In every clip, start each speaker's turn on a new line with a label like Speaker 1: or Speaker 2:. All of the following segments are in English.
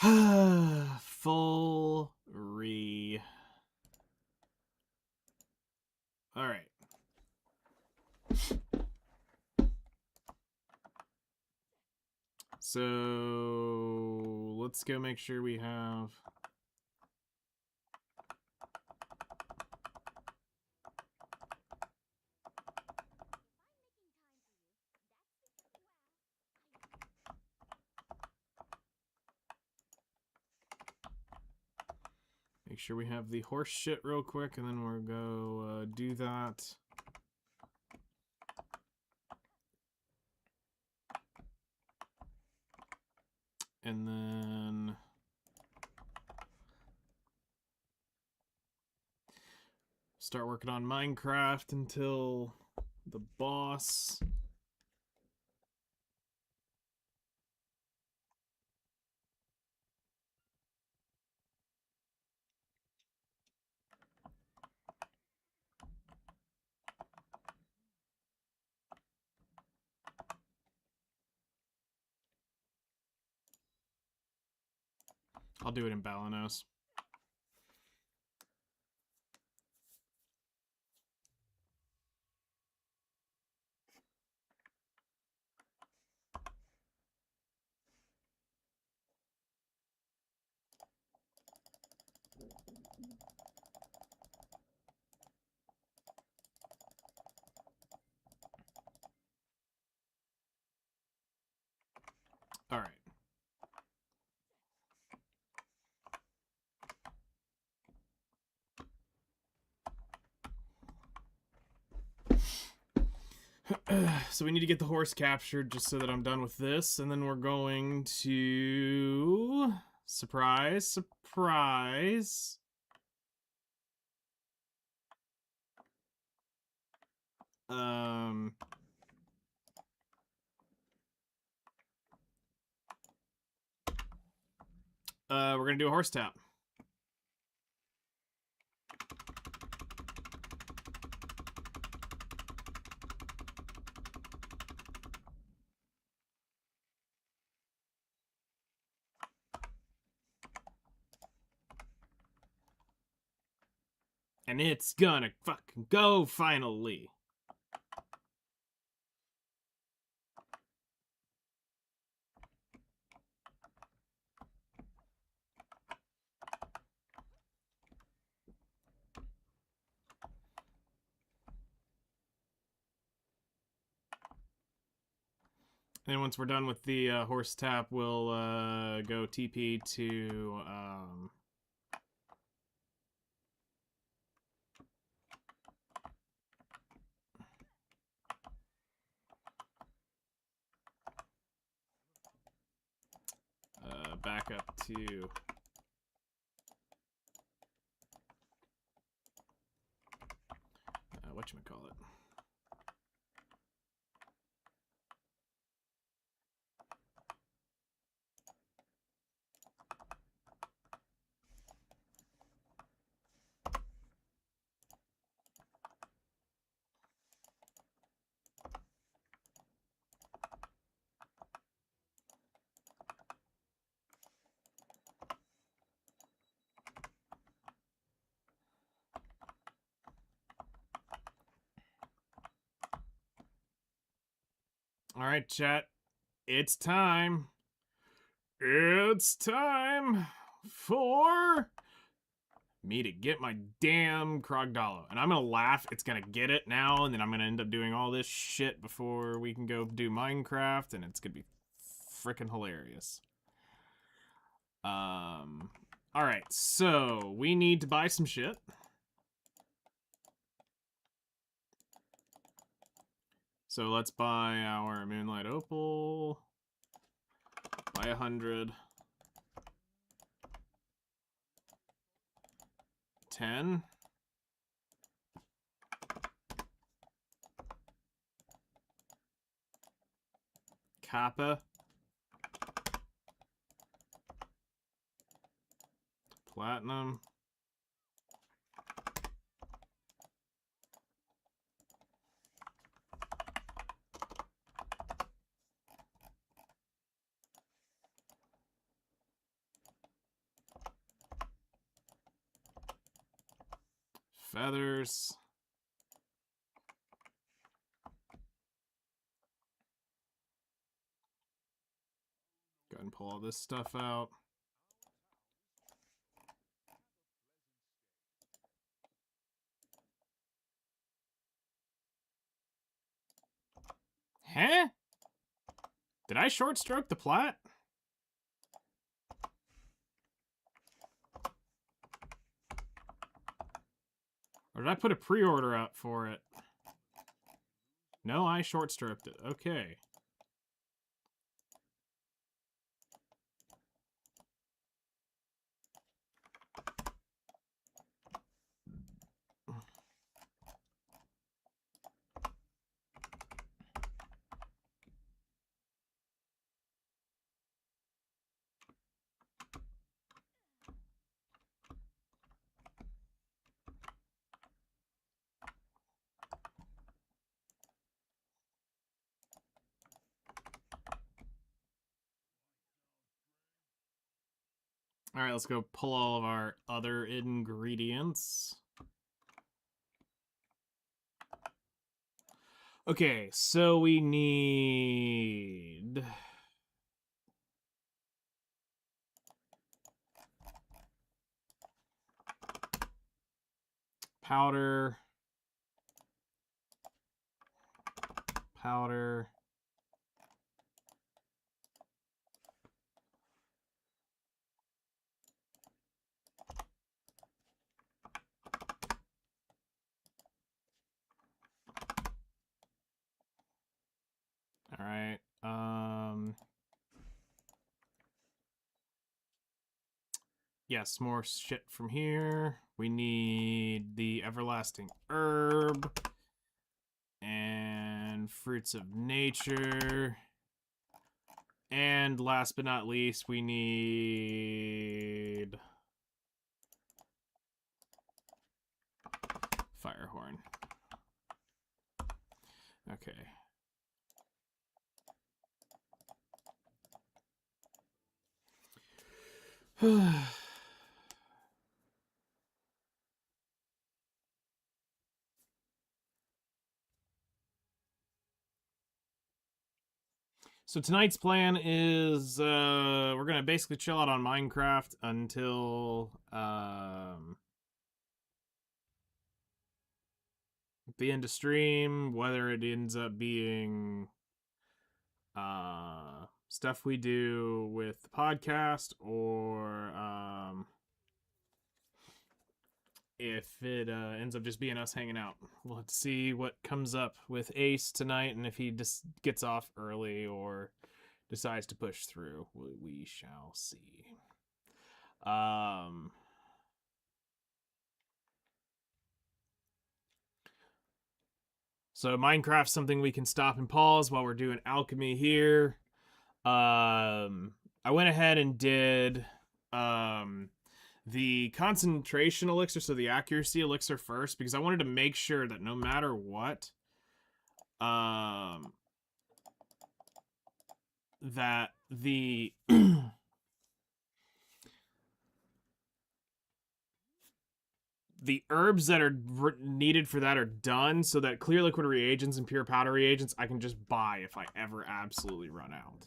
Speaker 1: Full re. All right. So let's go make sure we have. Make sure we have the horse shit real quick, and then we'll go do that. And then start working on Minecraft until the boss. I'll do it in Balanos. All right. So we need to get the horse captured just so that I'm done with this, and then we're going to surprise. Um, we're gonna do a horse tap. And it's gonna fucking go finally. And once we're done with the horse tap, we'll go TP to back up to whatchamacallit. All right, chat. It's time. It's time for me to get my damn Krogdalo. And I'm gonna laugh. It's gonna get it now, and then I'm gonna end up doing all this shit before we can go do Minecraft, and it's gonna be freaking hilarious. Alright, so we need to buy some shit. So let's buy our Moonlight Opal. Buy 100. 10. Kappa. Platinum. feathers. Go ahead and pull all this stuff out. Huh? Did I short stroke the plat? Or did I put a pre-order out for it? No, I short stroked it. Okay. All right, let's go pull all of our other ingredients. Okay, so we need powder, powder, all right. Yes, more shit from here. We need the everlasting herb and fruits of nature. And last but not least, we need Firehorn. Okay. So tonight's plan is we're gonna basically chill out on Minecraft until the end of stream, whether it ends up being stuff we do with the podcast or if it ends up just being us hanging out. We'll have to see what comes up with Ace tonight, and if he just gets off early or decides to push through, we shall see. So Minecraft's something we can stop and pause while we're doing alchemy here. I went ahead and did the concentration elixir, so the accuracy elixir first, because I wanted to make sure that no matter what, that the the herbs that are needed for that are done, so that clear liquid reagents and pure powder reagents I can just buy if I ever absolutely run out.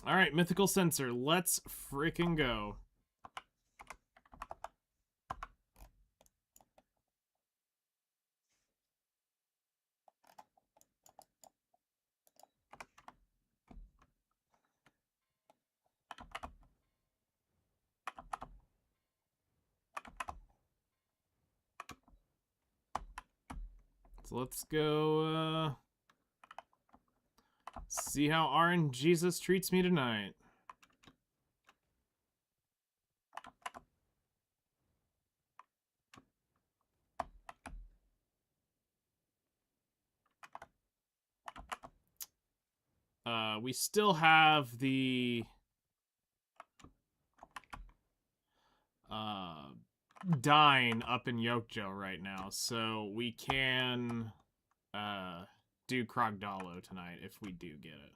Speaker 1: All right, mythical sensor, let's freaking go. So let's go see how RNGesus treats me tonight. We still have the dying up in Yokjo right now, so we can do Krogdalo tonight if we do get it.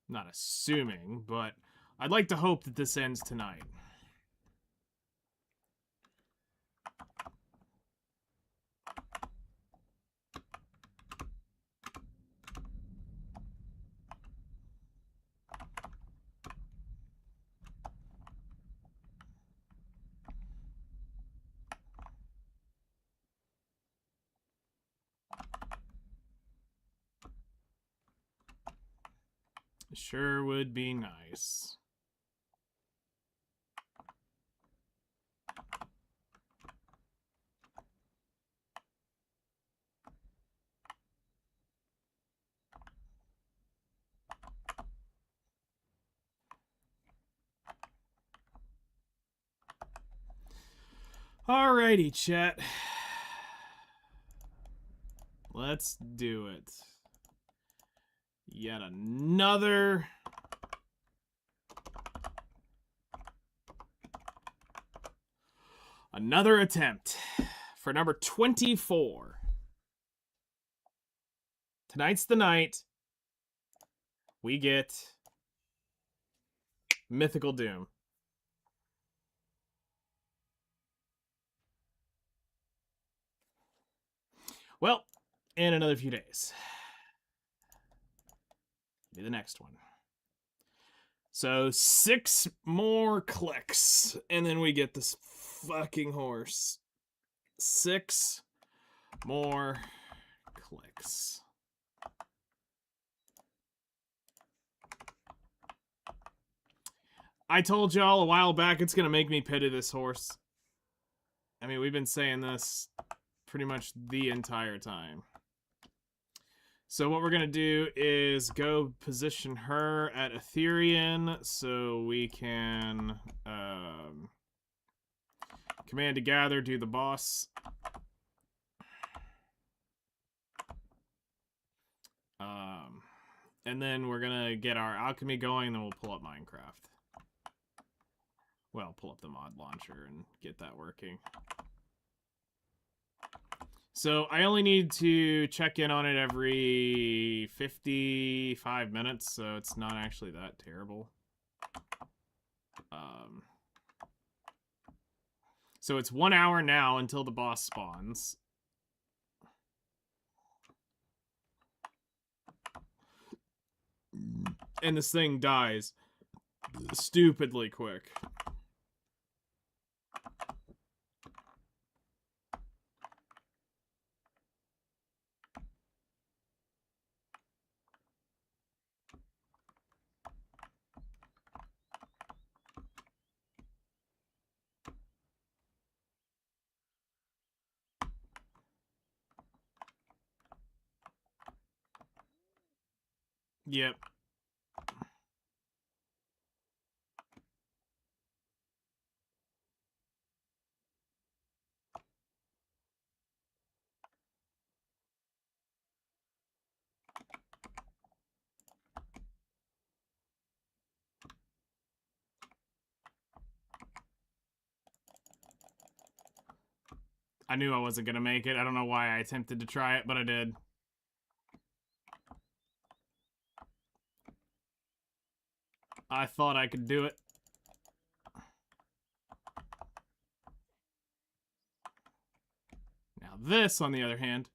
Speaker 1: Not assuming, but I'd like to hope that this ends tonight. Sure would be nice. Alrighty, chat. Let's do it. Yet another attempt for number 24. Tonight's the night we get Mythical Doom. Well, in another few days. Be the next one. So 6 more clicks, and then we get this fucking horse. 6 more clicks. I told y'all a while back it's gonna make me pity this horse. I mean, we've been saying this pretty much the entire time. So what we're going to do is go position her at Ethereum so we can command to gather, do the boss. And then we're going to get our alchemy going, and then we'll pull up Minecraft. Well, pull up the mod launcher and get that working. So I only need to check in on it every 55 minutes, so it's not actually that terrible. So it's 1 hour now until the boss spawns. And this thing dies stupidly quick. Yep. I knew I wasn't gonna make it. I don't know why I attempted to try it, but I did. I thought I could do it. Now this, on the other hand,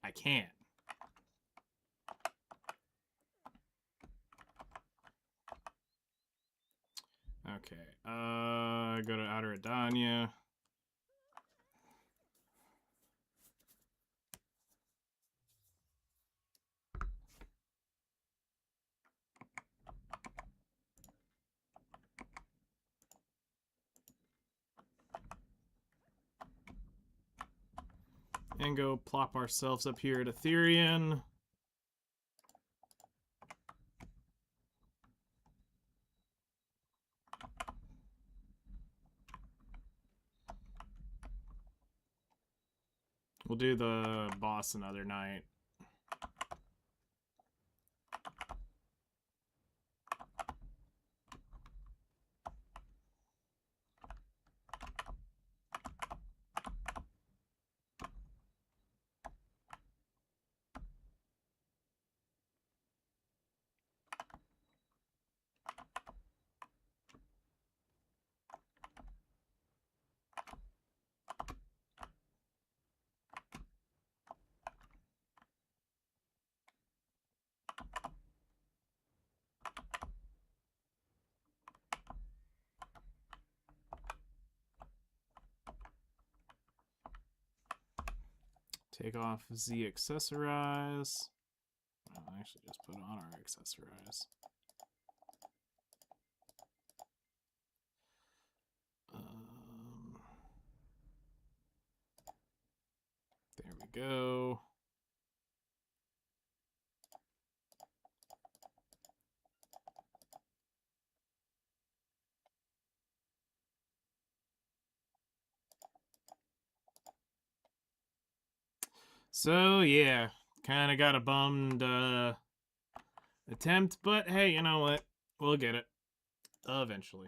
Speaker 1: I can't. Okay, go to Outer Adania. And go plop ourselves up here at Ethereum. We'll do the boss another night. Take off Z accessorize. I'll actually just put on our accessorize. There we go. So yeah, kind of got a bummed attempt, but hey, you know what? We'll get it eventually.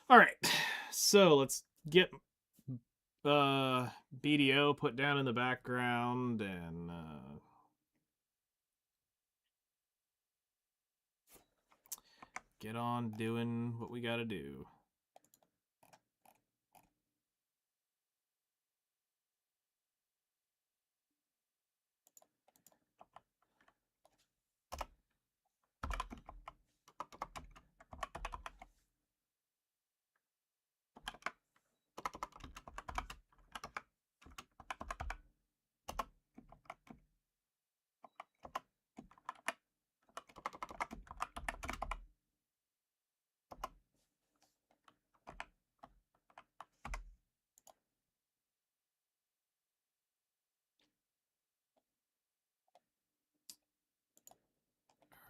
Speaker 1: All right, so let's get BDO put down in the background and get on doing what we gotta do.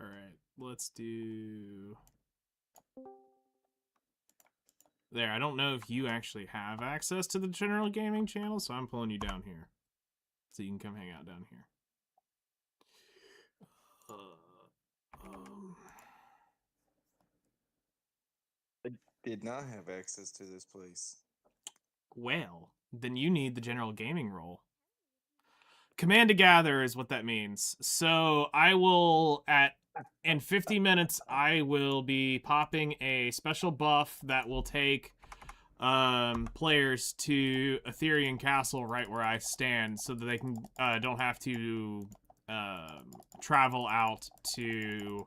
Speaker 1: All right, let's do... There, I don't know if you actually have access to the general gaming channel, so I'm pulling you down here. So you can come hang out down here.
Speaker 2: I did not have access to this place.
Speaker 1: Well, then you need the general gaming role. Command to gather is what that means. So I will, in 50 minutes, I will be popping a special buff that will take players to Aetherian Castle right where I stand, so that they can don't have to travel out to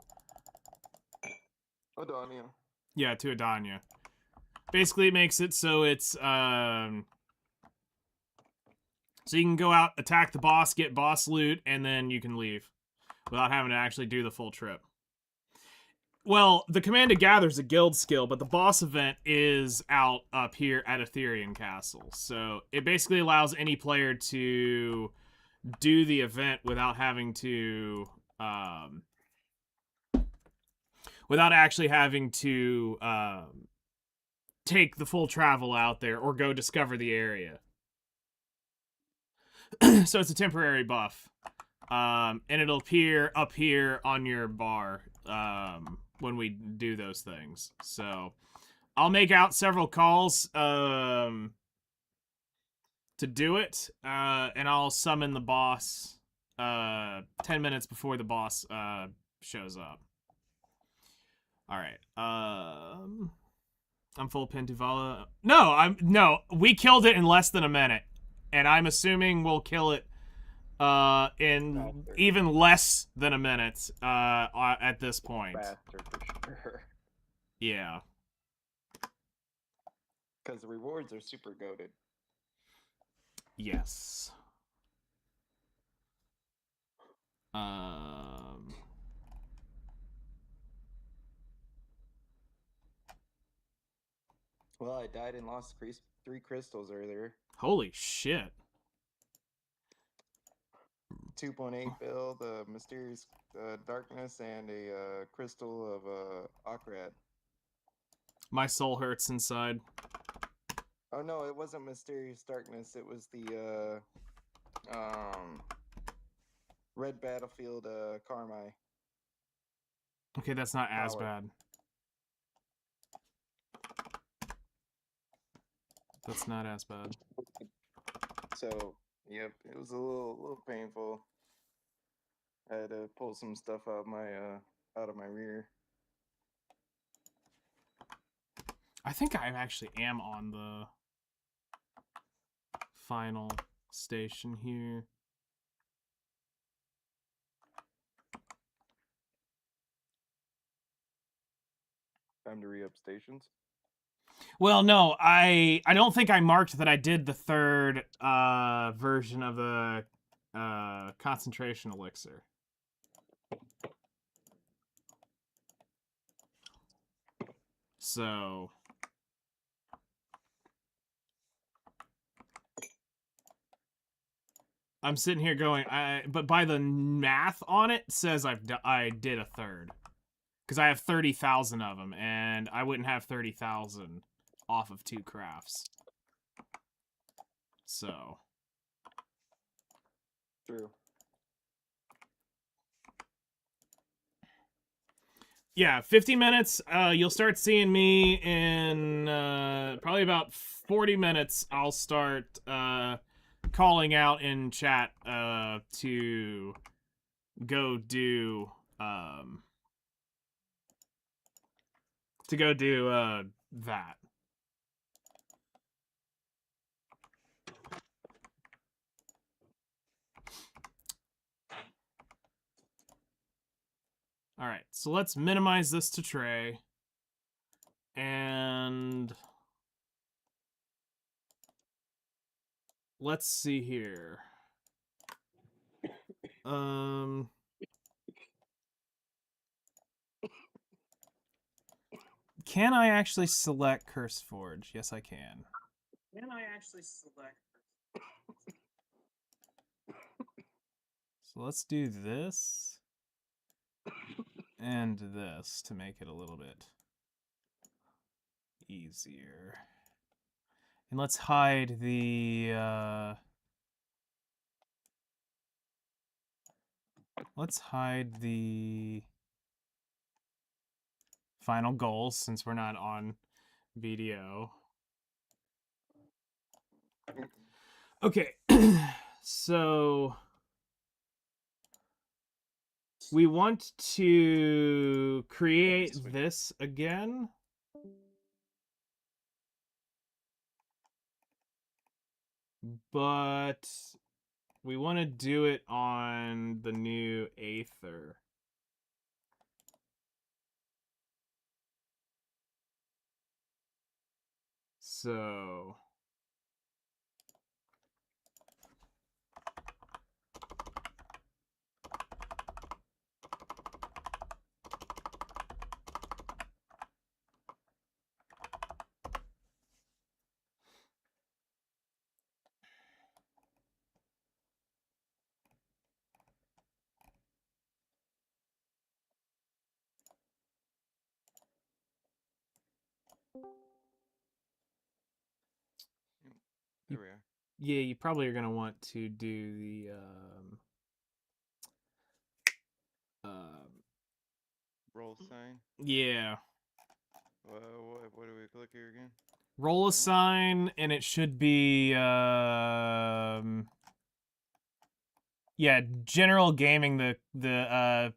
Speaker 2: Adania.
Speaker 1: Yeah, to Adania. Basically, it makes it so it's so you can go out, attack the boss, get boss loot, and then you can leave without having to actually do the full trip. Well, the Command to Gather is a guild skill, but the boss event is out up here at Aetherian Castle. So it basically allows any player to do the event without having to, without actually having to take the full travel out there or go discover the area. So it's a temporary buff. And it'll appear up here on your bar when we do those things. So I'll make out several calls to do it, and I'll summon the boss 10 minutes before the boss shows up. All right. I'm full Pintuvala. No, we killed it in less than a minute, and I'm assuming we'll kill it in even less than a minute at this point.
Speaker 2: Faster for sure.
Speaker 1: Yeah.
Speaker 2: Because the rewards are super goated.
Speaker 1: Yes.
Speaker 2: Well, I died and lost 3 crystals earlier.
Speaker 1: Holy shit.
Speaker 2: 2.8 build, Mysterious Darkness, and a crystal of Akrad.
Speaker 1: My soul hurts inside.
Speaker 2: Oh no, it wasn't Mysterious Darkness. It was the Red Battlefield Karmai.
Speaker 1: Okay, that's not as bad. That's not as bad.
Speaker 2: So, yep, it was a little painful. I had to pull some stuff out of my rear.
Speaker 1: I think I actually am on the final station here.
Speaker 2: Time to re-up stations.
Speaker 1: Well, no, I don't think I marked that I did the third version of the concentration elixir. So I'm sitting here going, but by the math on it says I did a third, because I have 30,000 of them, and I wouldn't have 30,000 off of 2 crafts. So
Speaker 2: True.
Speaker 1: yeah, 50 minutes. You'll start seeing me in probably about 40 minutes. I'll start calling out in chat to go do that. All right, so let's minimize this to tray. And let's see here. Can I actually select CurseForge? Yes, I can. Can I actually select? So let's do this and this to make it a little bit easier. And let's hide the final goals since we're not on video. Okay. So we want to create this again. But we want to do it on the new Aether. So
Speaker 2: There we are.
Speaker 1: Yeah, you probably are gonna want to do the
Speaker 2: roll sign.
Speaker 1: Yeah.
Speaker 2: What do we click here again?
Speaker 1: Roll a sign, and it should be yeah, general gaming, the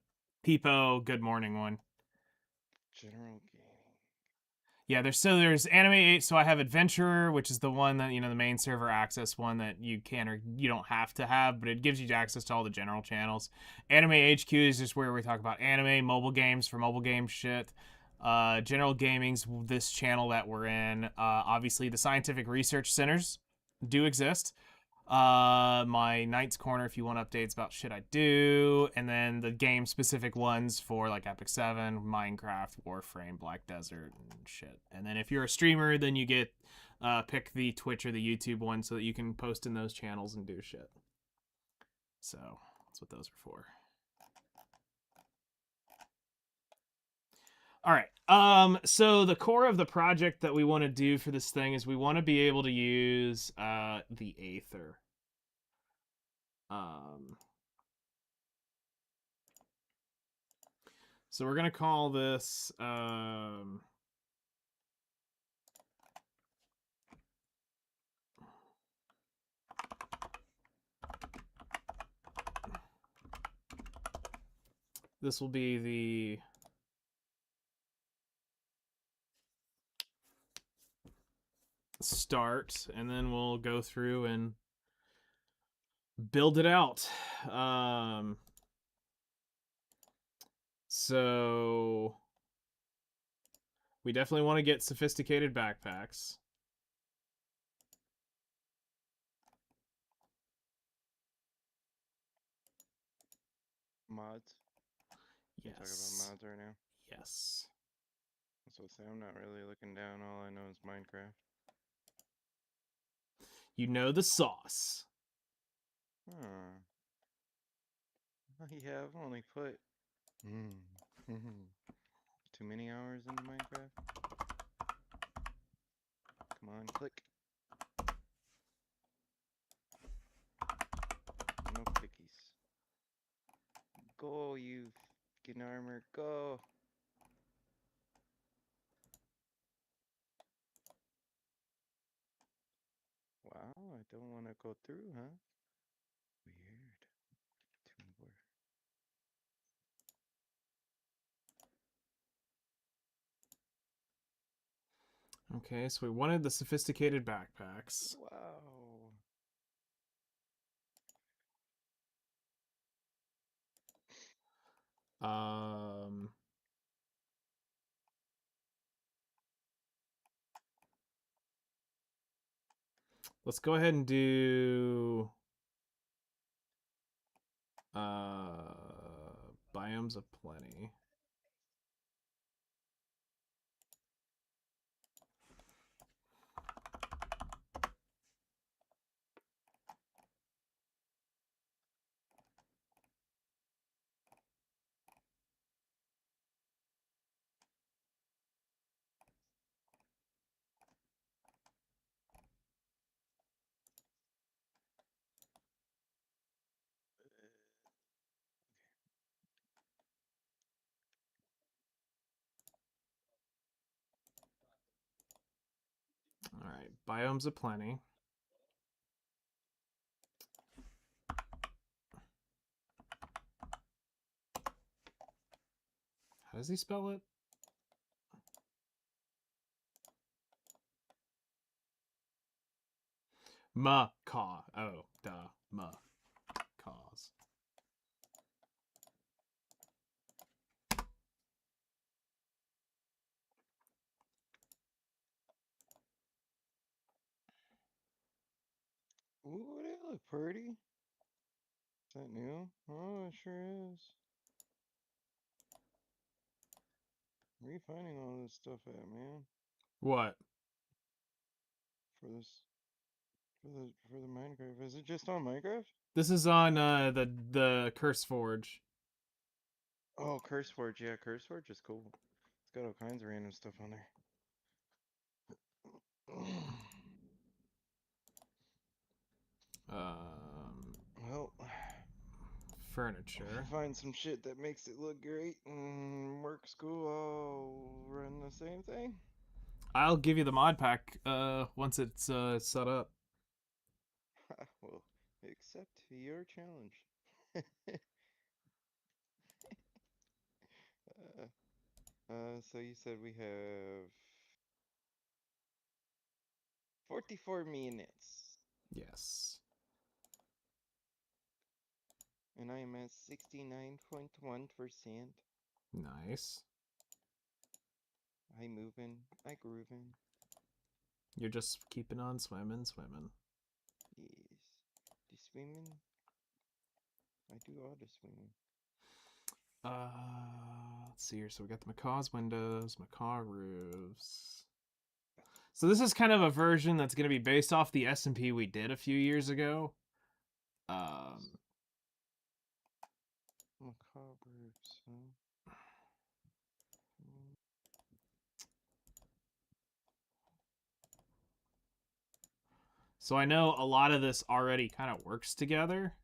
Speaker 1: Peepo good morning one.
Speaker 2: General gaming.
Speaker 1: Yeah, there's Anime 8, so I have Adventurer, which is the one that, the main server access one that you can or you don't have to have, but it gives you access to all the general channels. Anime HQ is just where we talk about anime, mobile games for mobile game shit. General Gaming's this channel that we're in. Obviously, the scientific research centers do exist. My Knight's Corner if you want updates about shit I do, and then the game specific ones for like Epic 7, Minecraft, Warframe, Black Desert, and shit. And then if you're a streamer, then you get pick the Twitch or the YouTube one so that you can post in those channels and do shit. So that's what those are for. All right. So the core of the project that we want to do for this thing is we want to be able to use the Aether. So we're gonna call this this will be the start, and then we'll go through and build it out. So We definitely want to get sophisticated backpacks.
Speaker 2: Mods.
Speaker 1: Yes.
Speaker 2: Talk about mods right now.
Speaker 1: Yes.
Speaker 2: So say I'm not really looking down. All I know is Minecraft.
Speaker 1: You know the sauce.
Speaker 2: Huh. Yeah, I've only put too many hours into Minecraft. Come on, click. No clickies. Go, you fucking armor, go. Wow, I don't want to go through, huh? Weird. Timber.
Speaker 1: Okay, so we wanted the sophisticated backpacks.
Speaker 2: Wow.
Speaker 1: Um, let's go ahead and do biomes of plenty. All right, biomes of plenty. How does he spell it? Ma-caw. Oh, duh. Ma-caws.
Speaker 2: Ooh, they look pretty. Is that new? Oh, it sure is. Where are you finding all this stuff at, man?
Speaker 1: What?
Speaker 2: For this, for the Minecraft. Is it just on Minecraft?
Speaker 1: This is on the Curse Forge.
Speaker 2: Oh, CurseForge. Yeah, CurseForge is cool. It's got all kinds of random stuff on there. Well,
Speaker 1: Furniture.
Speaker 2: if I find some shit that makes it look great and works cool, I'll run the same thing.
Speaker 1: I'll give you the mod pack once it's set up.
Speaker 2: Well, accept your challenge. So you said we have 44 minutes,
Speaker 1: Yes.
Speaker 2: and I am at 69.1%.
Speaker 1: Nice.
Speaker 2: I moving, I grooving.
Speaker 1: You're just keeping on swimming.
Speaker 2: Yes. The swimming. I do all the swimming.
Speaker 1: Let's see here. So we got the macaw's windows, macaw roofs. So this is kind of a version that's going to be based off the SMP we did a few years ago.
Speaker 2: Macabre, so.
Speaker 1: So I know a lot of this already kind of works together.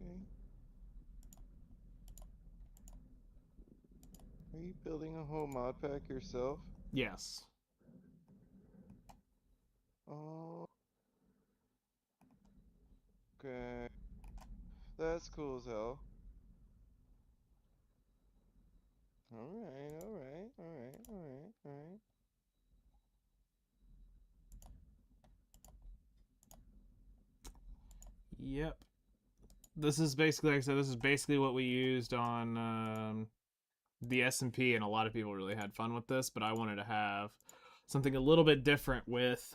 Speaker 2: Okay. Are you building a whole mod pack yourself?
Speaker 1: Yes.
Speaker 2: Oh. Okay. That's cool as hell. Alright, alright, alright, alright, alright.
Speaker 1: Yep. This is basically, like I said, this is basically what we used on the SMP, and a lot of people really had fun with this. But I wanted to have something a little bit different with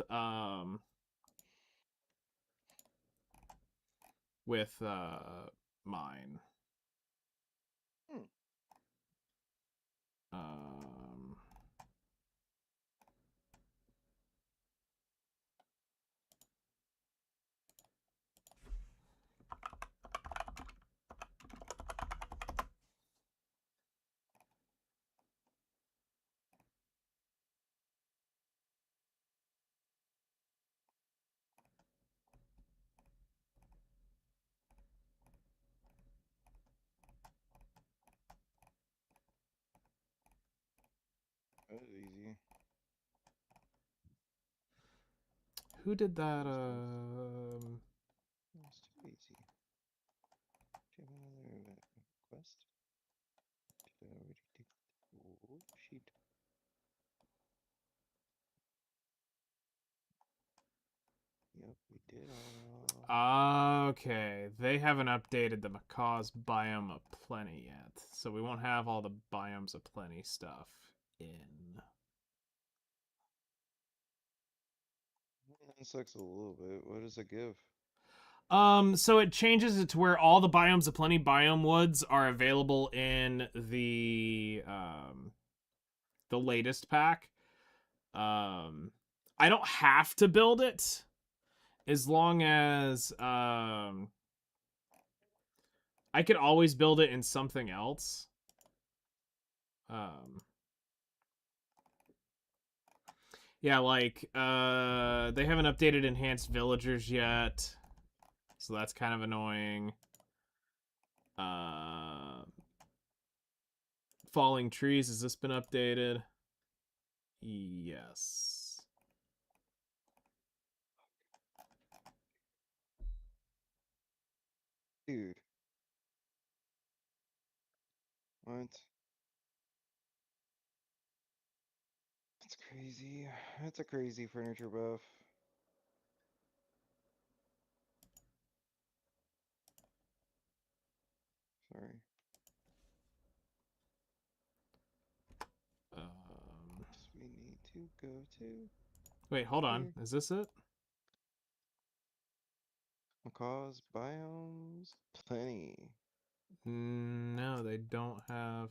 Speaker 1: mine.
Speaker 2: Hmm.
Speaker 1: Um,
Speaker 2: That was easy.
Speaker 1: who did that?
Speaker 2: That's too easy. Do you have another event request? Did I already do? Oh, sheet. Yep, we did all.
Speaker 1: Okay, they haven't updated the Macaw's Biome of Plenty yet, so we won't have all the Biomes of Plenty stuff in.
Speaker 2: That sucks a little bit. What does it give?
Speaker 1: So it changes it to where all the Biomes of Plenty biome woods are available in the latest pack. I don't have to build it as long as I could always build it in something else. Yeah, like they haven't updated enhanced villagers yet, so that's kind of annoying. Falling trees, has this been updated? Yes.
Speaker 2: Dude. What? That's crazy. That's a crazy furniture buff. Sorry. We need to go to.
Speaker 1: Wait, hold on.
Speaker 2: Here.
Speaker 1: Is this it?
Speaker 2: Macaw's biomes plenty.
Speaker 1: No, they don't have.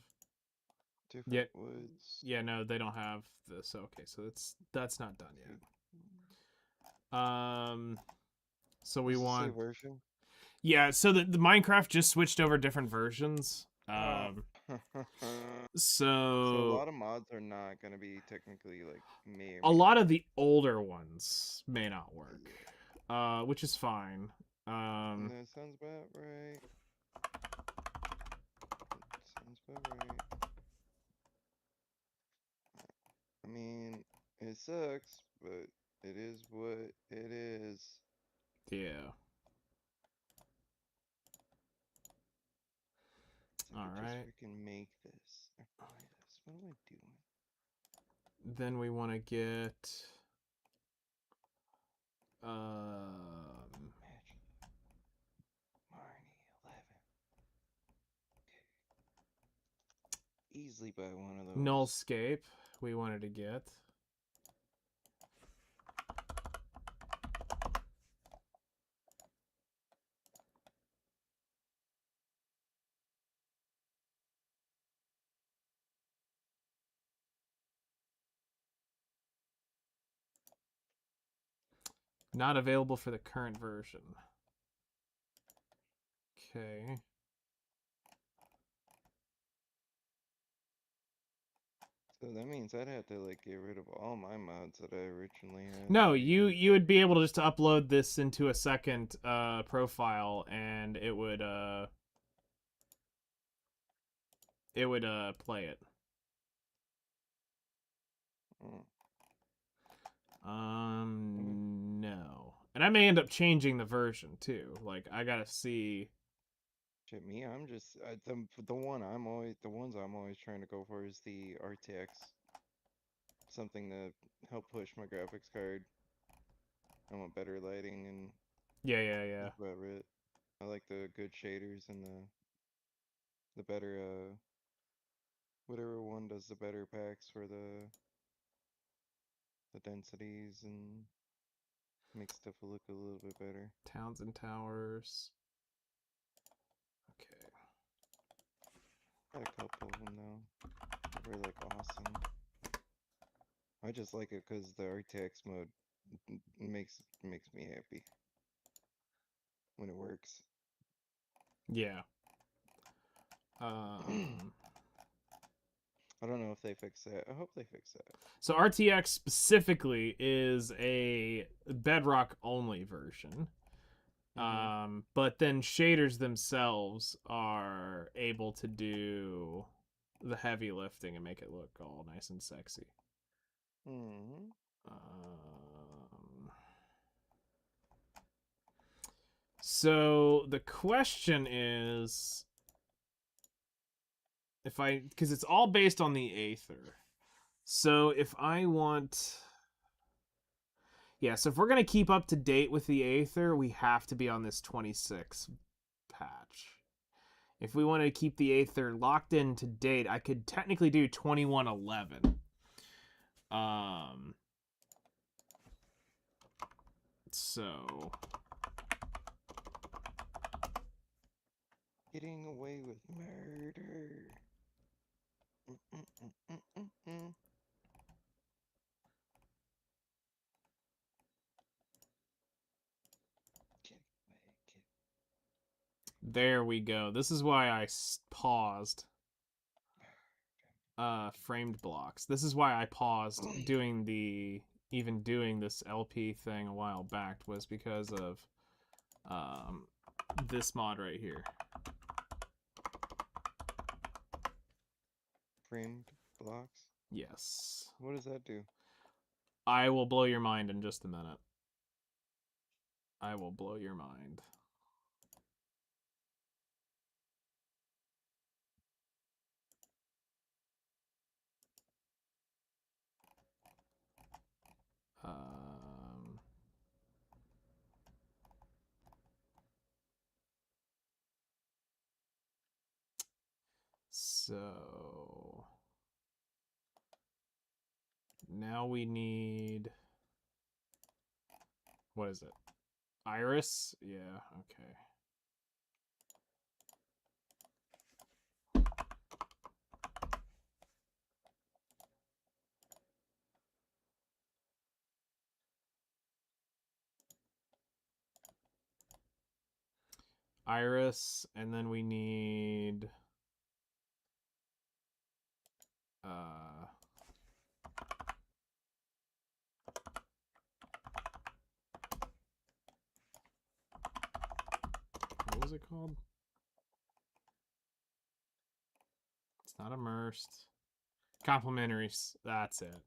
Speaker 2: Different woods.
Speaker 1: Yeah, no, they don't have this. Okay, so that's not done yet. So we
Speaker 2: Does it say
Speaker 1: want.
Speaker 2: version?
Speaker 1: Yeah, so the Minecraft just switched over different versions.
Speaker 2: So a
Speaker 1: So
Speaker 2: lot of mods are not gonna be technically like may or
Speaker 1: a
Speaker 2: may
Speaker 1: lot
Speaker 2: not
Speaker 1: of the older ones may not work, which is fine.
Speaker 2: that sounds about right. Sounds about right. I mean, it sucks, but it is what it is.
Speaker 1: Yeah.
Speaker 2: So I
Speaker 1: All
Speaker 2: could just
Speaker 1: right.
Speaker 2: freaking make this. Or buy this. What am I doing?
Speaker 1: Then we want to get
Speaker 2: Match. Marnie 11. Okay. Easily buy one of those.
Speaker 1: Nullscape we wanted to get. Not available for the current version. Okay.
Speaker 2: So that means I'd have to like get rid of all my mods that I originally had.
Speaker 1: No, you would be able to just upload this into a second profile, and it would play it.
Speaker 2: Oh.
Speaker 1: No. And I may end up changing the version too. Like I gotta see.
Speaker 2: Shit, me, I'm just the ones I'm always trying to go for is the RTX. Something to help push my graphics card. I want better lighting and
Speaker 1: Yeah.
Speaker 2: that's about it. I like the good shaders and the better whatever one does the better packs for the densities and makes stuff look a little bit better.
Speaker 1: Towns and towers. Okay.
Speaker 2: Got a couple of them though. They're like awesome. I just like it because the RTX mode makes me happy when it works.
Speaker 1: Yeah.
Speaker 2: I don't know if they fix that. I hope they fix that.
Speaker 1: So RTX specifically is a Bedrock only version. But then shaders themselves are able to do the heavy lifting and make it look all nice and sexy. So the question is, because it's all based on the Aether. So if I want, yeah, so if we're gonna keep up to date with the Aether, we have to be on this 26 patch. If we want to keep the Aether locked in to date, I could technically do 2111. So
Speaker 2: Getting away with murder.
Speaker 1: there we go. This is why I paused. Framed blocks. This is why I paused doing this LP thing a while back, was because of this mod right here.
Speaker 2: Framed blocks?
Speaker 1: Yes.
Speaker 2: What does that do?
Speaker 1: I will blow your mind in just a minute. I will blow your mind. So now we need, what is it? Iris? Yeah, okay. Iris, and then we need what was it called? It's not immersed. Complementaries. That's it.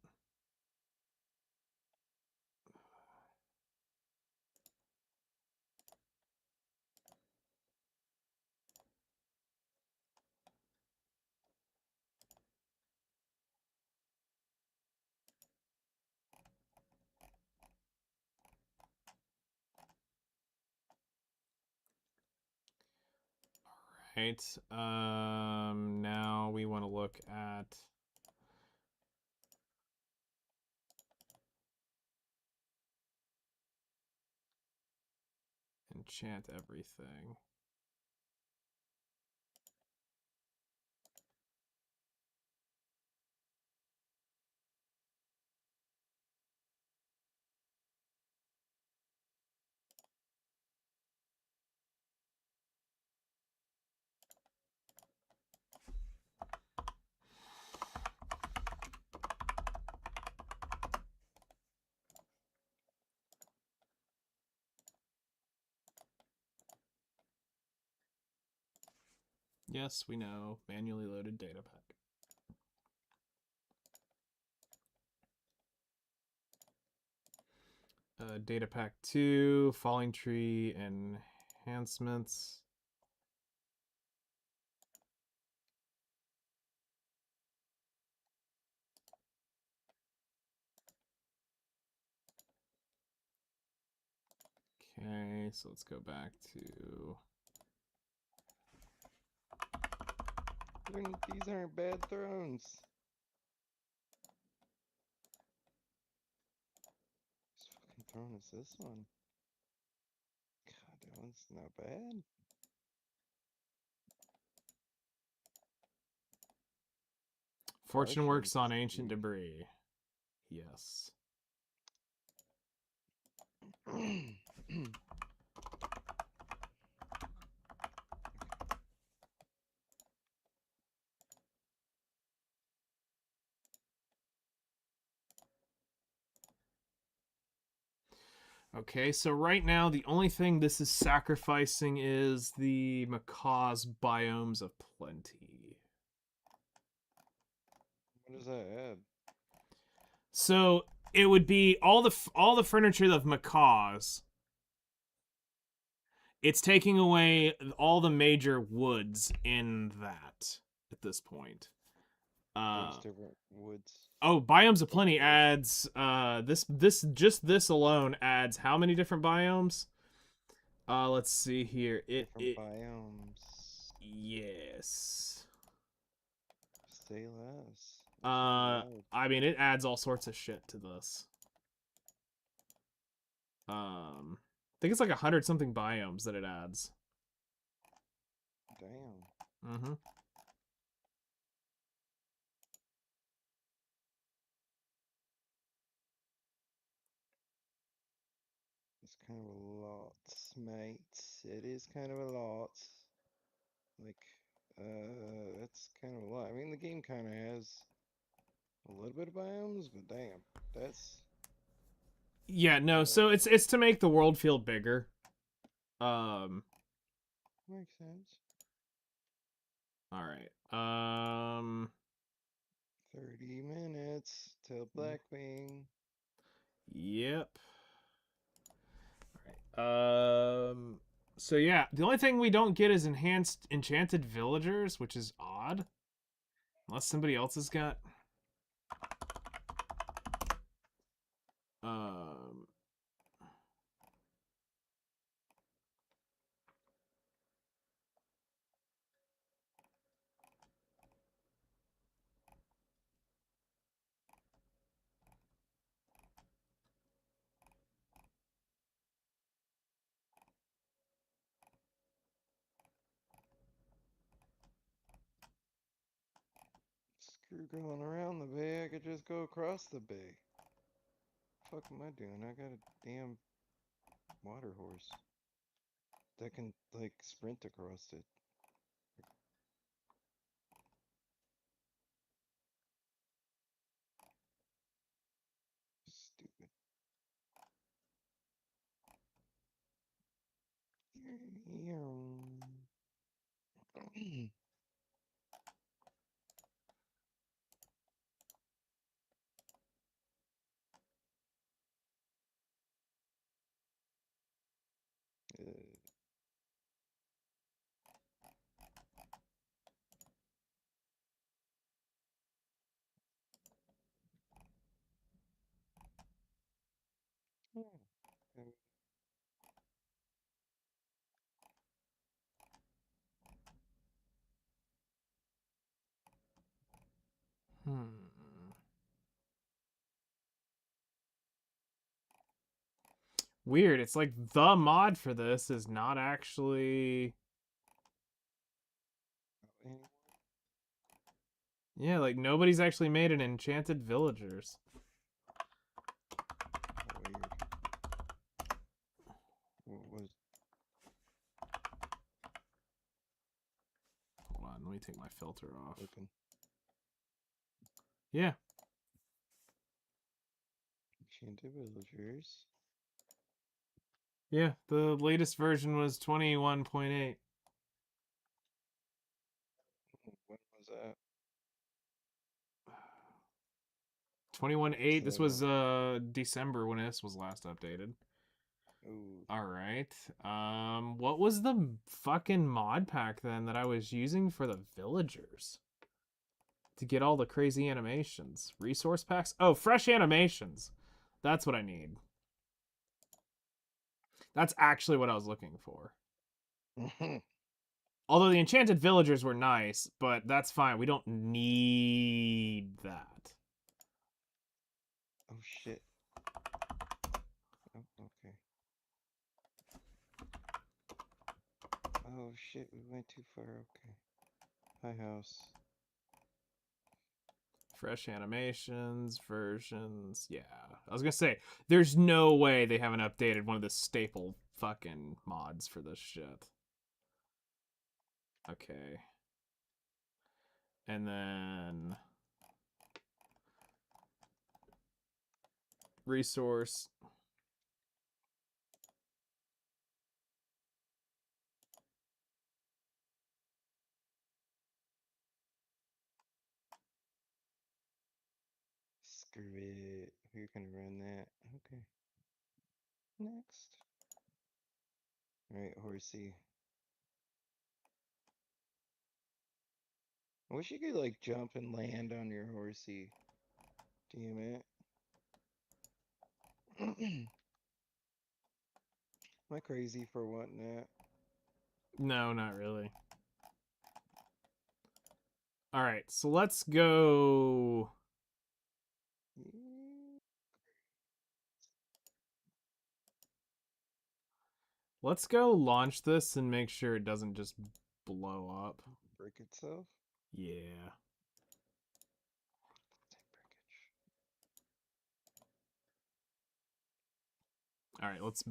Speaker 1: Right. Now we want to look at enchant everything. Yes, we know. Manually loaded data pack. Data pack 2, falling tree enhancements. Okay, so let's go back to
Speaker 2: These aren't bad thrones. Whose fucking throne is this one? God, that one's not bad.
Speaker 1: Fortune works on
Speaker 2: Fortune's
Speaker 1: ancient
Speaker 2: deep.
Speaker 1: debris. Yes. Okay, so right now the only thing this is sacrificing is the Macaw's Biomes of Plenty.
Speaker 2: What does that add?
Speaker 1: So it would be all the furniture of Macaw's. It's taking away all the major woods in that at this point.
Speaker 2: There's different woods.
Speaker 1: Oh, Biomes of Plenty
Speaker 2: Okay.
Speaker 1: adds this alone adds how many different biomes? Let's see here.
Speaker 2: Different biomes.
Speaker 1: Yes.
Speaker 2: Say less.
Speaker 1: I mean it adds all sorts of shit to this. I think it's like 100 something biomes that it adds.
Speaker 2: Damn.
Speaker 1: Mm-hmm.
Speaker 2: It's kind of a lot, mate. It is kind of a lot. Like, that's kind of a lot. I mean, the game kind of has a little bit of biomes, but damn, that's
Speaker 1: Yeah, no, so it's to make the world feel bigger.
Speaker 2: Makes sense.
Speaker 1: All right.
Speaker 2: 30 minutes till Blackwing.
Speaker 1: Yep. All right. So yeah, the only thing we don't get is enhanced enchanted villagers, which is odd. Unless somebody else has got. Um.
Speaker 2: Screw going around the bay, I could just go across the bay. Fuck am I doing? I got a damn water horse that can, like, sprint across it. Stupid.
Speaker 1: Hmm. Weird. It's like the mod for this is not actually. Yeah, like nobody's actually made an enchanted villagers.
Speaker 2: Weird. What was
Speaker 1: Hold on, let me take my filter off.
Speaker 2: open?
Speaker 1: Yeah.
Speaker 2: Enchanted villagers.
Speaker 1: Yeah, the latest version was 21.8.
Speaker 2: When was that?
Speaker 1: 21.8. This
Speaker 2: So,
Speaker 1: was December when this was last updated.
Speaker 2: ooh.
Speaker 1: All right. What was the fucking mod pack then that I was using for the villagers? To get all the crazy animations. Resource packs? Oh, fresh animations. That's what I need. That's actually what I was looking for. Although the enchanted villagers were nice, but that's fine. We don't need that.
Speaker 2: Oh shit. Oh, okay. Oh shit, we went too far. Okay. Hi, house.
Speaker 1: Fresh animations, versions. Yeah. I was gonna say, there's no way they haven't updated one of the staple fucking mods for this shit. Okay. And then resource.
Speaker 2: Screw it. We're gonna run that. Okay. Next. Alright, horsey. I wish you could like jump and land on your horsey. Damn it. Am I crazy for wanting that?
Speaker 1: No, not really. All right, so let's go. Let's go launch this and make sure it doesn't just blow up.
Speaker 2: Break itself?
Speaker 1: Yeah. All right, let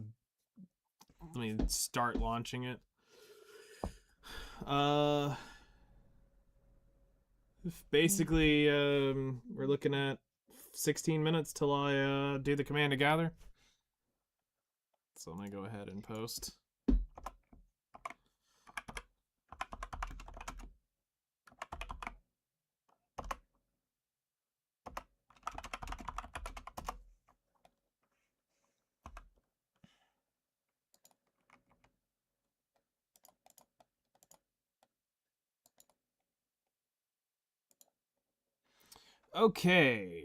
Speaker 1: me start launching it. Basically, we're looking at 16 minutes till I do the command to gather. So I'm gonna go ahead and post. Okay.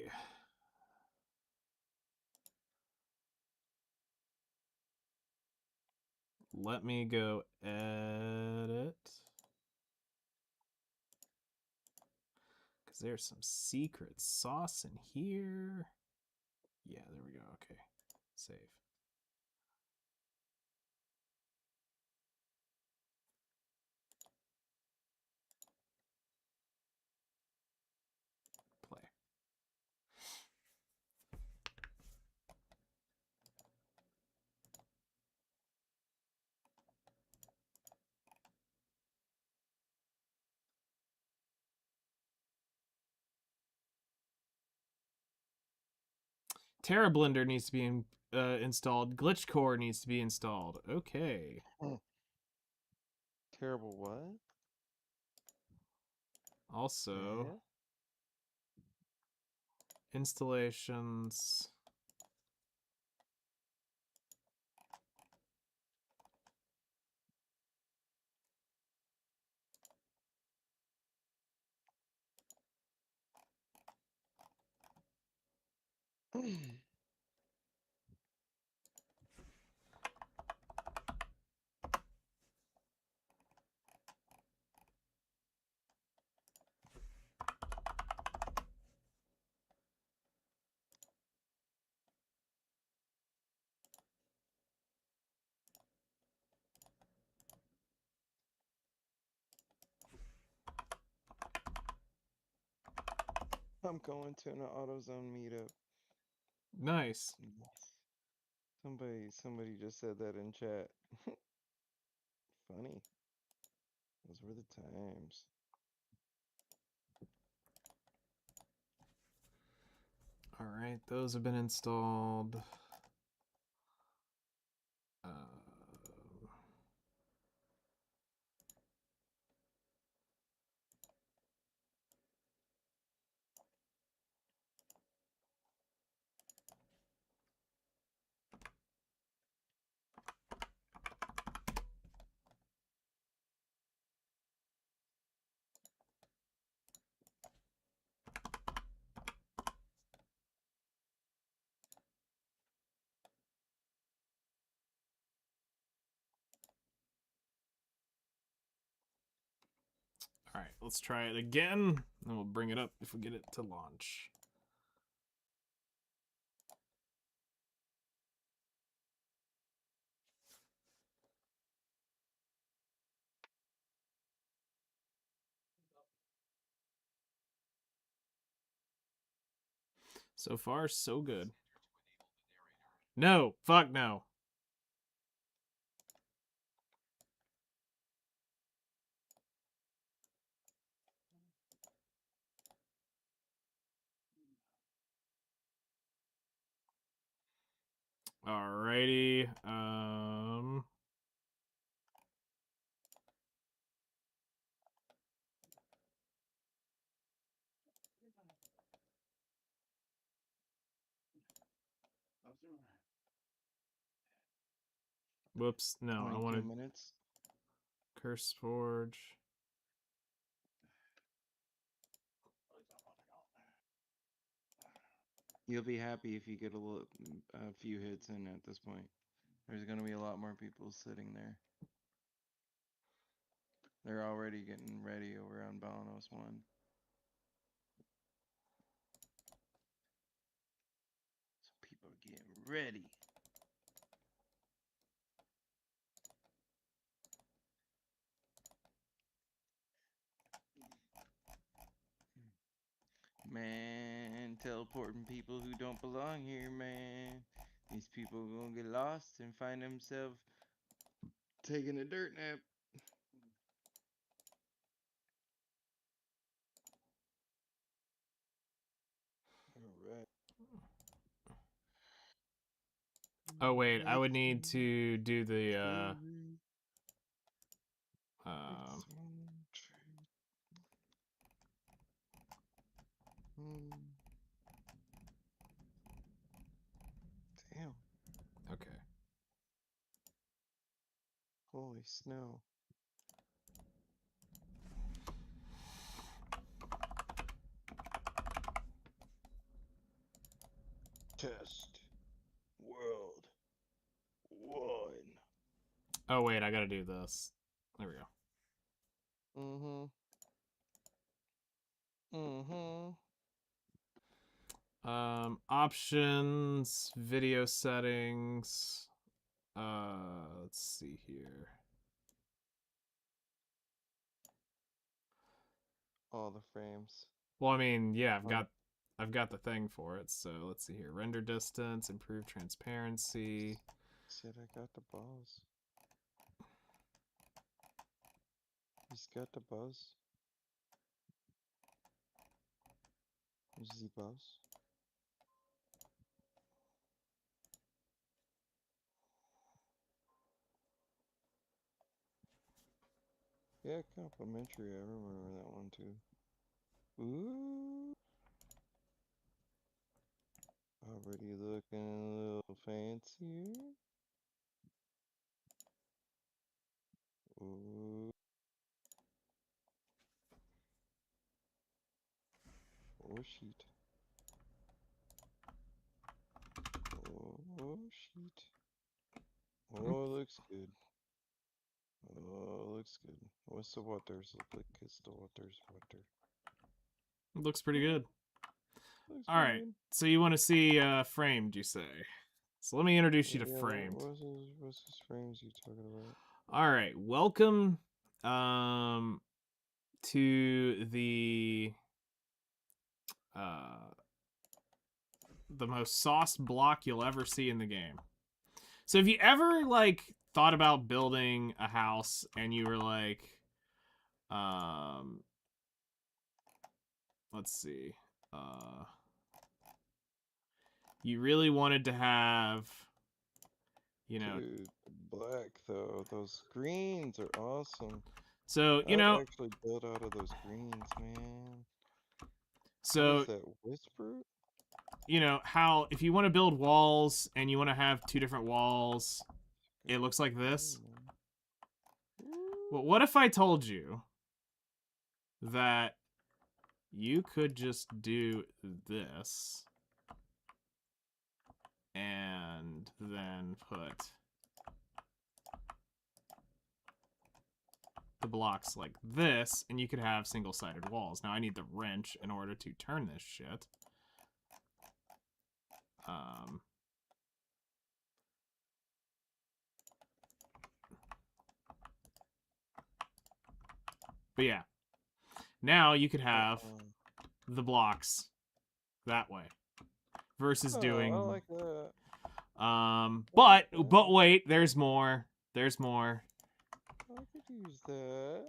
Speaker 1: Let me go edit. Because there's some secret sauce in here. Yeah, there we go. Okay. Save. Play. Terra Blender needs to be installed. Glitch Core needs to be installed. Okay.
Speaker 2: Terrible what?
Speaker 1: Also,
Speaker 2: Yeah?
Speaker 1: installations.
Speaker 2: I'm going to an AutoZone meetup.
Speaker 1: Nice.
Speaker 2: Somebody just said that in chat. Funny. Those were the times.
Speaker 1: All right, those have been installed. Alright, let's try it again. And we'll bring it up if we get it to launch. So far, so good. No, fuck no. Alrighty. Whoops. No, I
Speaker 2: 22
Speaker 1: wanted
Speaker 2: minutes.
Speaker 1: Curse Forge.
Speaker 2: You'll be happy if you get a few hits in at this point. There's gonna be a lot more people sitting there. They're already getting ready over on Balanos 1. So people are getting ready. Man, teleporting people who don't belong here, man. These people are gonna get lost and find themselves taking a dirt nap. Alright.
Speaker 1: Oh wait, I would need to do the
Speaker 2: Damn.
Speaker 1: okay.
Speaker 2: Holy snow. Test. World. 1.
Speaker 1: Oh wait, I gotta do this. There we go. Options, video settings. Let's see here.
Speaker 2: All the frames.
Speaker 1: Well, I mean, yeah, I've got the thing for it. So let's see here. Render distance, improve transparency.
Speaker 2: Shit, I got the balls. He's got the buzz. Is he buzz? Yeah, complimentary. I remember that one too. Ooh. Already looking a little fancier. Ooh. Oh, sheet. Oh, sheet. Oh, it looks good. Oh, it looks good. What's the waters look like? It's the waters water.
Speaker 1: It looks pretty good.
Speaker 2: Looks
Speaker 1: All
Speaker 2: pretty
Speaker 1: right.
Speaker 2: good.
Speaker 1: So you want to see Framed, you say? So let me introduce you to
Speaker 2: Yeah,
Speaker 1: Framed.
Speaker 2: what's his frames you talking about?
Speaker 1: All right. Welcome to the most sauced block you'll ever see in the game. So if you ever like thought about building a house and you were like let's see. You really wanted to have, you know,
Speaker 2: Dude, black though. Those greens are awesome.
Speaker 1: so, you
Speaker 2: I'd
Speaker 1: know,
Speaker 2: actually build out of those greens, man. What
Speaker 1: so,
Speaker 2: is that, Whisper?
Speaker 1: you know, how if you want to build walls and you want to have two different walls, it looks like this. Well, what if I told you that you could just do this and then put the blocks like this, and you could have single-sided walls. Now I need the wrench in order to turn this shit. But yeah, now you could have the blocks that way versus doing.
Speaker 2: I like that.
Speaker 1: But wait, there's more. There's more.
Speaker 2: I could use that.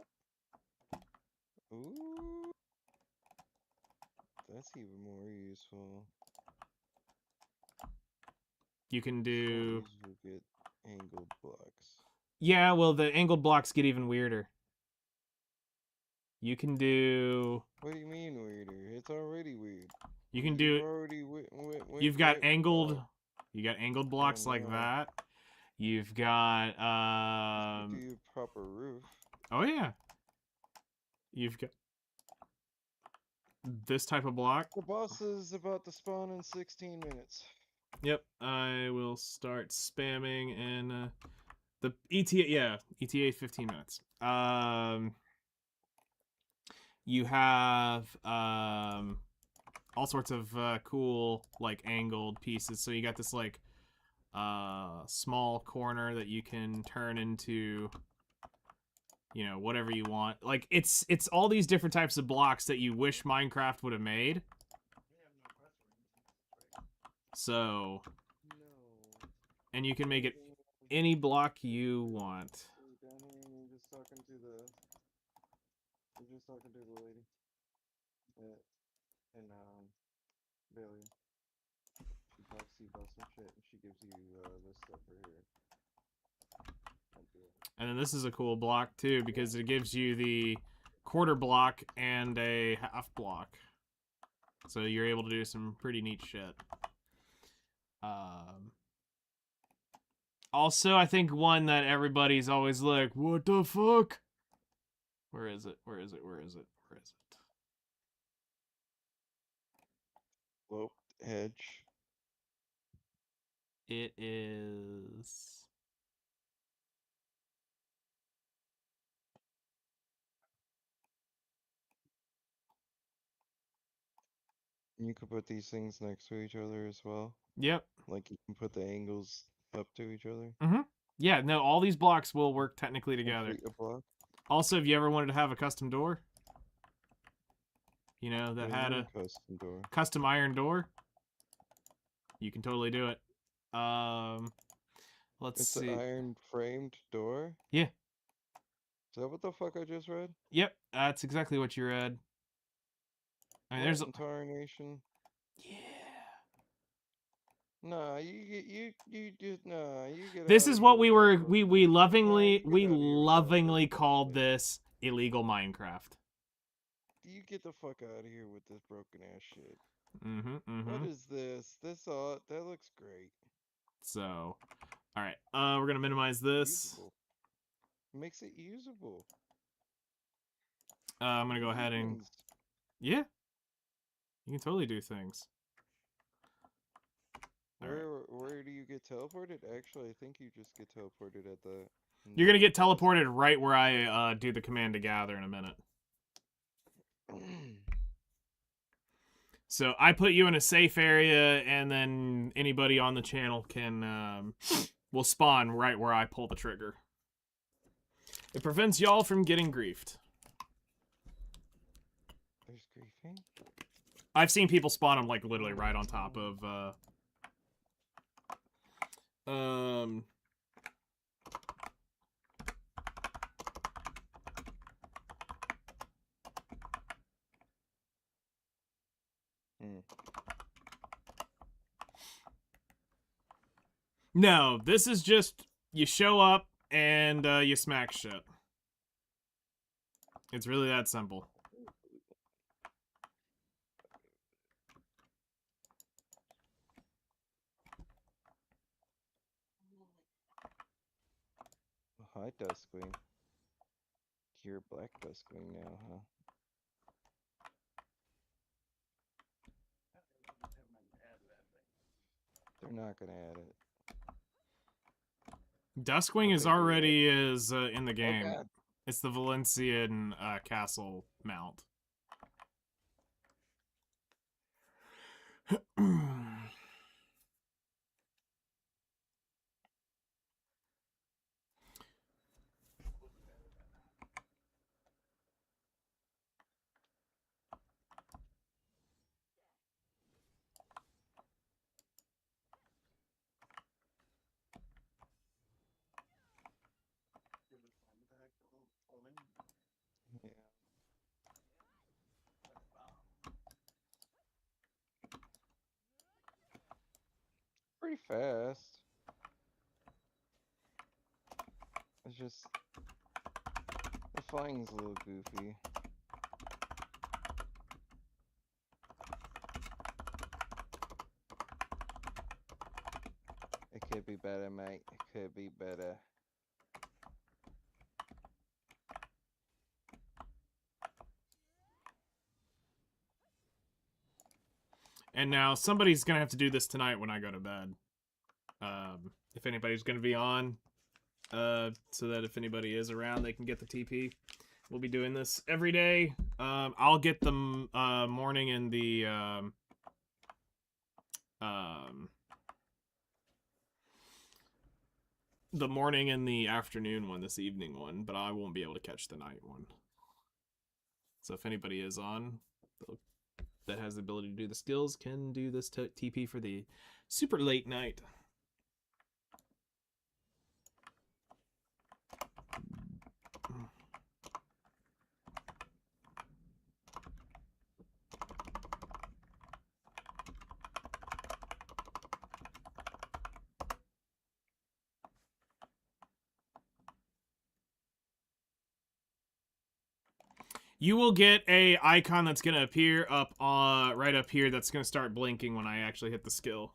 Speaker 2: Ooh, that's even more useful.
Speaker 1: You can do.
Speaker 2: You get angled blocks.
Speaker 1: Yeah, well, the angled blocks get even weirder. You can do.
Speaker 2: What do you mean weirder? It's already weird.
Speaker 1: You can do.
Speaker 2: Already
Speaker 1: You've got angled. You got angled blocks like that. You've got
Speaker 2: do proper roof.
Speaker 1: Oh yeah. You've got this type of block.
Speaker 2: The boss is about to spawn in 16 minutes.
Speaker 1: Yep, I will start spamming in the ETA. Yeah, ETA 15 minutes. You have all sorts of cool like angled pieces. So you got this like small corner that you can turn into, you know, whatever you want. Like it's all these different types of blocks that you wish Minecraft would have made. So, and you can make it any block you want.
Speaker 2: You're just talking to the lady. And Billy. She talks to you about some shit, and she gives you this stuff right here.
Speaker 1: And then this is a cool block too because it gives you the quarter block and a half block. So you're able to do some pretty neat shit. Also, I think one that everybody's always like, what the fuck? Where is it? Where is it? Where is it? Where is it?
Speaker 2: Sloped edge.
Speaker 1: It is...
Speaker 2: You could put these things next to each other as well.
Speaker 1: Yep.
Speaker 2: Like you can put the angles up to each other.
Speaker 1: Mm-hmm. Yeah, no, all these blocks will work technically together.
Speaker 2: A block.
Speaker 1: Also, if you ever wanted to have a custom door, you know, that had a custom iron door, you can totally do it. Let's see.
Speaker 2: It's an iron framed door?
Speaker 1: Yeah.
Speaker 2: Is that what the fuck I just read?
Speaker 1: Yep, that's exactly what you read. I mean, there's
Speaker 2: Tarnation.
Speaker 1: Yeah.
Speaker 2: Nah, you just nah. You get.
Speaker 1: This is what we lovingly called this illegal Minecraft.
Speaker 2: You get the fuck out of here with this broken ass shit.
Speaker 1: Mm-hmm.
Speaker 2: What is this? That looks great.
Speaker 1: So, all right. We're gonna minimize this.
Speaker 2: Usable. Makes it usable.
Speaker 1: I'm gonna go ahead and you can totally do things.
Speaker 2: Where do you get teleported? Actually, I think you just get teleported at the...
Speaker 1: You're gonna get teleported right where I do the command to gather in a minute. So I put you in a safe area, and then anybody on the channel can will spawn right where I pull the trigger. It prevents y'all from getting griefed.
Speaker 2: There's griefing?
Speaker 1: I've seen people spawn them like literally right on top of No, this is just you show up and you smack shit. It's really that simple.
Speaker 2: Hi, Duskwing. You're Black Duskwing now, huh? They're not gonna add it.
Speaker 1: Duskwing is already in the game.
Speaker 2: Oh,
Speaker 1: It's the Valencian castle mount.
Speaker 2: Yeah. Pretty fast. It's just the flying's a little goofy. It could be better, mate. It could be better.
Speaker 1: And now somebody's gonna have to do this tonight when I go to bed. If anybody's gonna be on, so that if anybody is around, they can get the TP. We'll be doing this every day. I'll get the morning and the morning and the afternoon one, this evening one, but I won't be able to catch the night one. So if anybody is on that has the ability to do the skills, can do this TP for the super late night. You will get a icon that's gonna appear up right up here that's gonna start blinking when I actually hit the skill.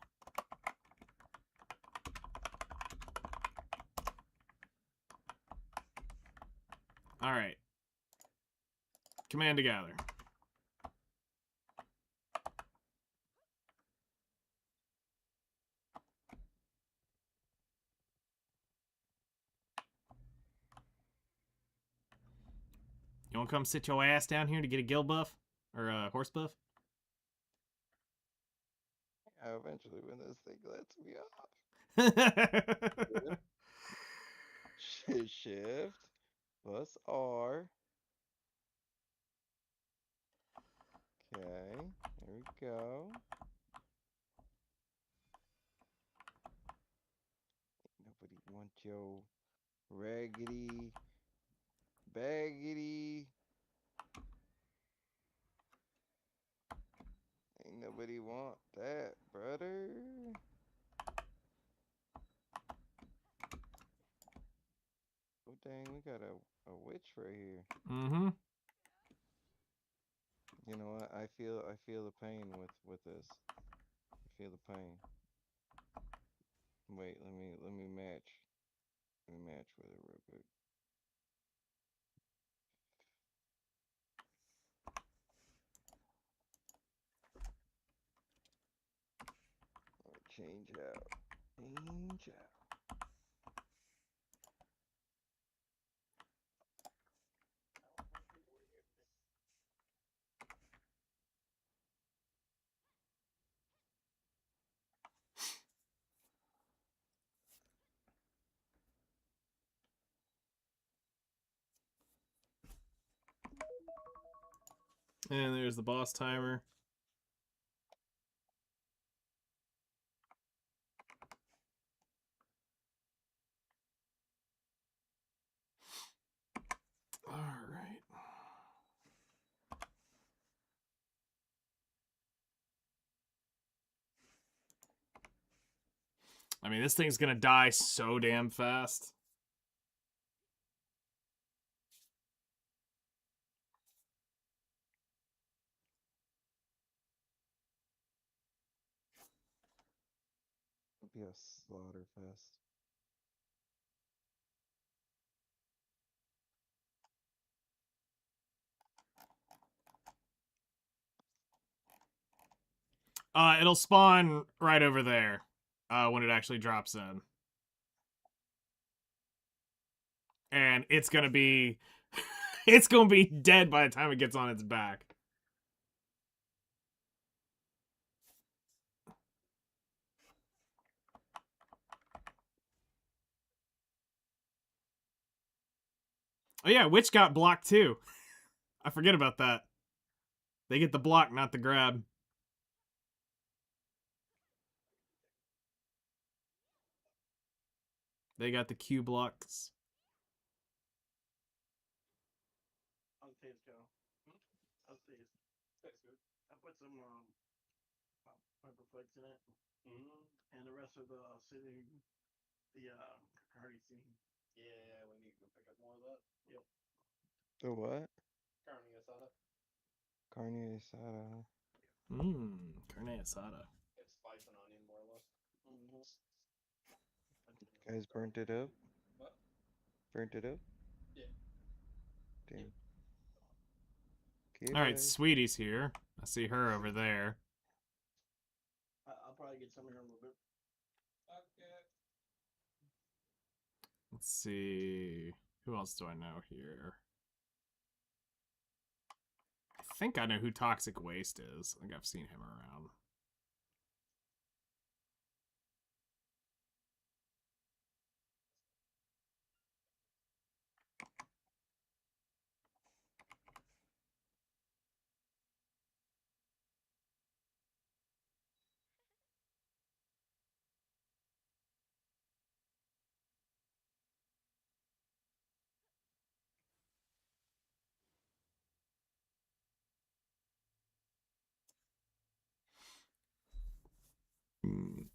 Speaker 1: Alright. Command to gather. You wanna come sit your ass down here to get a gill buff? Or a horse buff?
Speaker 2: Yeah, eventually when this thing lets me off. Shift plus R. Okay, there we go. Nobody want your raggedy, baggedy. Ain't nobody want that, brother. Oh dang, we got a witch right here.
Speaker 1: Mm-hmm.
Speaker 2: You know what? I feel the pain with this. I feel the pain. Wait, let me match. Let me match with it real quick. Change out. Change out.
Speaker 1: And there's the boss timer. Alright. I mean, this thing's gonna die so damn fast.
Speaker 2: It'll be a slaughter fest.
Speaker 1: It'll spawn right over there when it actually drops in. And it's gonna be It's gonna be dead by the time it gets on its back. Oh yeah, Witch got blocked too. I forget about that. They get the block, not the grab. They got the Q blocks.
Speaker 3: How's the taste go? How's the taste? Tastes good. I put some pepper flakes in it. And the rest of the seasoning, the curry seasoning. Yeah, we need to go pick up more of that. Yep.
Speaker 2: The what?
Speaker 3: Carne asada.
Speaker 2: Carne asada.
Speaker 1: Carne asada.
Speaker 3: It's spice and onion, more or less.
Speaker 2: Guys burnt it up?
Speaker 3: What?
Speaker 2: Burnt it up?
Speaker 3: Yeah.
Speaker 2: Damn.
Speaker 1: All right, Sweetie's here. I see her over there.
Speaker 3: I'll probably get some here in a little bit. Okay.
Speaker 1: Let's see. Who else do I know here? I think I know who Toxic Waste is. I think I've seen him around. Mm.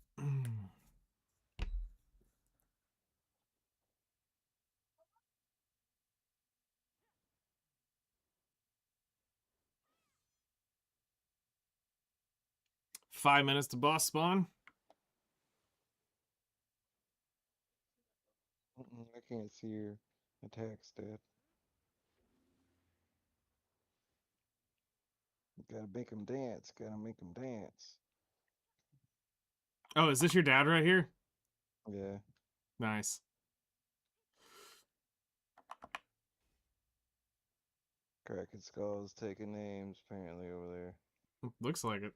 Speaker 1: 5 minutes to boss spawn.
Speaker 2: I can't see your attack stat. Gotta make him dance. Gotta make him dance.
Speaker 1: Oh, is this your dad right here?
Speaker 2: Yeah.
Speaker 1: Nice.
Speaker 2: Cracking skulls, taking names, apparently over there.
Speaker 1: Looks like it.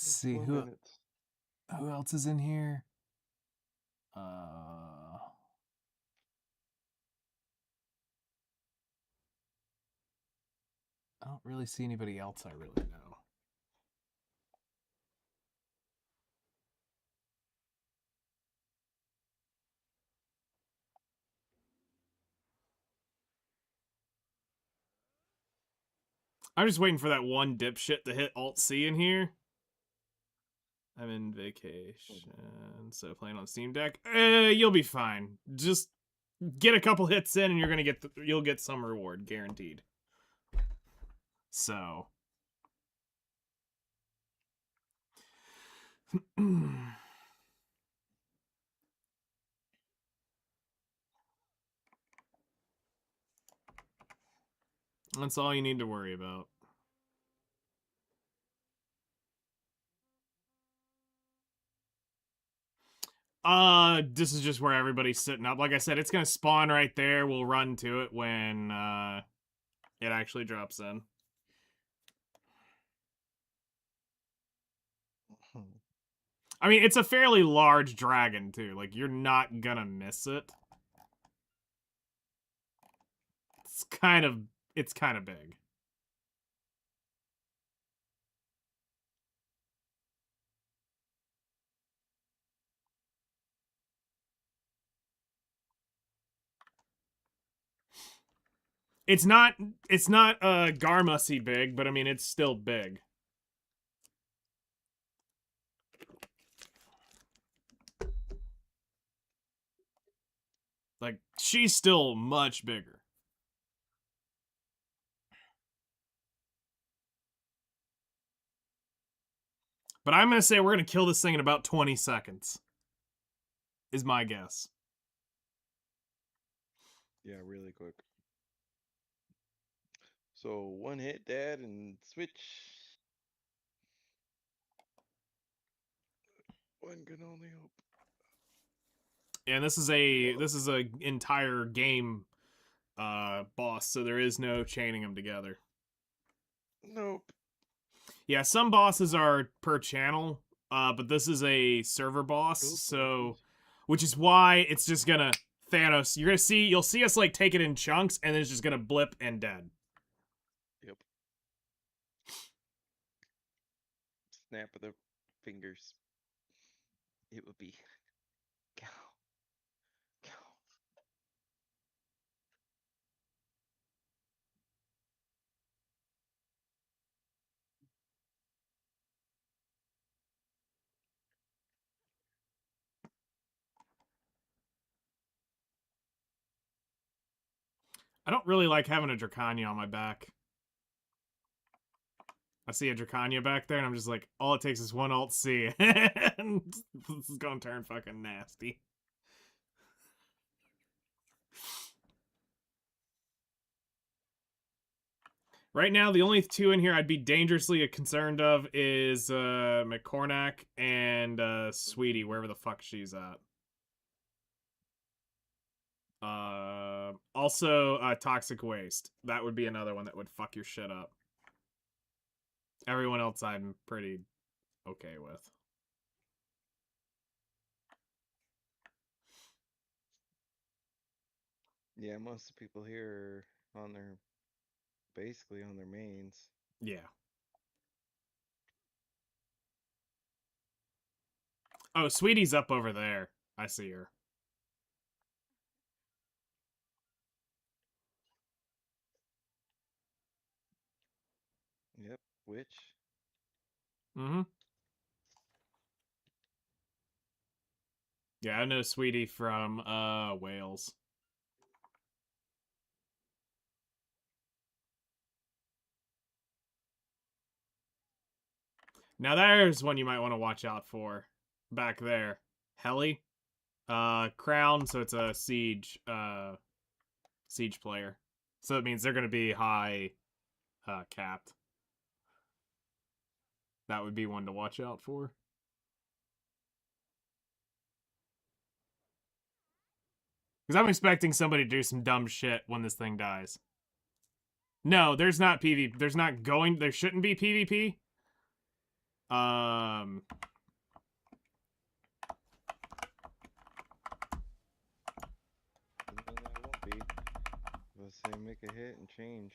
Speaker 1: Let's see
Speaker 2: 4
Speaker 1: who
Speaker 2: minutes.
Speaker 1: else is in here. I don't really see anybody else I really know. I'm just waiting for that one dipshit to hit Alt C in here. I'm in vacation, so playing on Steam Deck. You'll be fine. Just get a couple hits in, and you're gonna get you'll get some reward, guaranteed. So. That's all you need to worry about. This is just where everybody's sitting up. Like I said, it's gonna spawn right there. We'll run to it when it actually drops in. I mean, it's a fairly large dragon too. Like, you're not gonna miss it. It's kind of big. It's not Garmussy big, but I mean it's still big. Like, she's still much bigger. But I'm gonna say we're gonna kill this thing in about 20 seconds. Is my guess.
Speaker 2: Yeah, really quick. So one hit, Dad, and switch. One can only hope.
Speaker 1: And this is a entire game boss, so there is no chaining them together.
Speaker 2: Nope.
Speaker 1: Yeah, some bosses are per channel, but this is a server boss,
Speaker 2: Go
Speaker 1: so
Speaker 2: bosses.
Speaker 1: which is why it's just gonna Thanos. You'll see us like take it in chunks, and then it's just gonna blip and dead.
Speaker 2: Yep. Snap of the fingers. It would be. Cow. Cow.
Speaker 1: I don't really like having a Dracania on my back. I see a Dracania back there, and I'm just like, all it takes is one Alt C, and this is gonna turn fucking nasty. Right now, the only two in here I'd be dangerously concerned of is McCornack and Sweetie, wherever the fuck she's at. Also, Toxic Waste. That would be another one that would fuck your shit up. Everyone else I'm pretty okay with.
Speaker 2: Yeah, most of the people here are on their basically on their mains.
Speaker 1: Yeah. Oh, Sweetie's up over there. I see her.
Speaker 2: Yep, witch.
Speaker 1: Mm-hmm. Yeah, I know Sweetie from Wales. Now there's one you might want to watch out for. Back there. Helly. Crown, so it's a siege siege player. So it means they're gonna be high capped. That would be one to watch out for. Because I'm expecting somebody to do some dumb shit when this thing dies. No, there's not PvP. There's not going. There shouldn't be PvP.
Speaker 2: That won't be. Let's say make a hit and change.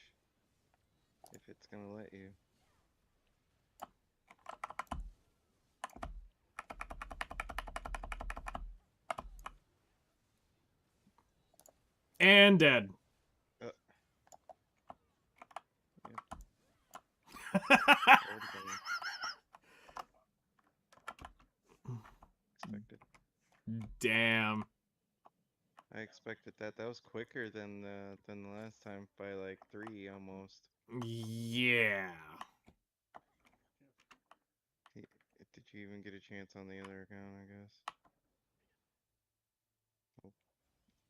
Speaker 2: If it's gonna let you.
Speaker 1: And dead.
Speaker 2: Expected.
Speaker 1: Damn.
Speaker 2: I expected that. That was quicker than the last time by like 3 almost.
Speaker 1: Yeah.
Speaker 2: Did you even get a chance on the other account, I guess? Oh.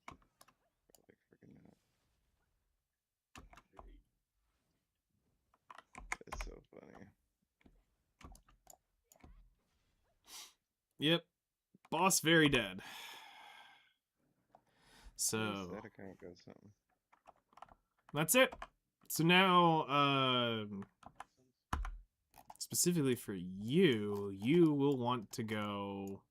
Speaker 2: Probably freaking not. That's so funny.
Speaker 1: Yep. Boss very dead. So
Speaker 2: That account got something.
Speaker 1: that's it. So now, specifically for you, you will want to go,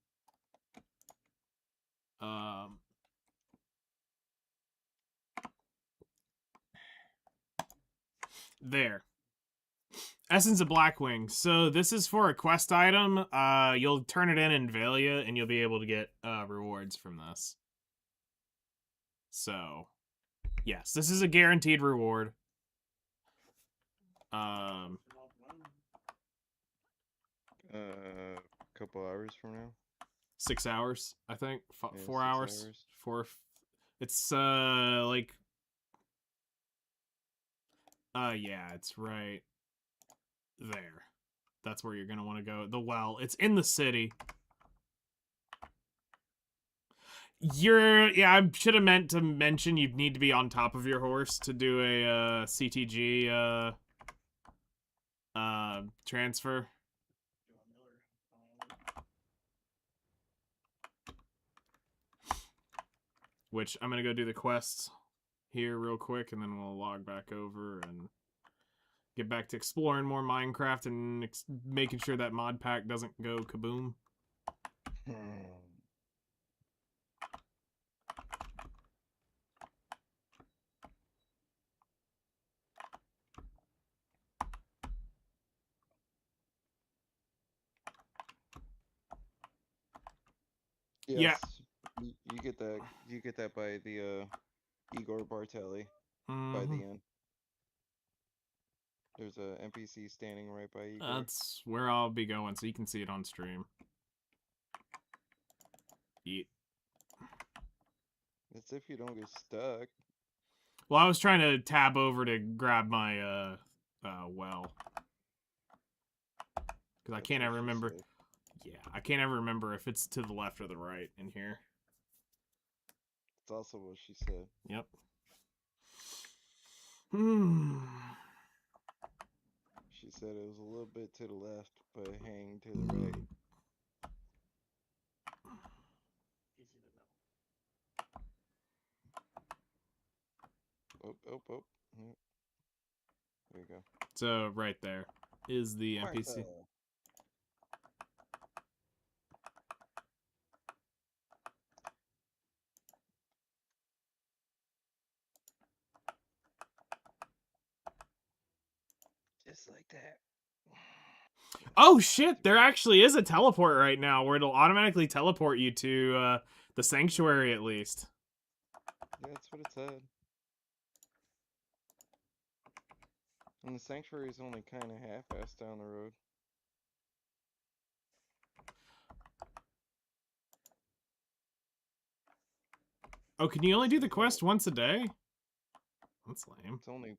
Speaker 1: there. Essence of Blackwing. So this is for a quest item. You'll turn it in Valia, and you'll be able to get rewards from this. So, yes, this is a guaranteed reward.
Speaker 2: A couple hours from now.
Speaker 1: 6 hours, I think.
Speaker 2: Yeah,
Speaker 1: 4
Speaker 2: 6
Speaker 1: hours.
Speaker 2: hours.
Speaker 1: 4. It's like. Yeah, it's right there. that's where you're gonna want to go. The well, it's in the city. Yeah, I should have meant to mention you'd need to be on top of your horse to do a CTG transfer. Which I'm gonna go do the quests here real quick, and then we'll log back over and get back to exploring more Minecraft and making sure that mod pack doesn't go kaboom.
Speaker 2: Yes, you get that. You get that by the Igor Bartelli by the end. There's a NPC standing right by Igor.
Speaker 1: That's where I'll be going, so you can see it on stream. Eat.
Speaker 2: It's if you don't get stuck.
Speaker 1: Well, I was trying to tab over to grab my well. Because I can't ever remember. Yeah, I can't ever remember if it's to the left or the right in here.
Speaker 2: It's also what she said.
Speaker 1: Yep.
Speaker 2: She said it was a little bit to the left, but hanging to the right. Oh. Yep. There you go.
Speaker 1: So right there is the NPC.
Speaker 2: Martha. Just like that.
Speaker 1: Oh shit, there actually is a teleport right now where it'll automatically teleport you to the sanctuary at least.
Speaker 2: Yeah, that's what it said. And the sanctuary is only kind of half-assed down the road.
Speaker 1: Oh, can you only do the quest once a day? That's lame.
Speaker 2: It's only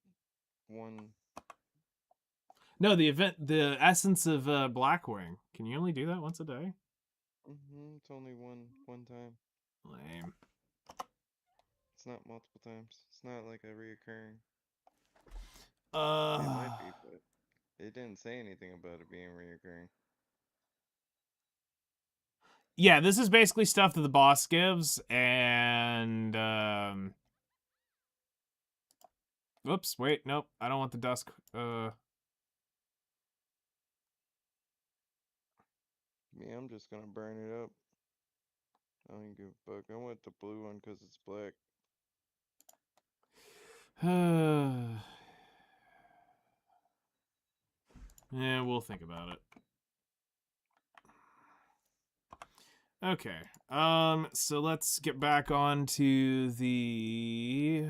Speaker 2: one.
Speaker 1: No, the event, the essence of Blackwing. Can you only do that once a day?
Speaker 2: It's only one time.
Speaker 1: Lame.
Speaker 2: It's not multiple times. It's not like a reoccurring. It might be, but it didn't say anything about it being reoccurring.
Speaker 1: Yeah, this is basically stuff that the boss gives, and oops, wait, nope, I don't want the dusk.
Speaker 2: Yeah, I'm just gonna burn it up. I don't give a fuck. I want the blue one because it's black.
Speaker 1: Yeah, we'll think about it. Okay. So let's get back on to the...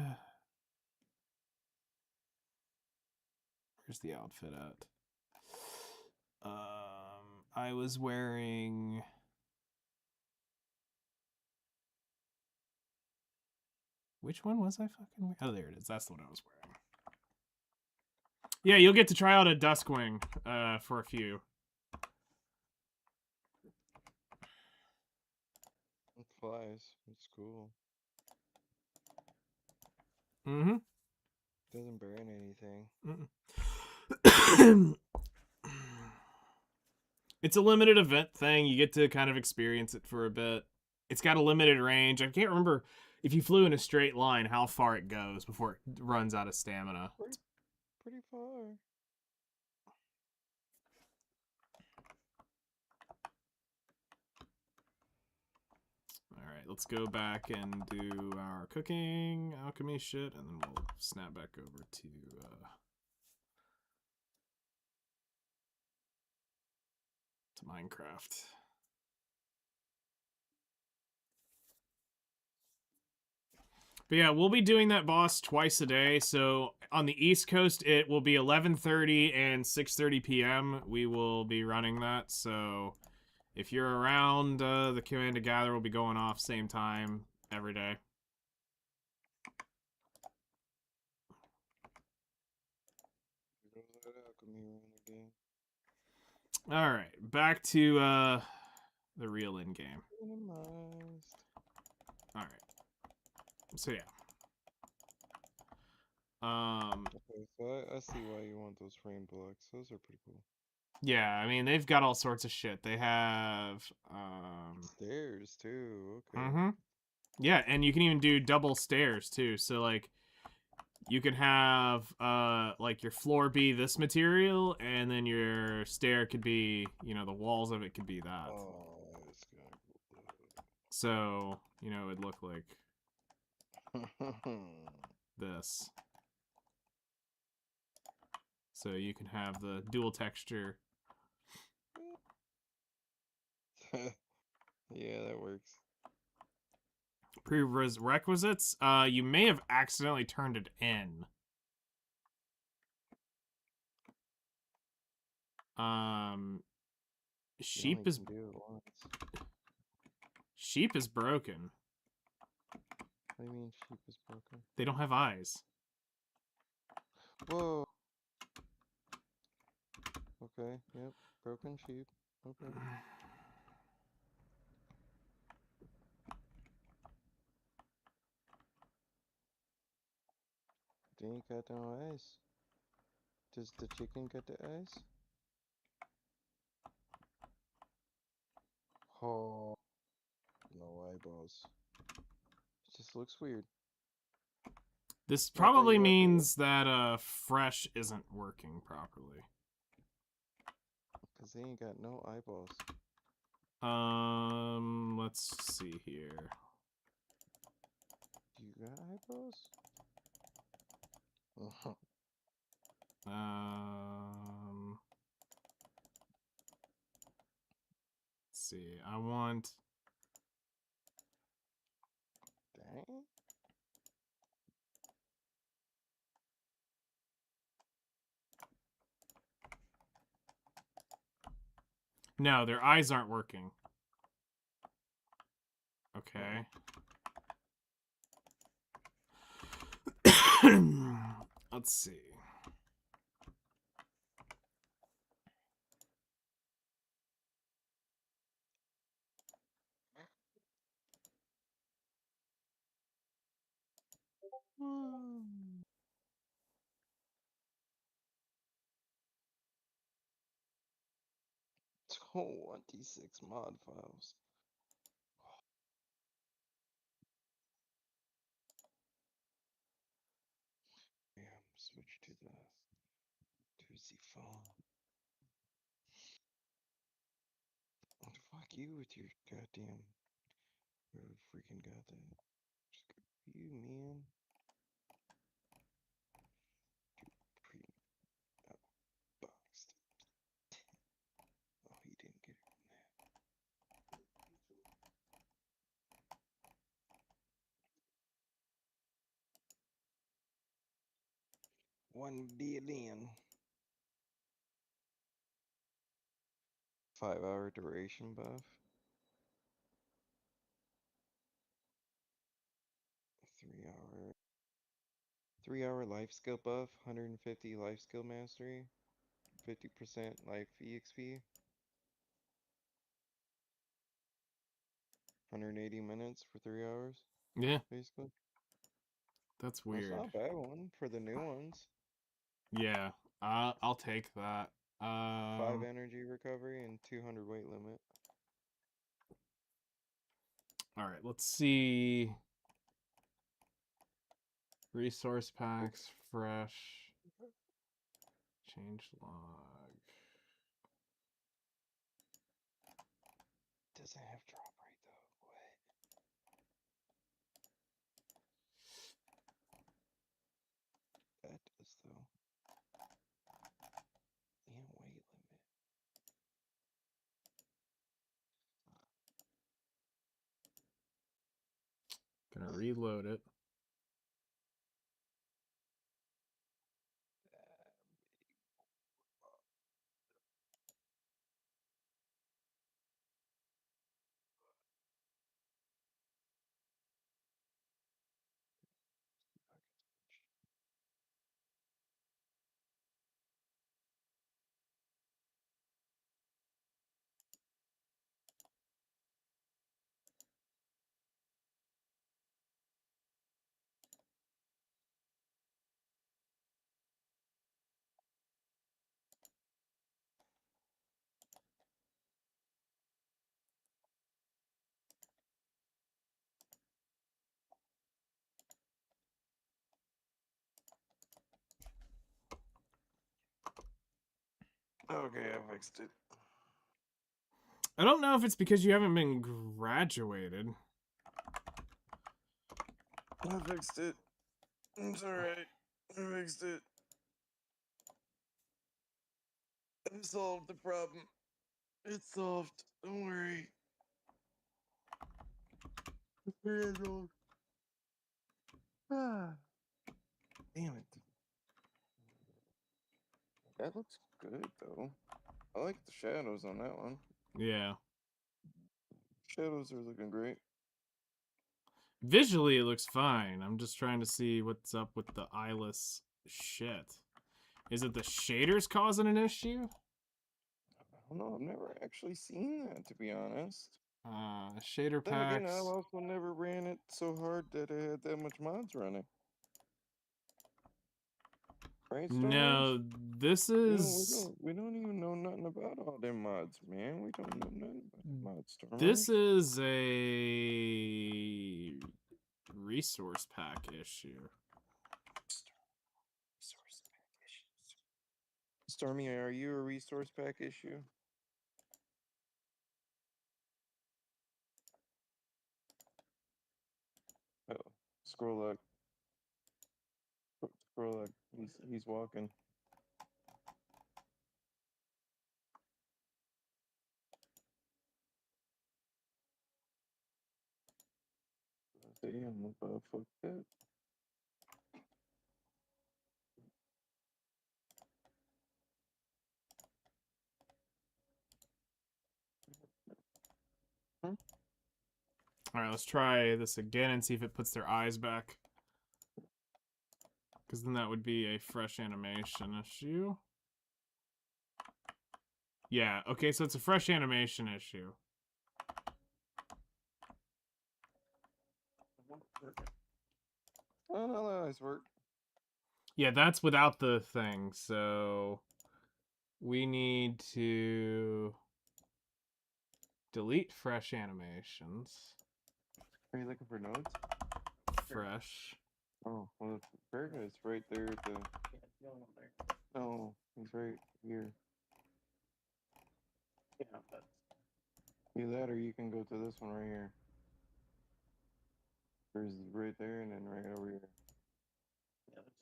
Speaker 1: Where's the outfit at? I was wearing... Which one was I fucking wearing? Oh, there it is. That's the one I was wearing. Yeah, you'll get to try out a Duskwing for a few.
Speaker 2: It flies. It's cool.
Speaker 1: Mm-hmm.
Speaker 2: Doesn't burn anything.
Speaker 1: It's a limited event thing. You get to kind of experience it for a bit. It's got a limited range. I can't remember if you flew in a straight line how far it goes before it runs out of stamina.
Speaker 2: Pretty far.
Speaker 1: Alright, let's go back and do our cooking, alchemy shit, and then we'll snap back over to Minecraft. But yeah, we'll be doing that boss twice a day. So on the East Coast, it will be 11:30 and 6:30 p.m. We will be running that. So if you're around, the Command to Gather will be going off same time every day. All right, back to the real in game.
Speaker 2: Minimized.
Speaker 1: All right. So yeah.
Speaker 2: Okay, so I see why you want those frame blocks. Those are pretty cool.
Speaker 1: Yeah, I mean they've got all sorts of shit. They have
Speaker 2: Stairs too. Okay.
Speaker 1: mm-hmm. Yeah, and you can even do double stairs too. So like you can have like your floor be this material and then your stair could be, you know, the walls of it could be that.
Speaker 2: Oh, it's gonna
Speaker 1: So, you know, it'd look like
Speaker 2: go.
Speaker 1: this. So you can have the dual texture.
Speaker 2: Yeah, that works.
Speaker 1: Prerequisites, you may have accidentally turned it in.
Speaker 2: You
Speaker 1: Sheep
Speaker 2: only
Speaker 1: is
Speaker 2: can do it once.
Speaker 1: sheep is broken.
Speaker 2: What do you mean sheep is broken?
Speaker 1: They don't have eyes.
Speaker 2: Whoa. Okay, yep. Broken sheep. Okay. They ain't got no eyes. Does the chicken get the eyes? Oh, no eyeballs. It just looks weird.
Speaker 1: This
Speaker 2: I thought
Speaker 1: probably
Speaker 2: you had the
Speaker 1: means that fresh isn't working properly.
Speaker 2: Cause they ain't got no eyeballs.
Speaker 1: Let's see here.
Speaker 2: Do you got eyeballs?
Speaker 1: Um, let's see. I want.
Speaker 2: Dang.
Speaker 1: No, their eyes aren't working. Okay. Let's see.
Speaker 2: Hmm. 1d6 mod files. Damn, switch to the phone. Fuck you with your goddamn. Whoever freaking got that. Screw you, man. Pre boxed. Oh, he didn't get it from that. 1 billion. 5-hour duration buff. 3-hour. 3-hour life skill buff. 150 life skill mastery. 50% life EXP. 180 minutes for 3 hours,
Speaker 1: Yeah,
Speaker 2: basically.
Speaker 1: that's
Speaker 2: That's
Speaker 1: weird.
Speaker 2: not a bad one for the new ones.
Speaker 1: Yeah, I'll take that.
Speaker 2: 5 energy recovery and 200 weight limit.
Speaker 1: All right, let's see. Resource packs, fresh. Change log.
Speaker 2: Doesn't have drop rate though. What? That does though. And weight limit.
Speaker 1: Gonna reload it.
Speaker 2: Okay, I fixed it.
Speaker 1: I don't know if it's because you haven't been graduated.
Speaker 2: I fixed it. It's alright. I fixed it. I solved the problem. It's solved. Don't worry. It's solved. Ah. Damn it. That looks good though. I like the shadows on that one.
Speaker 1: Yeah.
Speaker 2: Shadows are looking great.
Speaker 1: Visually, it looks fine. I'm just trying to see what's up with the eyeless shit. Is it the shaders causing an issue?
Speaker 2: I don't know. I've never actually seen that, to be honest.
Speaker 1: Shader
Speaker 2: Then again, I've
Speaker 1: packs.
Speaker 2: also never ran it so hard that I had that much mods running. Right, Star Wars?
Speaker 1: No, this is...
Speaker 2: We don't even know nothing about all them mods, man. We don't know nothing about the mods, Star Wars.
Speaker 1: This is a resource pack issue.
Speaker 2: Resource pack issues. Stormy, are you a resource pack issue? Oh, scroll up. Scroll up. He's walking. Damn, fuck that.
Speaker 1: Alright, let's try this again and see if it puts their eyes back. Because then that would be a fresh animation issue. Yeah, okay, so it's a fresh animation issue.
Speaker 2: Oh, no, that eyes work.
Speaker 1: Yeah, that's without the thing, so... We need to... delete fresh animations.
Speaker 2: Are you looking for nodes?
Speaker 1: Fresh.
Speaker 2: Oh, well, the is right there at the... No, he's right here.
Speaker 3: Yeah, but
Speaker 2: Either that or you can go to this one right here. There's right there and then right over here.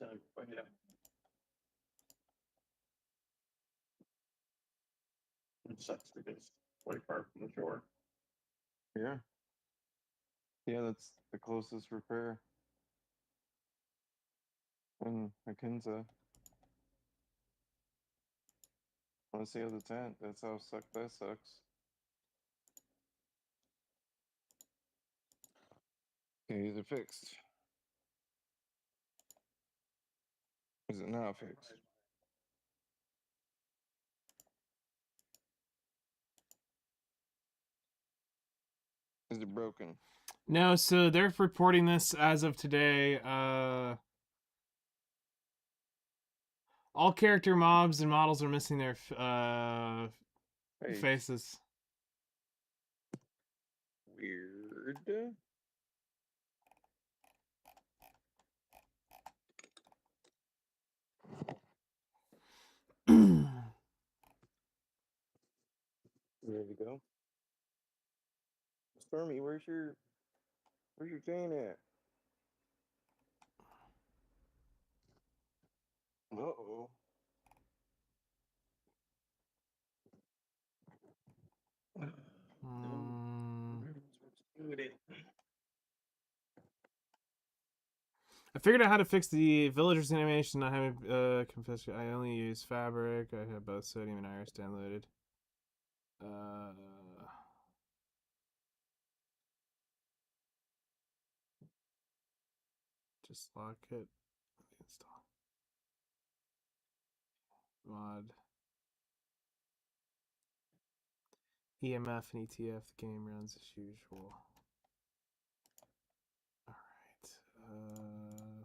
Speaker 3: yeah, that's yeah. It sucks because it's way far from the shore.
Speaker 2: Yeah. Yeah, that's the closest repair. And Akinza. Let's see how the tent. That's how that sucks. Okay, is it fixed? Is it not fixed? Is it broken?
Speaker 1: No, so they're reporting this as of today. All character mobs and models are missing their faces.
Speaker 2: Weird. Ready to go? Stormy, where's your chain at? Uh-oh.
Speaker 1: I figured out how to fix the villagers animation. Not having confess. I only use Fabric. I have both Sodium and Iris downloaded. Just lock it. Install mod. EMF and ETF. The game runs as usual. All right.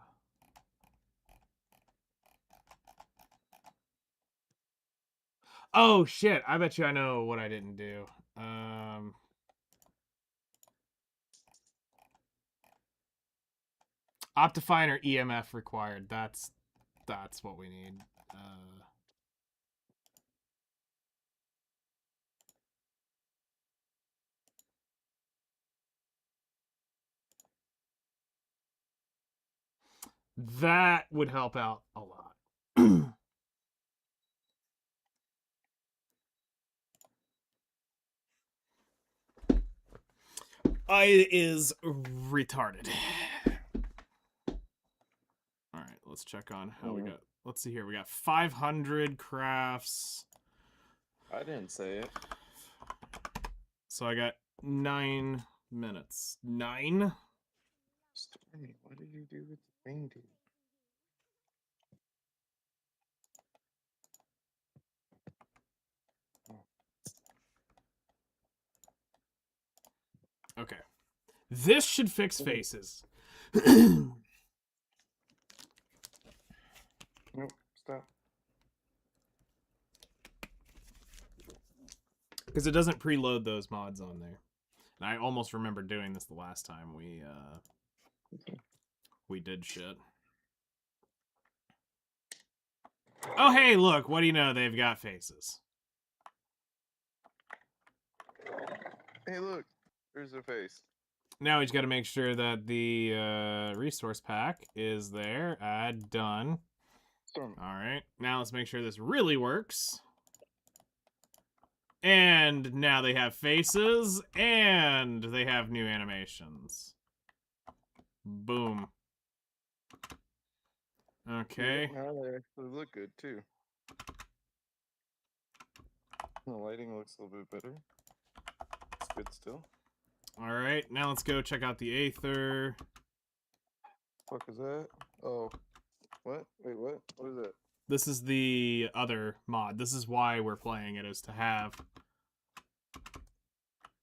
Speaker 1: Oh shit! I bet you I know what I didn't do. Optifine or EMF required. That's what we need. That would help out a lot. I is retarded. All right, let's check on how we got. Let's see here. We got 500 crafts.
Speaker 4: I didn't say it.
Speaker 1: So I got 9 minutes. 9?
Speaker 4: Stormy, what did you do with the thing, dude?
Speaker 1: Okay. This should fix faces.
Speaker 4: Nope, stop.
Speaker 1: Because it doesn't preload those mods on there. And I almost remember doing this the last time we did shit. Oh, hey, look. What do you know? They've got faces.
Speaker 4: Hey, look, there's a face.
Speaker 1: Now we just got to make sure that the resource pack is there. Add done.
Speaker 4: Stormy.
Speaker 1: All right. Now let's make sure this really works. And now they have faces, and they have new animations. Boom. Okay.
Speaker 4: Now they actually look good, too. The lighting looks a little bit better. It's good still.
Speaker 1: All right. Now let's go check out the Aether.
Speaker 4: Fuck is that? Oh. What? Wait, what? What is that?
Speaker 1: This is the other mod. This is why we're playing it, is to have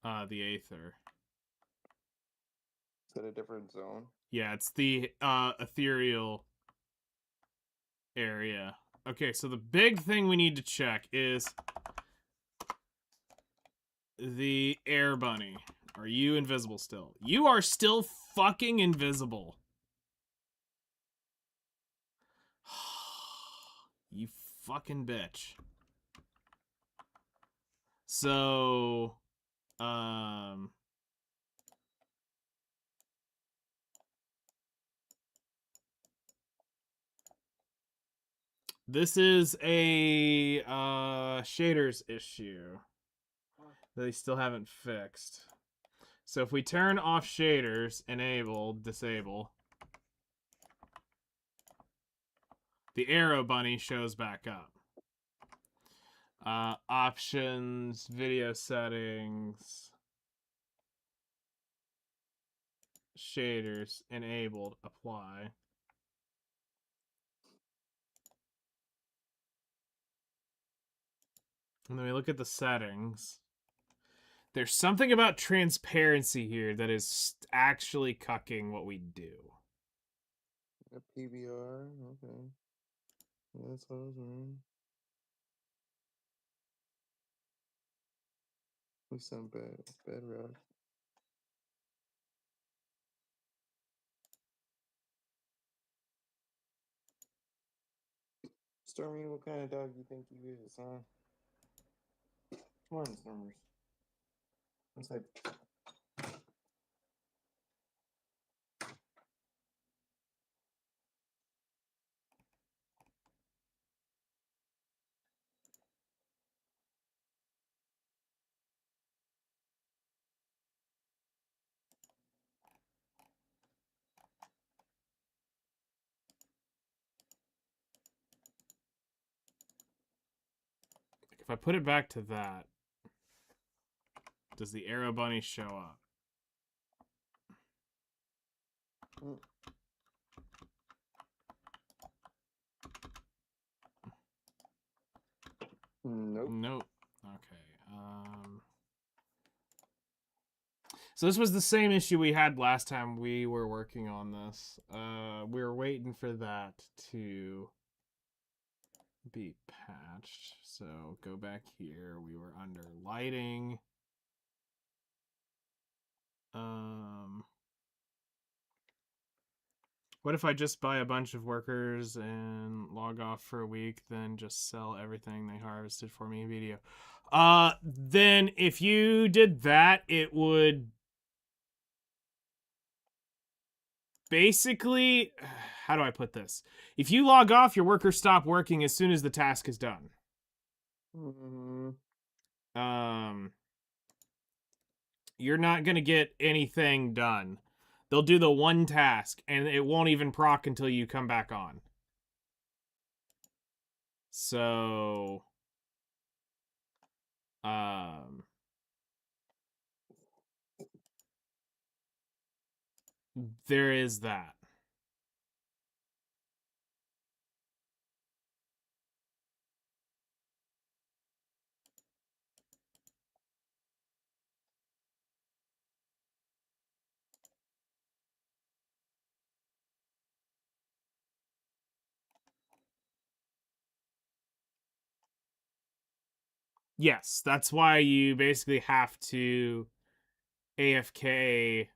Speaker 1: the Aether.
Speaker 4: Is that a different zone?
Speaker 1: Yeah, it's the ethereal area. Okay, so the big thing we need to check is the air bunny. Are you invisible still? You are still fucking invisible. You fucking bitch. So, this is a shaders issue that they still haven't fixed. So if we turn off shaders, enable, disable, the arrow bunny shows back up. Options, video settings, shaders, enabled, apply. And then we look at the settings. There's something about transparency here that is actually cucking what we do.
Speaker 4: A PBR? Okay. That's what I was wondering. We sound bad. Bedrock. Stormy, what kind of dog do you think you is, huh? Come on, Stormers. Inside.
Speaker 1: If I put it back to that, does the arrow bunny show up?
Speaker 4: Nope.
Speaker 1: Nope. Okay. So this was the same issue we had last time we were working on this. We were waiting for that to be patched. So go back here. We were under lighting. What if I just buy a bunch of workers and log off for a week, then just sell everything they harvested for me in video? Then if you did that, it would basically, how do I put this? If you log off, your workers stop working as soon as the task is done.
Speaker 4: Mm-hmm.
Speaker 1: You're not gonna get anything done. They'll do the one task, and it won't even proc until you come back on. So, there is that. Yes, that's why you basically have to AFK.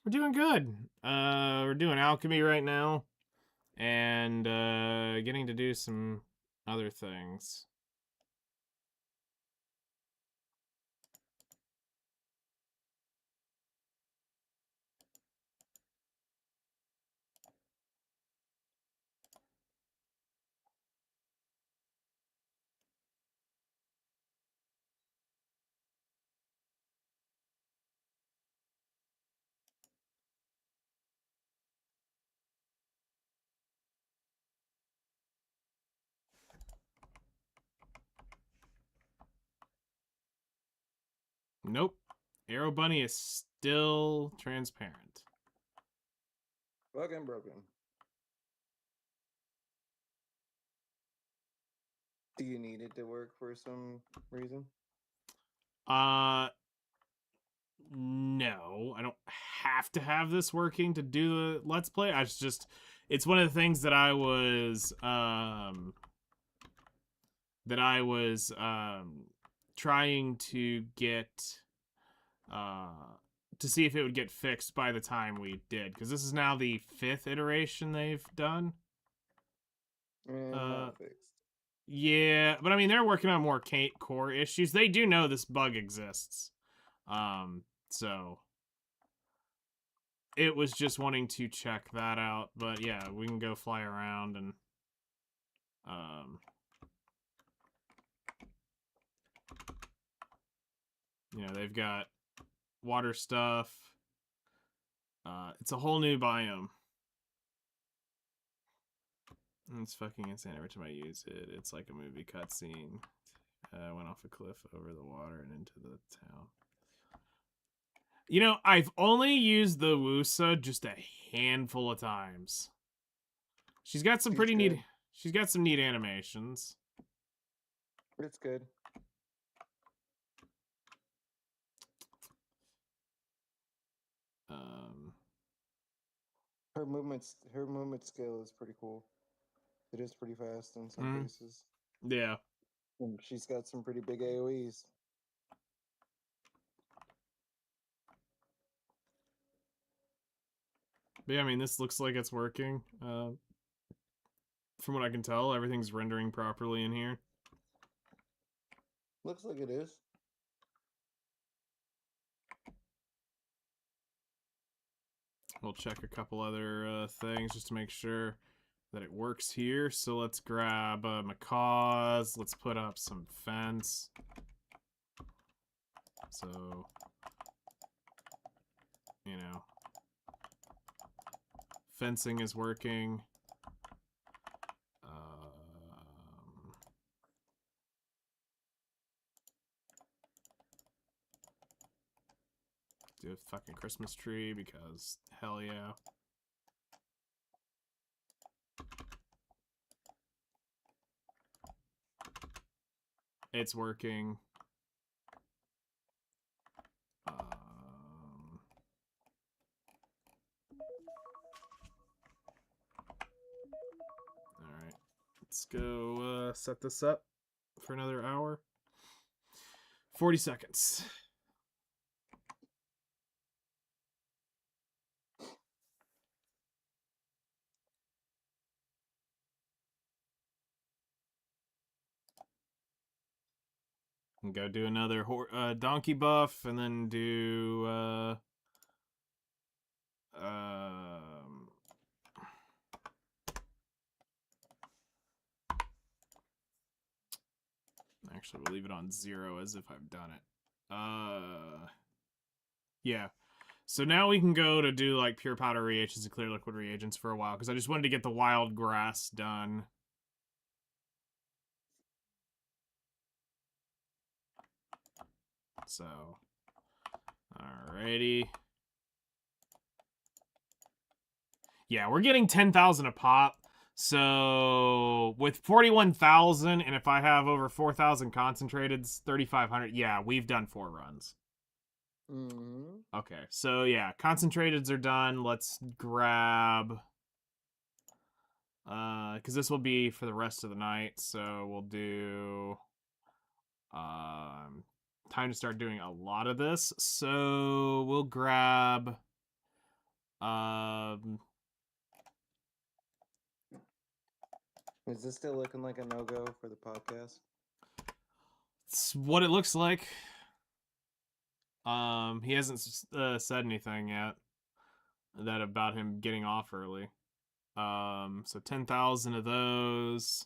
Speaker 1: We're doing good. We're doing alchemy right now, and getting to do some other things. Nope. Arrow Bunny is still transparent.
Speaker 4: Fucking broken. Do you need it to work for some reason?
Speaker 1: No, I don't have to have this working to do the Let's Play. It's one of the things that I was trying to get to see if it would get fixed by the time we did, because this is now the 5th iteration they've done.
Speaker 4: Not fixed.
Speaker 1: Yeah, but I mean, they're working on more core issues. They do know this bug exists. So it was just wanting to check that out. But yeah, we can go fly around and you know, they've got water stuff. It's a whole new biome. It's fucking insane every time I use it. It's like a movie cutscene. I went off a cliff over the water and into the town. You know, I've only used the Wusa just a handful of times. She's got some pretty neat. She's got some neat animations.
Speaker 4: It's good. Her movement skill is pretty cool. It is pretty fast in some cases.
Speaker 1: Yeah.
Speaker 4: And she's got some pretty big AoEs.
Speaker 1: But yeah, I mean, this looks like it's working. From what I can tell, everything's rendering properly in here.
Speaker 4: Looks like it is.
Speaker 1: We'll check a couple other things just to make sure that it works here. So let's grab macaws. Let's put up some fence. So, you know, fencing is working. Do a fucking Christmas tree because hell yeah. It's working. Alright. Let's go set this up for another hour. 40 seconds. And go do another donkey buff, and then do actually, we'll leave it on 0 as if I've done it. Yeah. So now we can go to do like pure powder reagents and clear liquid reagents for a while, because I just wanted to get the wild grass done. So, alrighty. Yeah, we're getting 10,000 a pop. So, with 41,000, and if I have over 4,000 concentrateds, 3,500. Yeah, we've done 4 runs.
Speaker 4: Mm-hmm.
Speaker 1: Okay, so yeah, concentrateds are done. Let's grab... because this will be for the rest of the night, so we'll do... time to start doing a lot of this. So, we'll grab...
Speaker 4: Is this still looking like a no-go for the podcast?
Speaker 1: It's what it looks like. He hasn't said anything yet that about him getting off early. So 10,000 of those.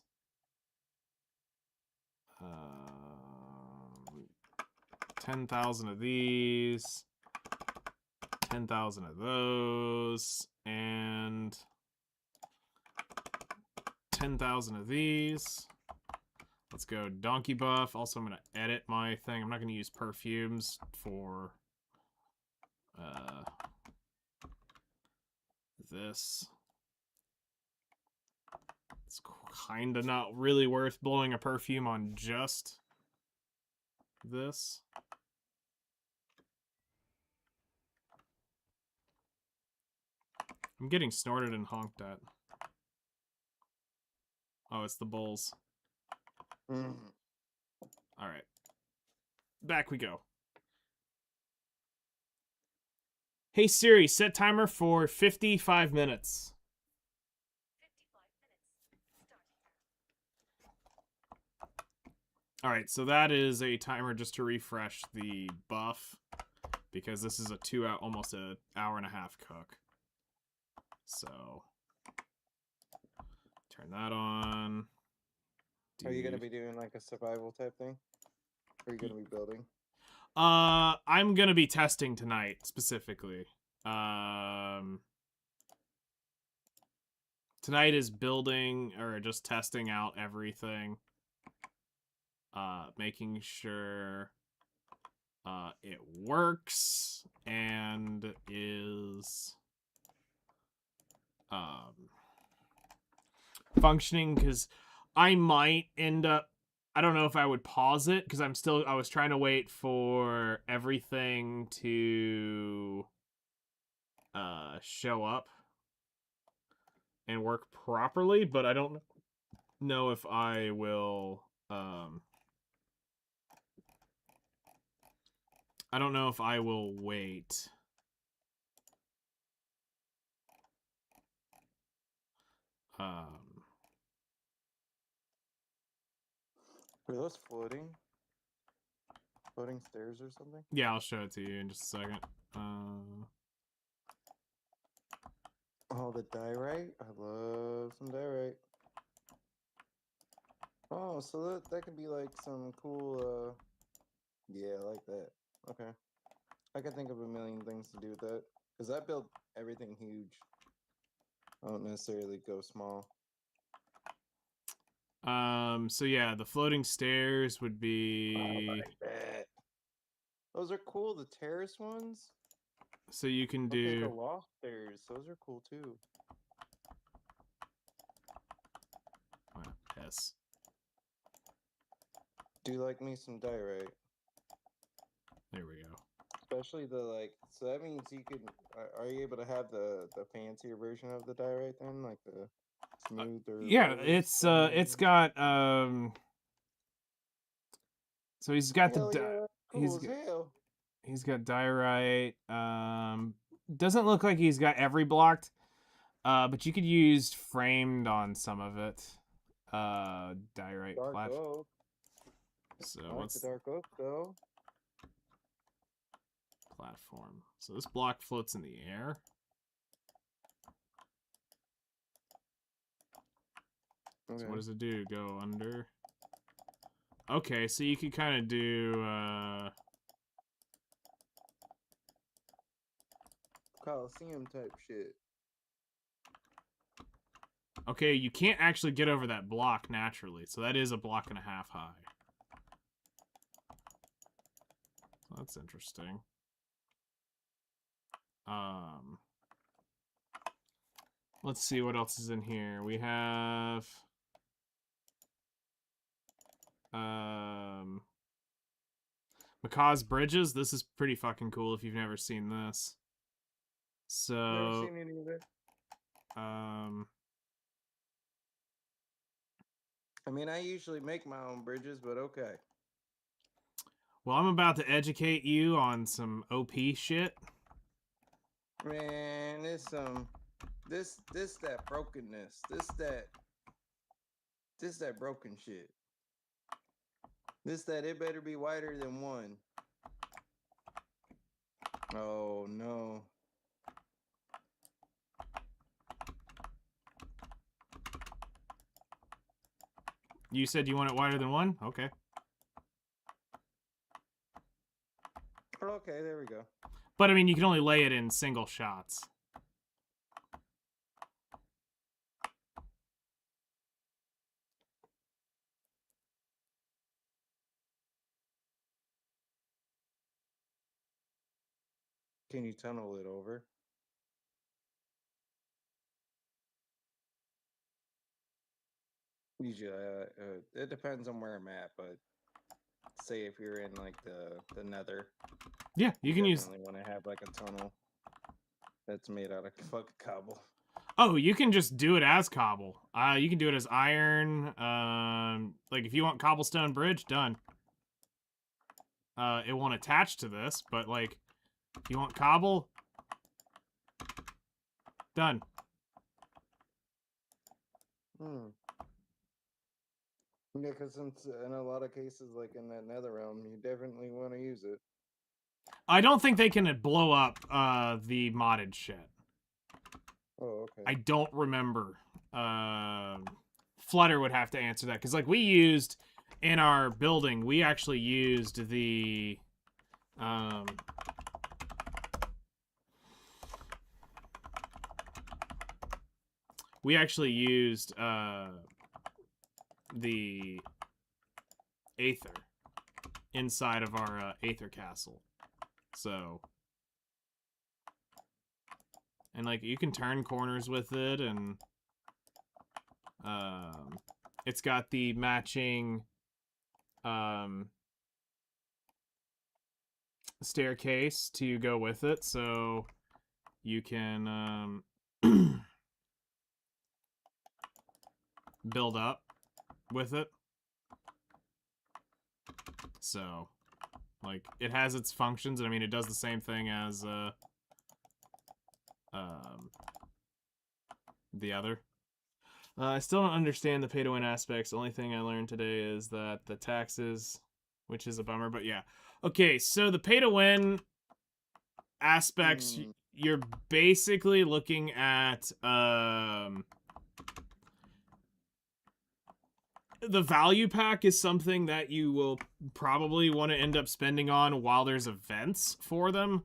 Speaker 1: 10,000 of these. 10,000 of those. And 10,000 of these. Let's go donkey buff. Also, I'm going to edit my thing. I'm not going to use perfumes for this. It's kind of not really worth blowing a perfume on just this. I'm getting snorted and honked at. Oh, it's the bulls.
Speaker 4: Mm.
Speaker 1: All right. Back we go. Hey Siri, set timer for 55 minutes. 55 minutes. All right, so that is a timer just to refresh the buff, because this is a almost an hour and a half cook. So turn that on.
Speaker 4: Are you gonna be doing like a survival type thing? Or are you gonna be building?
Speaker 1: I'm gonna be testing tonight specifically. Tonight is building or just testing out everything. Making sure it works and is functioning, because I might end up, I don't know if I would pause it, because I was trying to wait for everything to show up and work properly, but I don't know if I will I don't know if I will wait.
Speaker 4: Are those floating? Floating stairs or something?
Speaker 1: Yeah, I'll show it to you in just a second.
Speaker 4: Oh, the diorite? I love some diorite. Oh, so that could be like some cool, yeah, I like that. Okay. I can think of a million things to do with that. Because I built everything huge. I don't necessarily go small.
Speaker 1: So yeah, the floating stairs would be...
Speaker 4: Oh, I bet. Those are cool, the terrace ones?
Speaker 1: So you can
Speaker 4: Okay, the
Speaker 1: do...
Speaker 4: loft stairs, those are cool too.
Speaker 1: Yes.
Speaker 4: Do you like me some diorite?
Speaker 1: There we go.
Speaker 4: Especially the like, so that means you can. Are you able to have the fancier version of the diorite then, like the smoother?
Speaker 1: Yeah, it's got So he's got
Speaker 4: Hell yeah, cool as hell.
Speaker 1: He's got diorite. Doesn't look like he's got every blocked. But you could use framed on some of it. Diorite
Speaker 4: Dark
Speaker 1: platform.
Speaker 4: oak.
Speaker 1: So
Speaker 4: I like
Speaker 1: what's
Speaker 4: the dark oak though.
Speaker 1: platform? So this block floats in the air.
Speaker 4: Okay.
Speaker 1: So what does it do? Go under? Okay, so you can kind of do,
Speaker 4: Coliseum type shit.
Speaker 1: okay, you can't actually get over that block naturally, so that is a block and a half high. So that's interesting. Let's see what else is in here. We have Macaw's Bridges. This is pretty fucking cool if you've never seen this.
Speaker 4: Never
Speaker 1: So
Speaker 4: seen any of it. I mean, I usually make my own bridges, but okay.
Speaker 1: well, I'm about to educate you on some OP shit.
Speaker 4: Man, this that brokenness. This that broken shit. This that it better be wider than 1. Oh no.
Speaker 1: You said you want it wider than 1? Okay.
Speaker 4: Okay, there we go.
Speaker 1: But I mean, you can only lay it in single shots.
Speaker 4: Can you tunnel it over? Usually, it depends on where I'm at, but say if you're in like the nether,
Speaker 1: Yeah, you can use.
Speaker 4: definitely want to have like a tunnel that's made out of fucking cobble.
Speaker 1: Oh, you can just do it as cobble. You can do it as iron. Like if you want cobblestone bridge, done. It won't attach to this, but like, if you want cobble, done.
Speaker 4: Yeah, because since in a lot of cases, like in that nether realm, you definitely want to use it.
Speaker 1: I don't think they can blow up the modded shit.
Speaker 4: Oh, okay.
Speaker 1: I don't remember. Flutter would have to answer that because like we used in our building, we actually used the the Aether inside of our Aether castle. So, and like you can turn corners with it, and it's got the matching staircase to go with it, so you can build up with it. So, like, it has its functions, and I mean, it does the same thing as the other. I still don't understand the pay-to-win aspects. The only thing I learned today is that the taxes, which is a bummer, but yeah. Okay, so the pay-to-win aspects, you're basically looking at the value pack is something that you will probably want to end up spending on while there's events for them.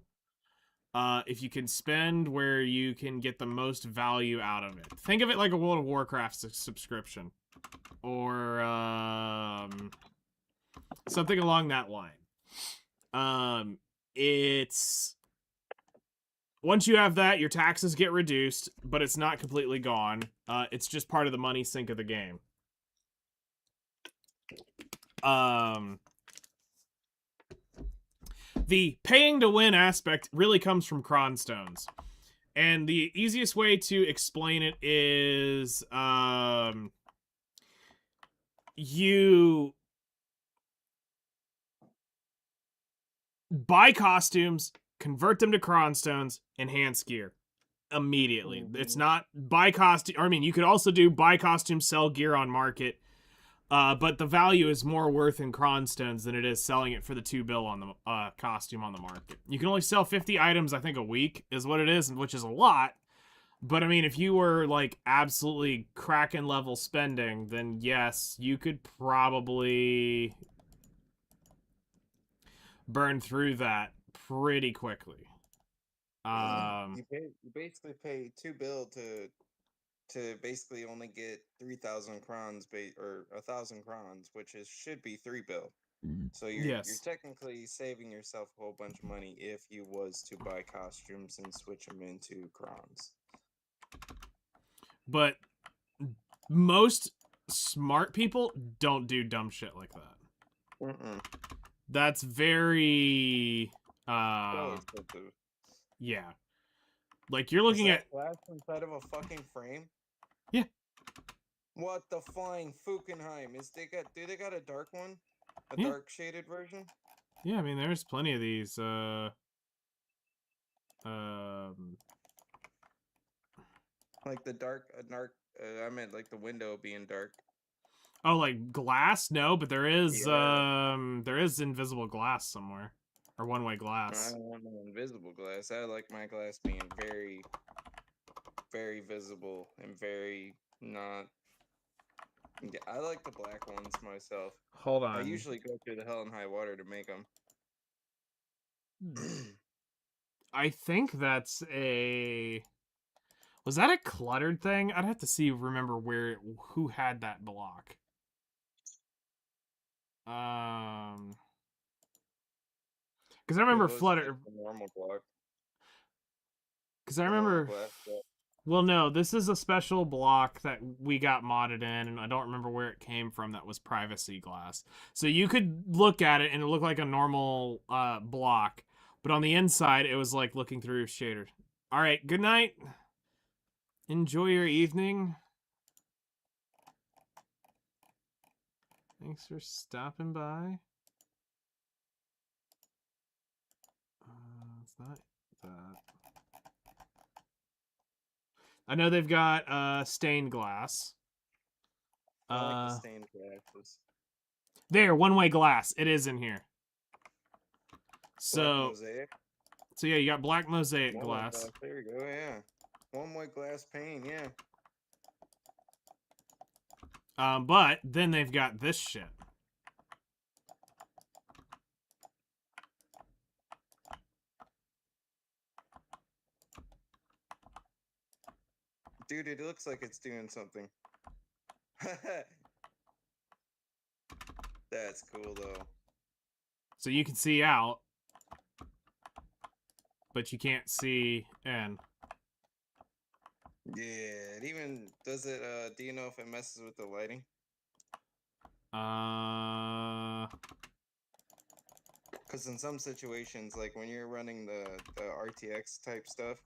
Speaker 1: If you can spend where you can get the most value out of it. Think of it like a World of Warcraft subscription. Or something along that line. It's... Once you have that, your taxes get reduced, but it's not completely gone. It's just part of the money sink of the game. The paying to win aspect really comes from Cronstones. And the easiest way to explain it is you buy costumes, convert them to Cronstones, enhance gear immediately. It's not buy costume. I mean, you could also do buy costume, sell gear on market. But the value is more worth in Cronstones than it is selling it for the 2 bill on the costume on the market. You can only sell 50 items, I think, a week is what it is, which is a lot. But I mean, if you were like absolutely Kraken level spending, then yes, you could probably burn through that pretty quickly.
Speaker 4: You basically pay 2 bill to basically only get 3,000 crowns, or 1,000 crowns, which should be 3 bill. So you're
Speaker 1: Yes.
Speaker 4: technically saving yourself a whole bunch of money if you was to buy costumes and switch them into crowns.
Speaker 1: But most smart people don't do dumb shit like that.
Speaker 4: Mm-mm.
Speaker 1: That's very
Speaker 4: So expensive.
Speaker 1: yeah. Like you're looking
Speaker 4: Is
Speaker 1: at
Speaker 4: that glass inside of a fucking frame?
Speaker 1: Yeah.
Speaker 4: What the flying Fukenheim? Do they got a dark one? A
Speaker 1: Yeah.
Speaker 4: dark shaded version?
Speaker 1: Yeah, I mean there's plenty of these
Speaker 4: Like the dark I meant like the window being dark.
Speaker 1: oh, like glass? No, but there is
Speaker 4: Yeah.
Speaker 1: there is invisible glass somewhere. Or one-way
Speaker 4: I
Speaker 1: glass.
Speaker 4: don't want no invisible glass. I like my glass being very, very visible and very not. Yeah, I like the black ones myself.
Speaker 1: Hold
Speaker 4: I
Speaker 1: on.
Speaker 4: usually go through the hell and high water to make them.
Speaker 1: I think that's a was that a cluttered thing? I'd have to remember who had that block. Because I remember Flutter.
Speaker 4: Normal block.
Speaker 1: Because I remember.
Speaker 4: Glass,
Speaker 1: well, no, this is a special block that we got modded in, and I don't remember where it came from. That was privacy glass, so you could look at it and it looked like a normal block, but on the inside it was like looking through shader. All right, good night. Enjoy your evening. Thanks for stopping by. It's not that. I know they've got stained glass.
Speaker 4: I like the stained glasses.
Speaker 1: There, one-way glass. It is in here.
Speaker 4: Black mosaic.
Speaker 1: So yeah, you got black mosaic glass.
Speaker 4: There you go. Yeah, one-way glass pane. Yeah.
Speaker 1: But then they've got this shit.
Speaker 4: Dude, it looks like it's doing something. That's cool, though.
Speaker 1: So you can see out, but you can't see in.
Speaker 4: Yeah, it even does it. Do you know if it messes with the lighting? Because in some situations, like when you're running the RTX type stuff,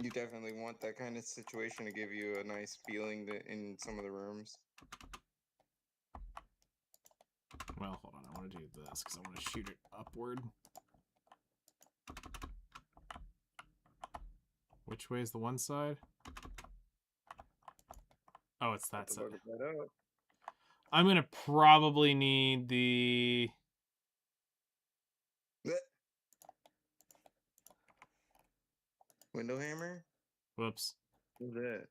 Speaker 4: you definitely want that kind of situation to give you a nice feeling in some of the rooms.
Speaker 1: Well, hold on. I want to do this because I want to shoot it upward. Which way is the one side? Oh, it's that side. I'm going to probably need the...
Speaker 4: Window hammer?
Speaker 1: Whoops.
Speaker 4: What's that?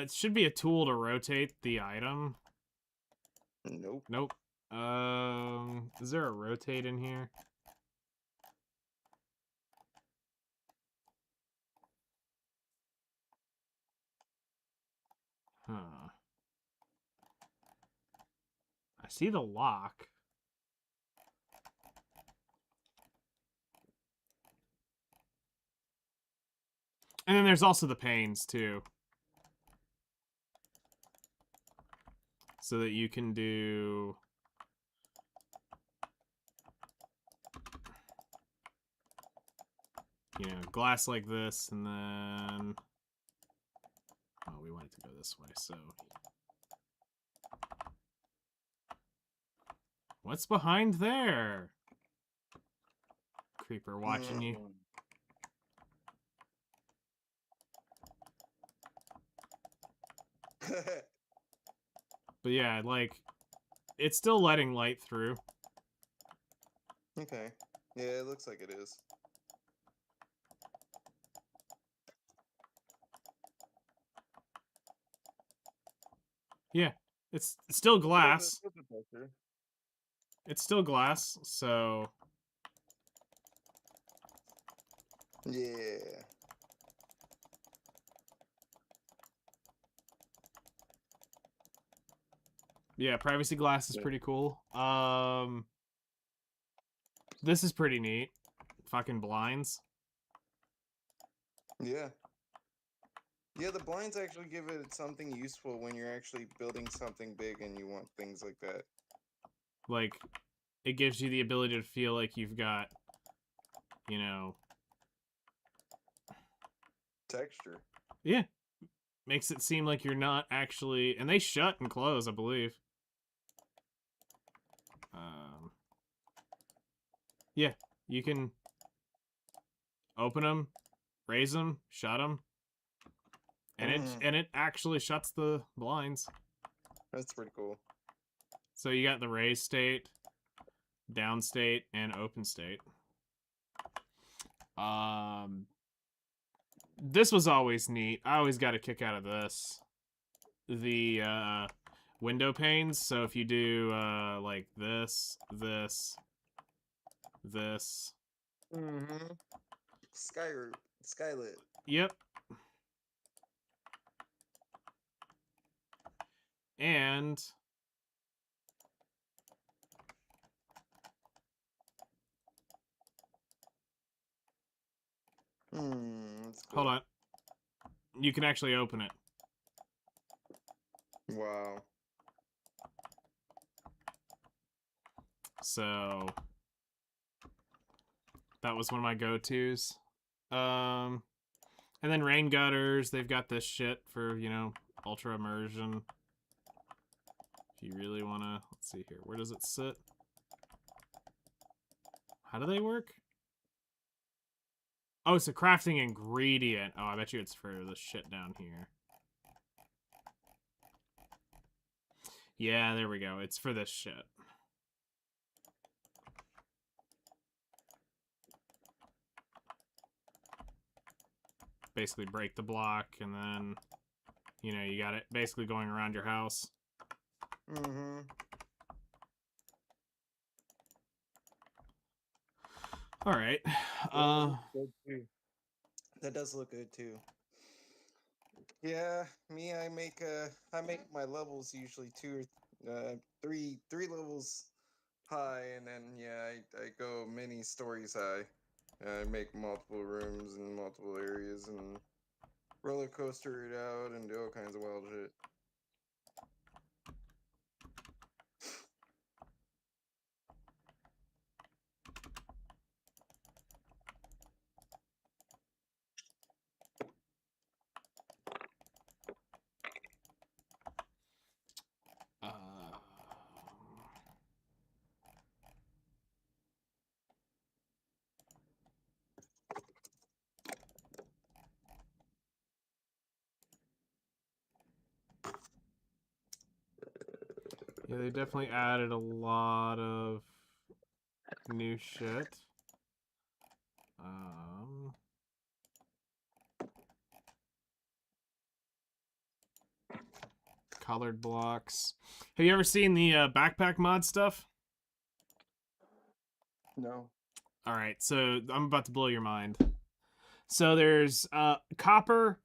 Speaker 1: It should be a tool to rotate the item.
Speaker 4: Nope.
Speaker 1: Nope. Is there a rotate in here? Huh. I see the lock. And then there's also the panes, too. So that you can do... you know, glass like this, and then... oh, we want it to go this way, so... what's behind there? Creeper watching you. But yeah, like, it's still letting light through.
Speaker 4: Okay. Yeah, it looks like it is.
Speaker 1: Yeah, it's still glass.
Speaker 4: Filter pressure.
Speaker 1: It's still glass, so
Speaker 4: Yeah.
Speaker 1: yeah, privacy glass is
Speaker 4: Yeah.
Speaker 1: pretty cool. This is pretty neat. Fucking blinds.
Speaker 4: Yeah. Yeah, the blinds actually give it something useful when you're actually building something big and you want things like that.
Speaker 1: Like, it gives you the ability to feel like you've got, you know,
Speaker 4: Texture.
Speaker 1: yeah, makes it seem like you're not actually, and they shut and close, I believe. Yeah, you can open them, raise them, shut them, and it actually shuts the blinds.
Speaker 4: That's pretty cool.
Speaker 1: So you got the raise state, down state, and open state. This was always neat. I always got a kick out of this. The window panes. So if you do like this, this.
Speaker 4: Mm-hmm. Skylit.
Speaker 1: Yep. And
Speaker 4: That's cool.
Speaker 1: hold on. You can actually open it.
Speaker 4: Wow.
Speaker 1: So that was one of my go-tos. And then rain gutters, they've got this shit for, you know, ultra immersion. If you really want to, let's see here. Where does it sit? How do they work? Oh, it's a crafting ingredient. Oh, I bet you it's for the shit down here. Yeah, there we go. It's for this shit. Basically break the block, and then, you know, you got it basically going around your house.
Speaker 4: Mm-hmm.
Speaker 1: All right.
Speaker 4: That does look good too. Yeah, me, I make my levels usually three levels high, and then yeah, I go many stories high. I make multiple rooms and multiple areas and roller coaster it out and do all kinds of wild shit.
Speaker 1: Yeah, they definitely added a lot of new shit. Colored blocks. Have you ever seen the backpack mod stuff?
Speaker 4: No.
Speaker 1: All right, so I'm about to blow your mind. So there's copper,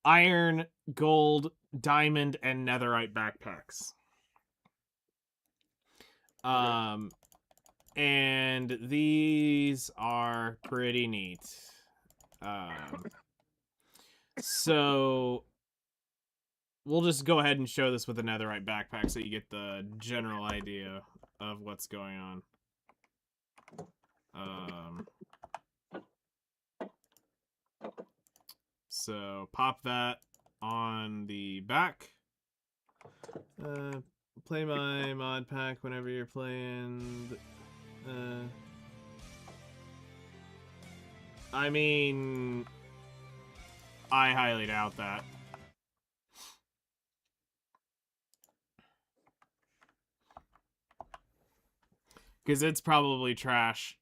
Speaker 1: iron, gold, diamond, and netherite backpacks. And these are pretty neat. So we'll just go ahead and show this with a netherite backpack so you get the general idea of what's going on. So pop that on the back. Play my mod pack whenever you're playing. I mean, I highly doubt that. Because it's probably trash.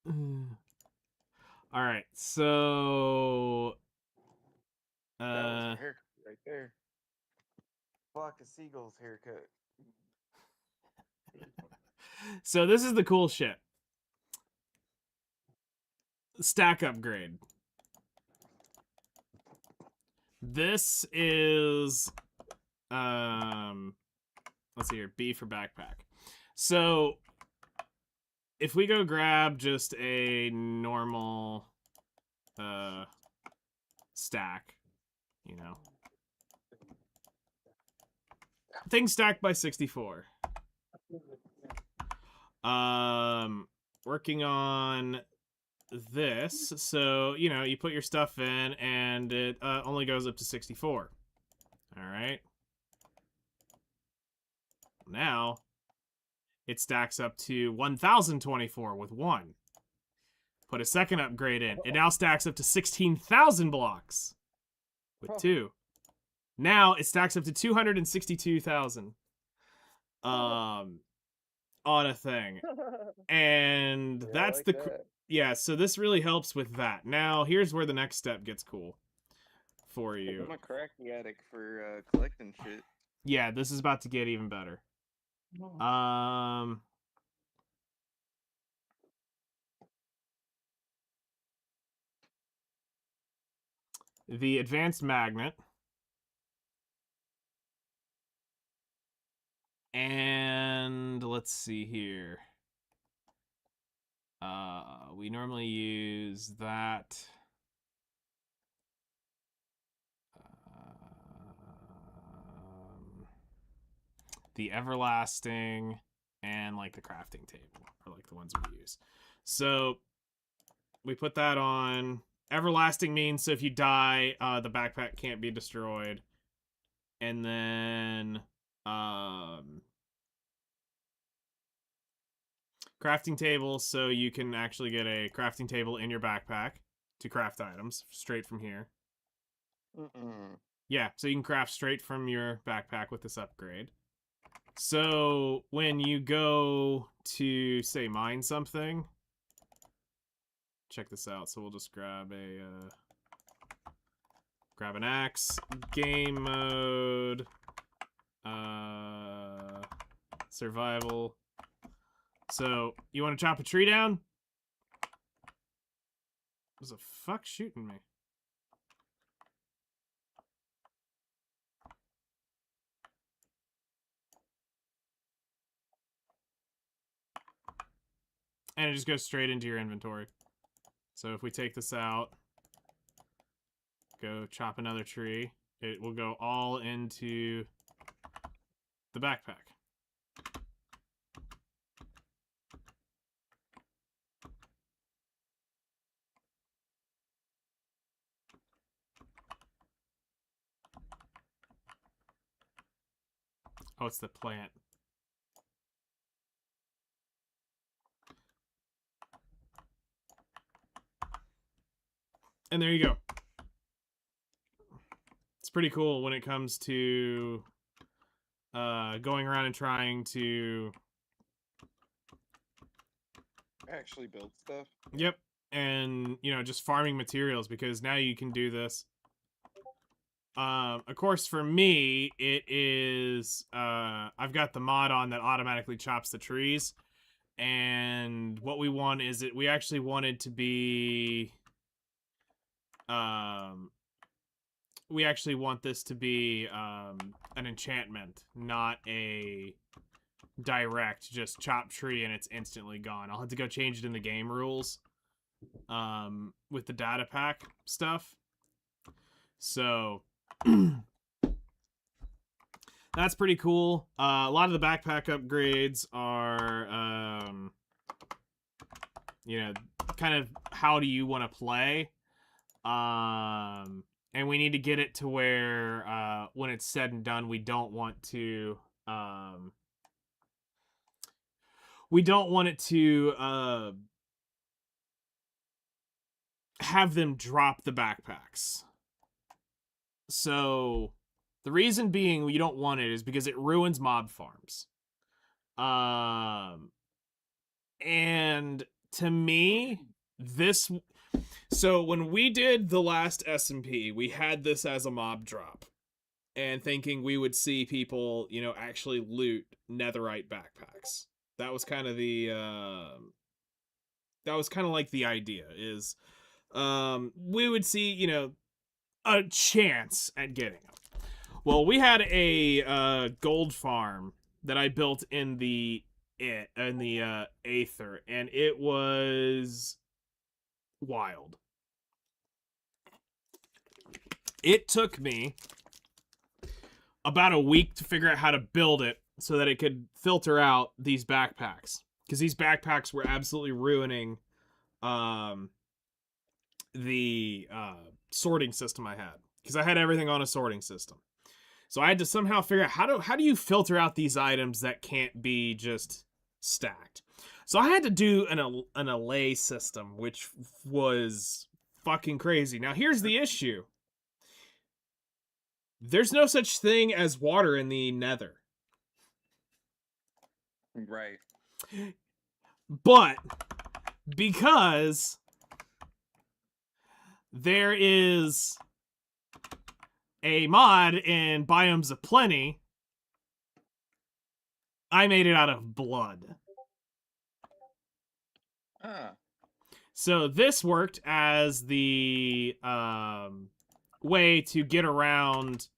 Speaker 1: All right, so
Speaker 4: That was a haircut right there. Flock of seagulls haircut.
Speaker 1: so this is the cool shit. Stack upgrade. This is let's see here, B for backpack. So if we go grab just a normal stack, you know, things stacked by 64. Working on this, so you know, you put your stuff in and it only goes up to 64. All right, now it stacks up to 1024 with 1. Put a second upgrade in, it now stacks up to 16,000 blocks with 2. Now it stacks up to 262,000 on a thing. And
Speaker 4: Yeah,
Speaker 1: that's
Speaker 4: I like
Speaker 1: the
Speaker 4: that.
Speaker 1: yeah, so this really helps with that. Now, here's where the next step gets cool for you.
Speaker 4: I'm a cracky addict for collecting shit.
Speaker 1: Yeah, this is about to get even better. The advanced magnet. And let's see here. We normally use that. The everlasting and like the crafting table are like the ones we use. So we put that on. Everlasting means so if you die, the backpack can't be destroyed. And then crafting table, so you can actually get a crafting table in your backpack to craft items straight from here. Yeah, so you can craft straight from your backpack with this upgrade. So when you go to, say, mine something, check this out. So we'll just grab an axe, game mode, survival. So you want to chop a tree down? What the fuck shooting me? And it just goes straight into your inventory. So if we take this out, go chop another tree, it will go all into the backpack. Oh, it's the plant. And there you go. It's pretty cool when it comes to going around and trying to
Speaker 4: Actually build stuff.
Speaker 1: Yep. And, you know, just farming materials, because now you can do this. Of course, for me, it is, I've got the mod on that automatically chops the trees. And what we want is we actually wanted to be, we actually want this to be, an enchantment, not a direct just chop tree and it's instantly gone. I'll have to go change it in the game rules with the data pack stuff. So that's pretty cool. A lot of the backpack upgrades are you know, kind of how do you want to play. And we need to get it to where when it's said and done, we don't want to have them drop the backpacks. So The reason being you don't want it is because it ruins mob farms. And to me, this... So when we did the last SMP, we had this as a mob drop. And thinking we would see people, you know, actually loot netherite backpacks. That was kind of the... that was kind of like the idea, is... we would see, you know, a chance at getting them. Well, we had a gold farm that I built in the Aether, and it was wild. It took me about a week to figure out how to build it so that it could filter out these backpacks, because these backpacks were absolutely ruining the sorting system I had, because I had everything on a sorting system. So I had to somehow figure out how do you filter out these items that can't be just stacked. So I had to do an allay system, which was fucking crazy. Now here's the issue. There's no such thing as water in the Nether.
Speaker 4: Right.
Speaker 1: But because there is a mod in Biomes of Plenty, I made it out of blood. So this worked as the way to get around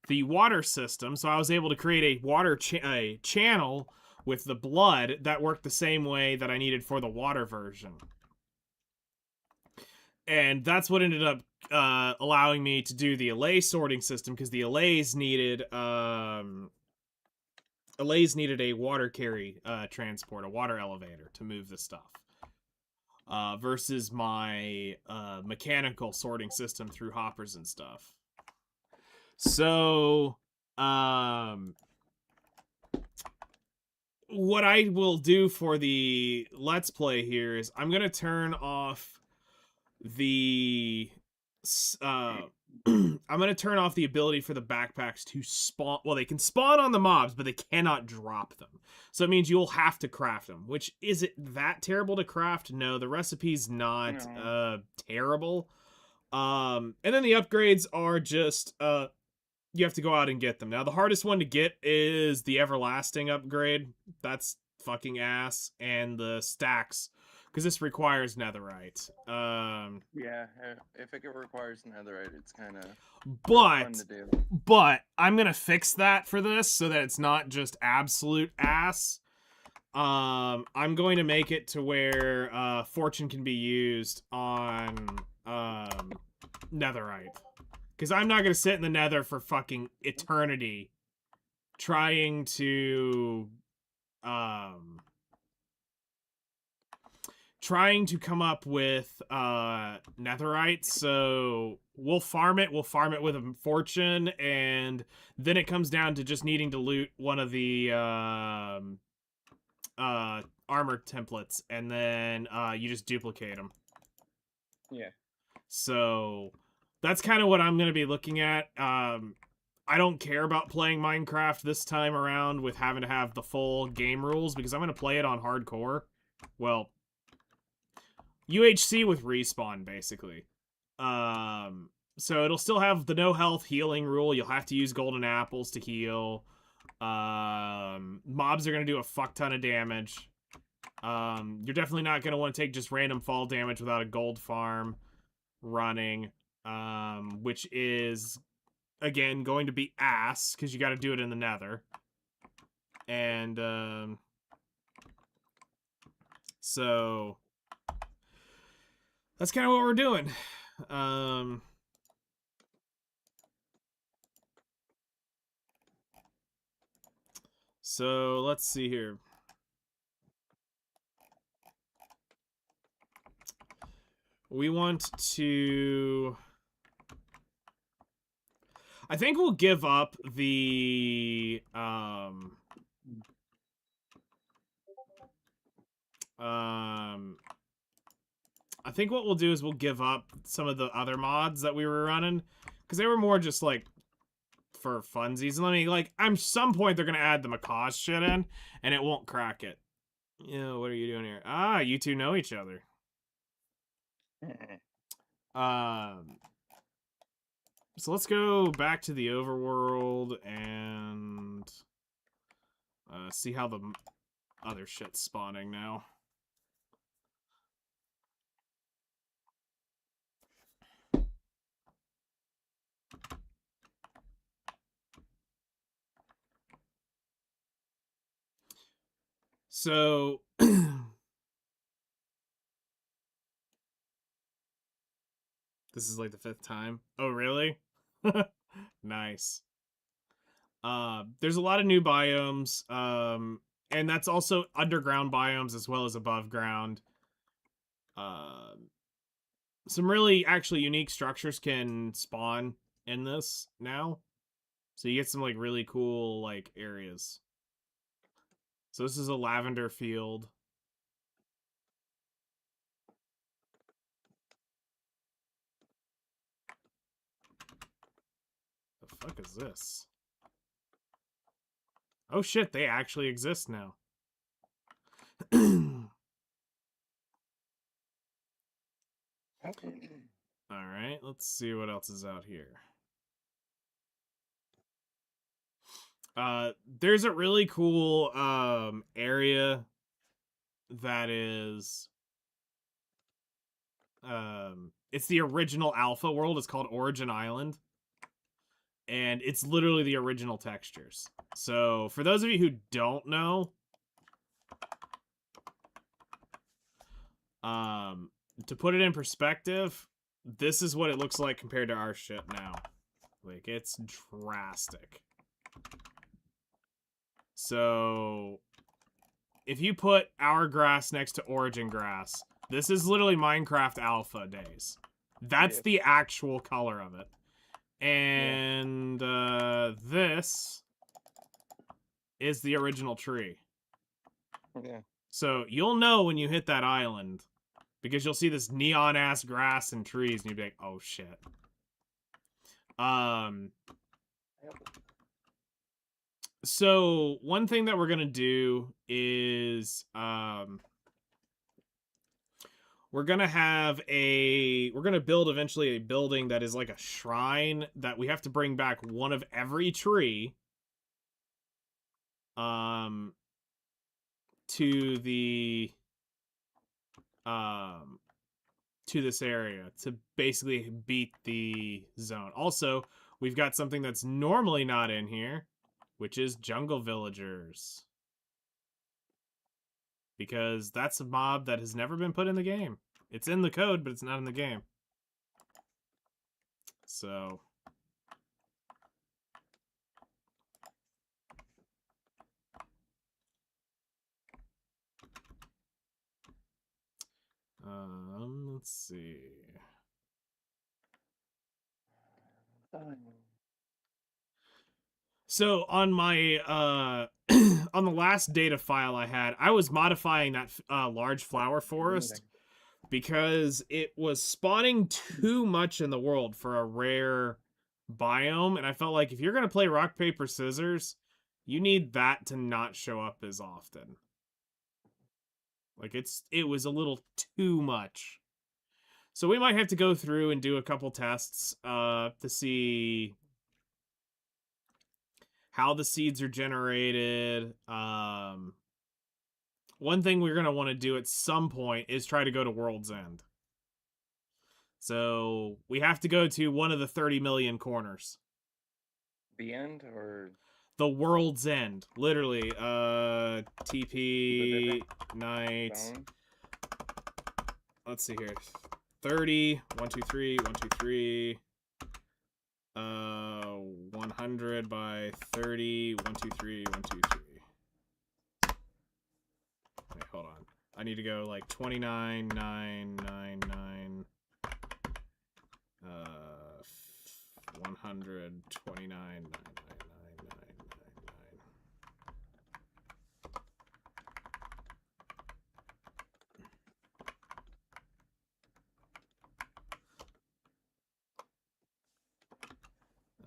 Speaker 1: the water system. So I was able to create a water channel with the blood that worked the same way that I needed for the water version. And that's what ended up allowing me to do the allay sorting system, because the allays needed a water carry transport, a water elevator to move the stuff. Versus my mechanical sorting system through hoppers and stuff. So, what I will do for the Let's Play here is I'm going to turn off the... I'm going to turn off the ability for the backpacks to spawn... Well, they can spawn on the mobs, but they cannot drop them. So it means you'll have to craft them, which, is it that terrible to craft? No, the recipe's not terrible. And then the upgrades are just... you have to go out and get them. Now, the hardest one to get is the Everlasting upgrade. That's fucking ass. And the stacks, because this requires netherite.
Speaker 4: Yeah, if it requires netherite, it's kind of
Speaker 1: fun
Speaker 4: to do.
Speaker 1: But I'm gonna fix that for this so that it's not just absolute ass. I'm going to make it to where fortune can be used on netherite. Because I'm not gonna sit in the nether for fucking eternity trying to come up with netherite. So we'll farm it with a fortune, and then it comes down to just needing to loot one of the armor templates, and then you just duplicate them.
Speaker 4: Yeah.
Speaker 1: So that's kind of what I'm going to be looking at. I don't care about playing Minecraft this time around with having to have the full game rules, because I'm going to play it on hardcore. Well, UHC with respawn, basically. So it'll still have the no health healing rule. You'll have to use golden apples to heal. Mobs are going to do a fuck ton of damage. You're definitely not going to want to take just random fall damage without a gold farm running. Which is, again, going to be ass, because you got to do it in the nether. And, so that's kind of what we're doing. So let's see here. We want to... I think we'll give up the... I think what we'll do is we'll give up some of the other mods that we were running, because they were more just, like, for funsies. And let me, like, I'm some point they're gonna add the Macaws shit in, and it won't crack it. What are you doing here? Ah, you two know each other. So let's go back to the overworld and see how the other shit's spawning now. So this is like the 5th time. Oh, really? Nice. There's a lot of new biomes, and that's also underground biomes as well as above ground. Some really actually unique structures can spawn in this now, so you get some like really cool like areas. So this is a lavender field. The fuck is this? Oh shit, they actually exist now. Alright, let's see what else is out here. There's a really cool area that is it's the original alpha world. It's called Origin Island. And it's literally the original textures. So, for those of you who don't know, to put it in perspective, this is what it looks like compared to our shit now. Like, it's drastic. So, if you put our grass next to Origin grass, this is literally Minecraft Alpha days. That's the actual color of it. And this is the original tree.
Speaker 2: Yeah.
Speaker 1: So you'll know when you hit that island, because you'll see this neon-ass grass and trees, and you'll be like, oh shit. So one thing that we're gonna do is we're gonna build eventually a building that is like a shrine that we have to bring back one of every tree to the to this area to basically beat the zone. Also, we've got something that's normally not in here, which is jungle villagers. Because that's a mob that has never been put in the game. It's in the code, but it's not in the game. So let's see. So on my on the last data file I had, I was modifying that large flower forest because it was spawning too much in the world for a rare biome, and I felt like if you're gonna play rock paper scissors, you need that to not show up as often. Like it was a little too much. So we might have to go through and do a couple tests to see how the seeds are generated. One thing we're going to want to do at some point is try to go to World's End. So we have to go to one of the 30 million corners.
Speaker 2: The end or
Speaker 1: the World's End, literally. TP night.
Speaker 2: zone?
Speaker 1: Let's see here. 30, 1, 2, 3, 1, 2, 3. 100 by 30, 1, 2, 3, 1, 2, 3. Wait, hold on. I need to go like 29, 9, 9, 9. 100, 29, 9, 9, 9, 9,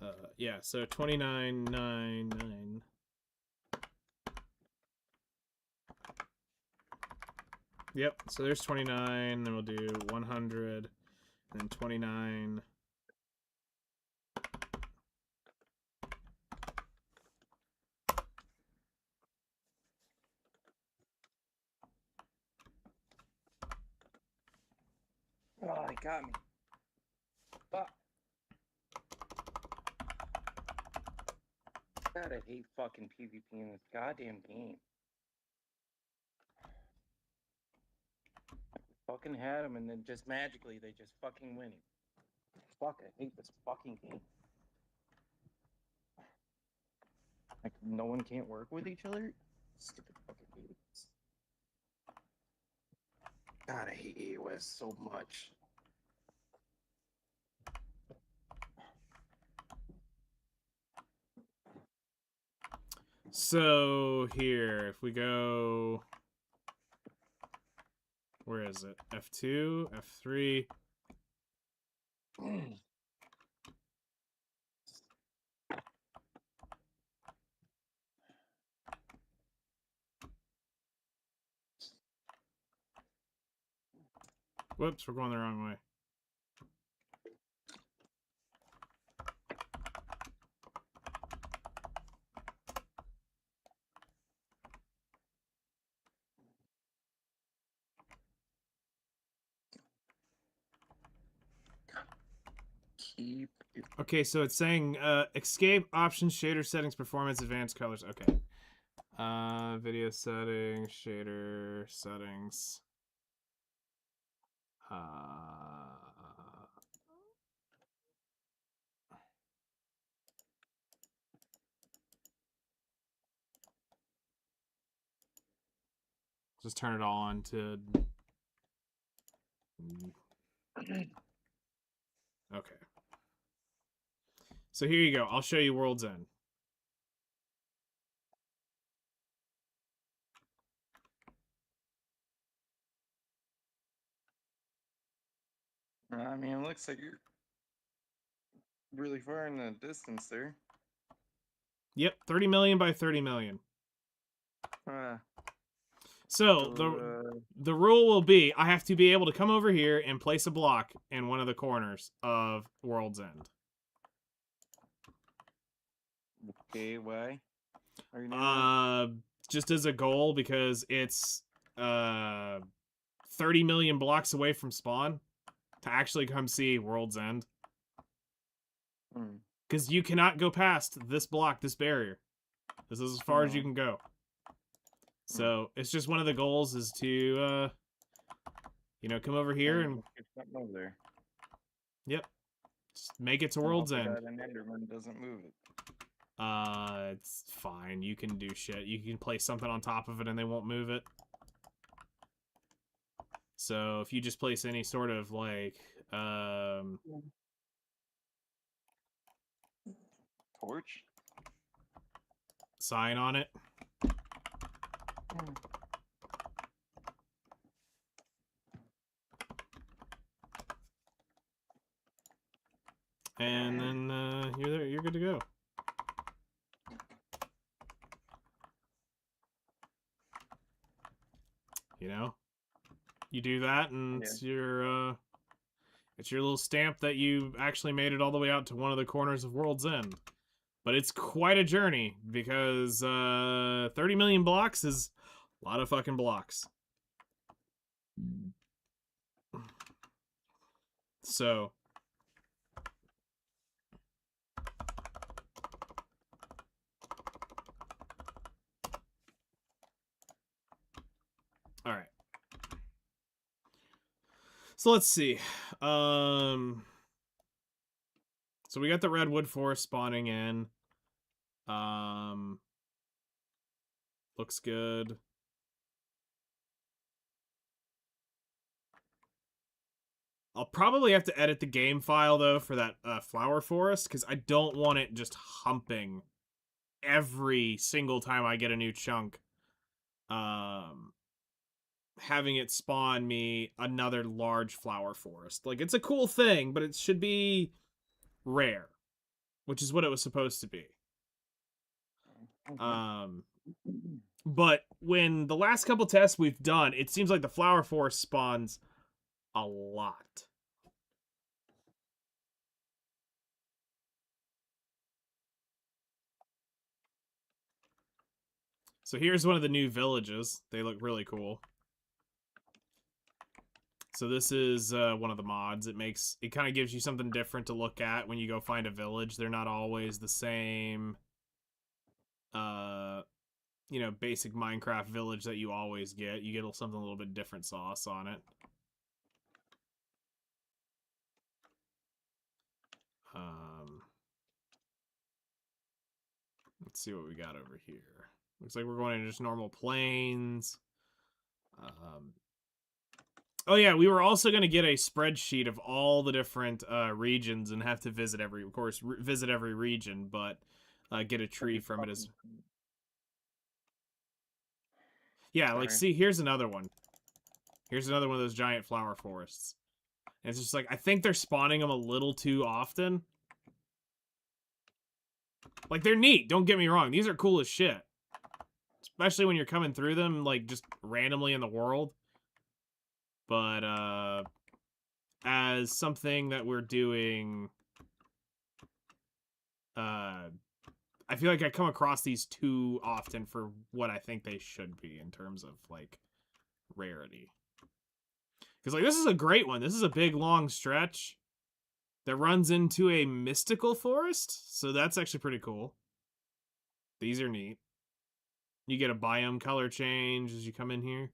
Speaker 1: 9, 9. Yeah, so 29.99. Yep, so there's 29, then we'll do 100, and then 29.
Speaker 4: Oh, he got me. Fuck. God, I hate fucking PvP in this goddamn game. Fucking had him, and then just magically they just fucking win him. Fuck, I hate this fucking game. Like, no one can't work with each other? Stupid fucking idiots. God, I hate AOS so much.
Speaker 1: So here, if we go, where is it? F2, F3. Whoops, we're going the wrong way.
Speaker 4: Keep.
Speaker 1: Okay, so it's saying escape, options, shader settings, performance, advanced colors. Okay. Video settings, shader settings. Just turn it all on to. Okay. So here you go. I'll show you World's End.
Speaker 4: I mean, it looks like you're really far in the distance there.
Speaker 1: Yep, 30 million by 30 million. So the rule will be I have to be able to come over here and place a block in one of the corners of World's End.
Speaker 4: Okay, why? Are you doing
Speaker 1: Just as a goal because it's 30 million blocks away from spawn to actually come see World's End. Because you cannot go past this block, this barrier. This is as far as you can go. So it's just one of the goals is to, you know, come over here and
Speaker 4: something over there.
Speaker 1: Yep, just make it to World's End.
Speaker 4: An Enderman doesn't move it.
Speaker 1: It's fine. You can do shit. You can place something on top of it and they won't move it. So if you just place any sort of like,
Speaker 4: torch
Speaker 1: sign on it. And then you're there. You're good to go. You know, you do that, and it's your little stamp that you actually made it all the way out to one of the corners of World's End. But it's quite a journey because 30 million blocks is a lot of fucking blocks. So. All right. So let's see. So we got the redwood forest spawning in. Looks good. I'll probably have to edit the game file though for that flower forest because I don't want it just humping every single time I get a new chunk. Having it spawn me another large flower forest. Like, it's a cool thing, but it should be rare. which is what it was supposed to be.
Speaker 5: Okay.
Speaker 1: But when the last couple tests we've done, it seems like the flower forest spawns a lot. So here's one of the new villages. They look really cool. So this is one of the mods. It kind of gives you something different to look at when you go find a village. They're not always the same, basic Minecraft village that you always get. You get something a little bit different sauce on it. Let's see what we got over here. Looks like we're going into just normal plains. Oh yeah, we were also going to get a spreadsheet of all the different regions and have to visit every region, but get a tree from it as... Yeah, like,
Speaker 5: Sorry.
Speaker 1: see, here's another one. Here's another one of those giant flower forests. And it's just like, I think they're spawning them a little too often. Like, they're neat, don't get me wrong. These are cool as shit. Especially when you're coming through them, like, just randomly in the world. But, as something that we're doing, I feel like I come across these too often for what I think they should be in terms of, like, rarity. Because, like, this is a great one. This is a big, long stretch that runs into a mystical forest, so that's actually pretty cool. These are neat. You get a biome color change as you come in here.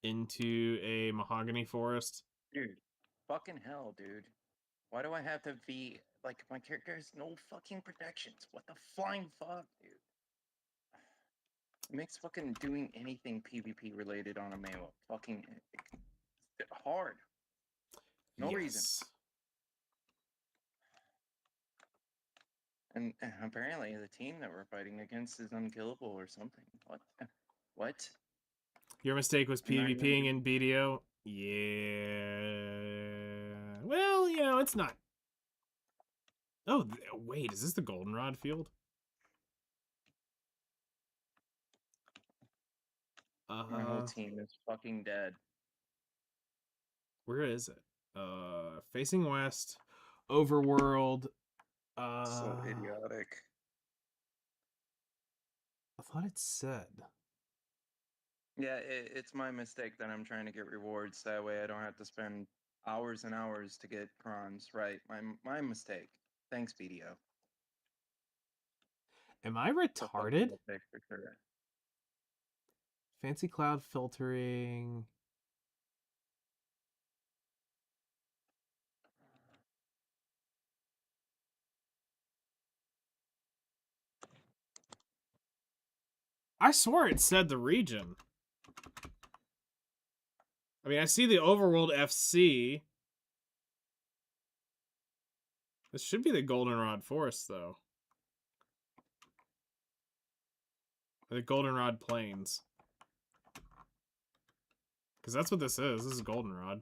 Speaker 1: Into a mahogany forest.
Speaker 5: Dude, fucking hell, dude. Why do I have to be like my character has no fucking protections? What the flying fuck, dude? It makes fucking doing anything PvP related on a MAO fucking hard. No reason. And apparently the team that we're fighting against is unkillable or something. What? What?
Speaker 1: Your mistake was
Speaker 5: I'm not even-
Speaker 1: PvPing in BDO? Yeah. Well, it's not. Oh, wait, is this the Goldenrod field?
Speaker 5: My whole team is fucking dead.
Speaker 1: Where is it? Facing west, overworld.
Speaker 5: So idiotic.
Speaker 1: I thought it said.
Speaker 5: Yeah, it's my mistake that I'm trying to get rewards. That way I don't have to spend hours and hours to get prawns. Right, my mistake. Thanks, BDO.
Speaker 1: Am I
Speaker 5: It's a fucking
Speaker 1: retarded?
Speaker 5: mistake for sure.
Speaker 1: Fancy cloud filtering. I swore it said the region. I mean, I see the Overworld FC. This should be the Goldenrod Forest, though. Or the Goldenrod Plains. Because that's what this is. This is Goldenrod.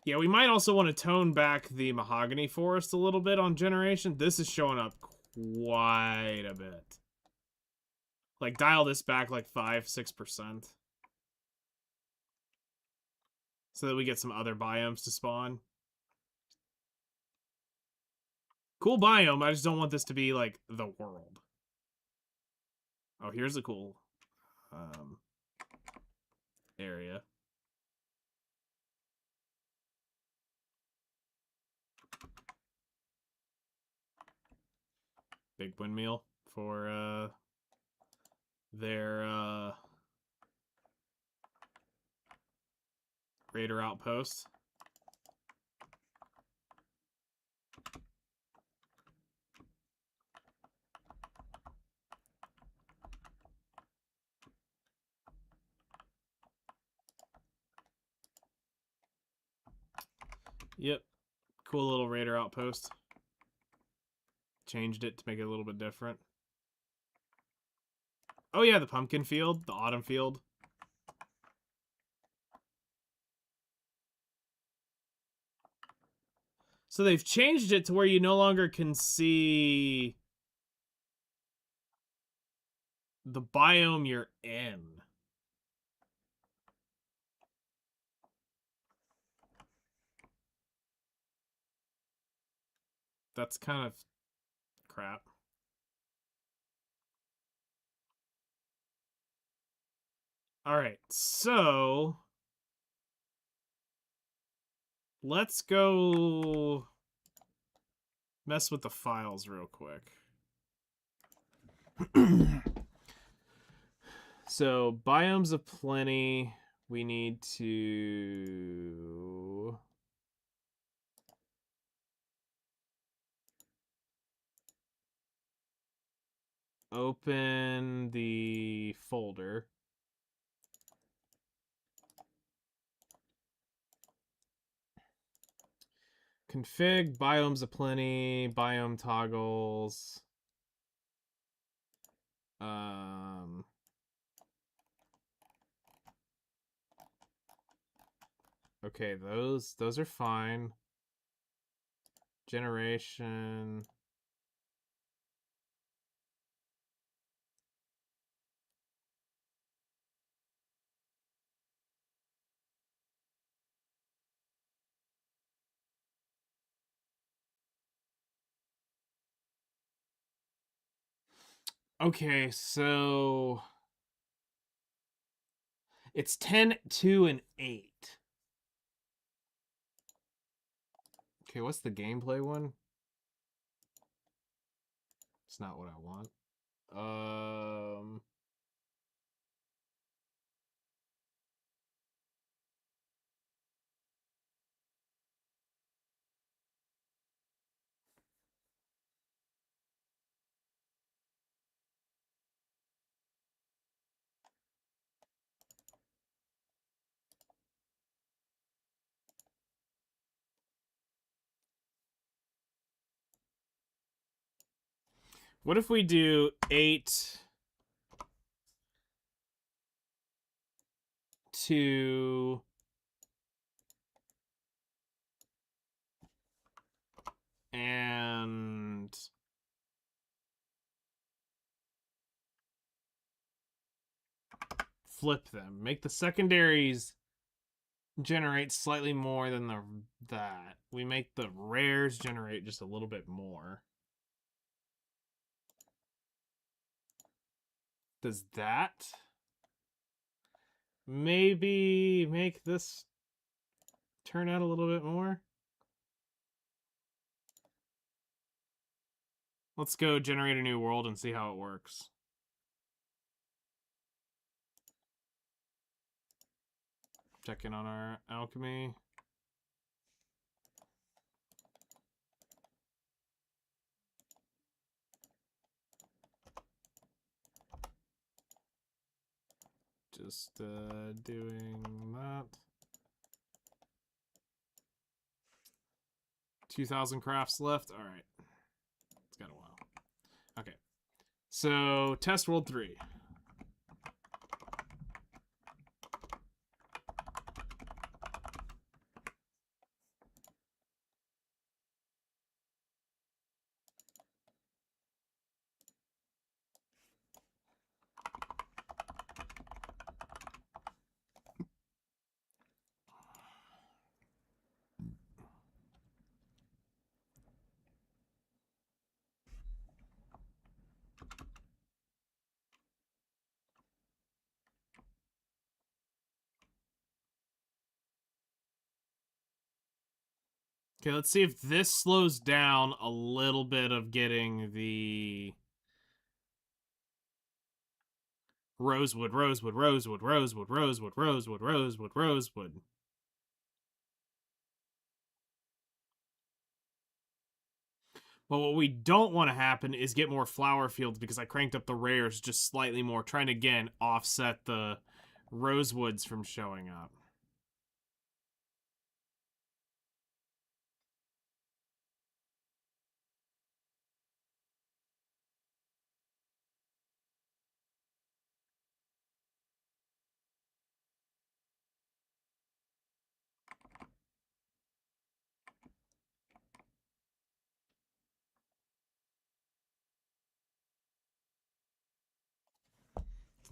Speaker 1: Yeah, we might also want to tone back the Mahogany Forest a little bit on Generation. This is showing up quite a bit. Like, dial this back like 5-6%. So that we get some other biomes to spawn. Cool biome, I just don't want this to be, like, the world. Oh, here's a cool area. Big windmill for their Raider outpost. Yep. Cool little Raider outpost. Changed it to make it a little bit different. Oh yeah, the pumpkin field, the autumn field. So they've changed it to where you no longer can see the biome you're in. That's kind of crap. All right, so let's go mess with the files real quick. So biomes of plenty. We need to open the folder. Config biomes of plenty, biome toggles. Okay, those are fine. Generation. Okay, so it's 10, 2, and 8. Okay, what's the gameplay one? It's not what I want. What if we do 8, 2, and flip them. Make the secondaries generate slightly more than that. We make the rares generate just a little bit more. Does that maybe make this turn out a little bit more? Let's go generate a new world and see how it works. Check in on our alchemy. Just doing that. 2,000 crafts left. All right. It's got a while. Okay. So, test world 3. Okay, let's see if this slows down a little bit of getting the rosewood, rosewood, rosewood, rosewood, rosewood, rosewood, rosewood, rosewood. But what we don't want to happen is get more flower fields because I cranked up the rares just slightly more, trying to, again, offset the rosewoods from showing up.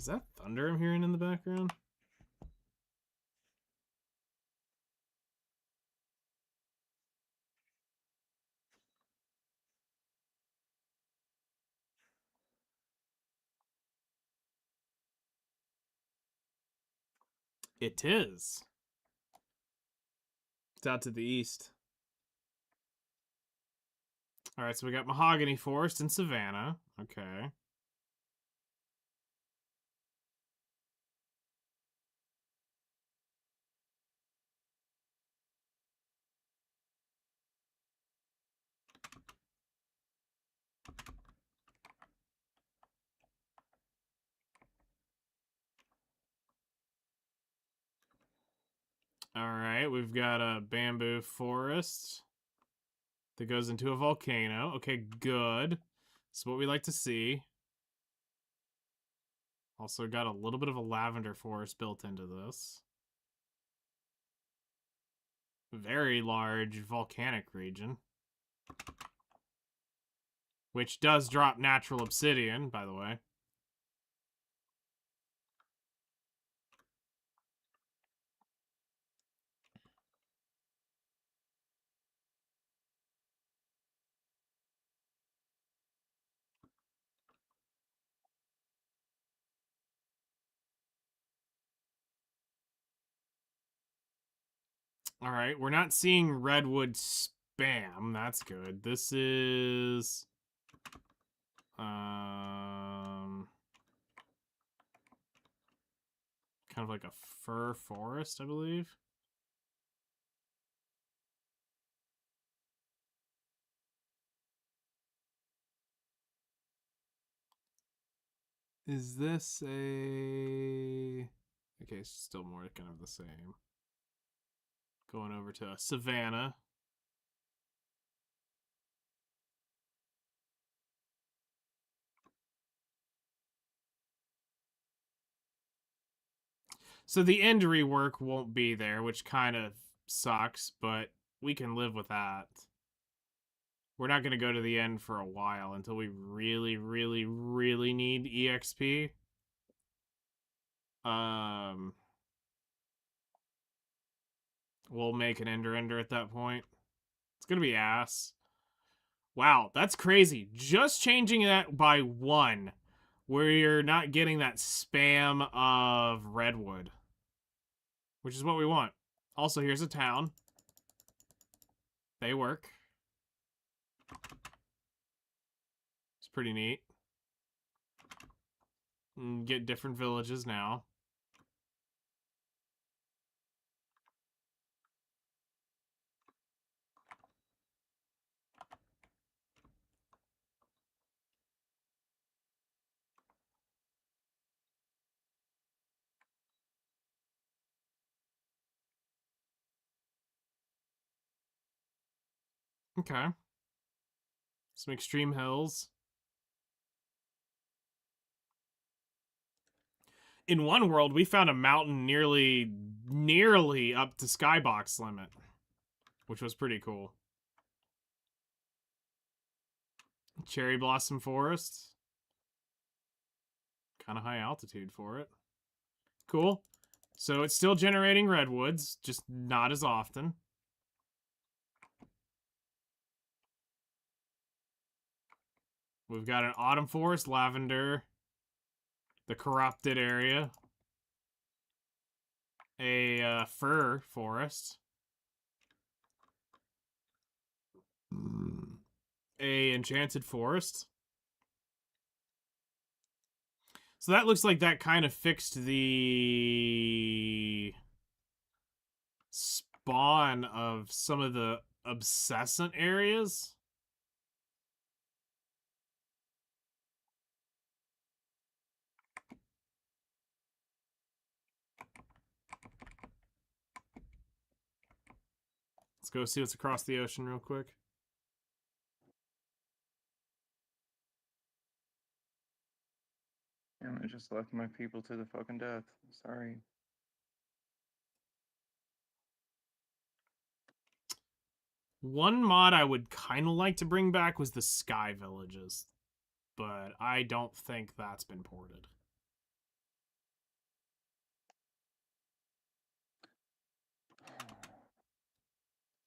Speaker 1: Is that thunder I'm hearing in the background? It is. It's out to the east. All right, so we got Mahogany Forest and Savannah. Okay. All right, we've got a bamboo forest that goes into a volcano. Okay, good. That's what we like to see. Also got a little bit of a lavender forest built into this. Very large volcanic region. Which does drop natural obsidian, by the way. All right, we're not seeing redwood spam. That's good. This is kind of like a fir forest, I believe. Is this a... Okay, it's still more kind of the same. Going over to Savannah. So the end rework won't be there, which kind of sucks, but we can live with that. We're not going to go to the end for a while until we really, really, really need EXP. We'll make an ender at that point. It's going to be ass. Wow, that's crazy. Just changing that by 1, where you're not getting that spam of redwood. Which is what we want. Also, here's a town. They work. It's pretty neat. Get different villages now. Okay. Some extreme hills. In one world, we found a mountain nearly up to skybox limit, which was pretty cool. Cherry Blossom Forest. Kind of high altitude for it. Cool. So it's still generating redwoods, just not as often. We've got an autumn forest, lavender, the corrupted area, a fir forest, a enchanted forest. So that looks like that kind of fixed the spawn of some of the obsessant areas. Let's go see what's across the ocean real quick.
Speaker 5: Damn, I just left my people to the fucking death. Sorry.
Speaker 1: One mod I would kind of like to bring back was the Sky Villages, but I don't think that's been ported.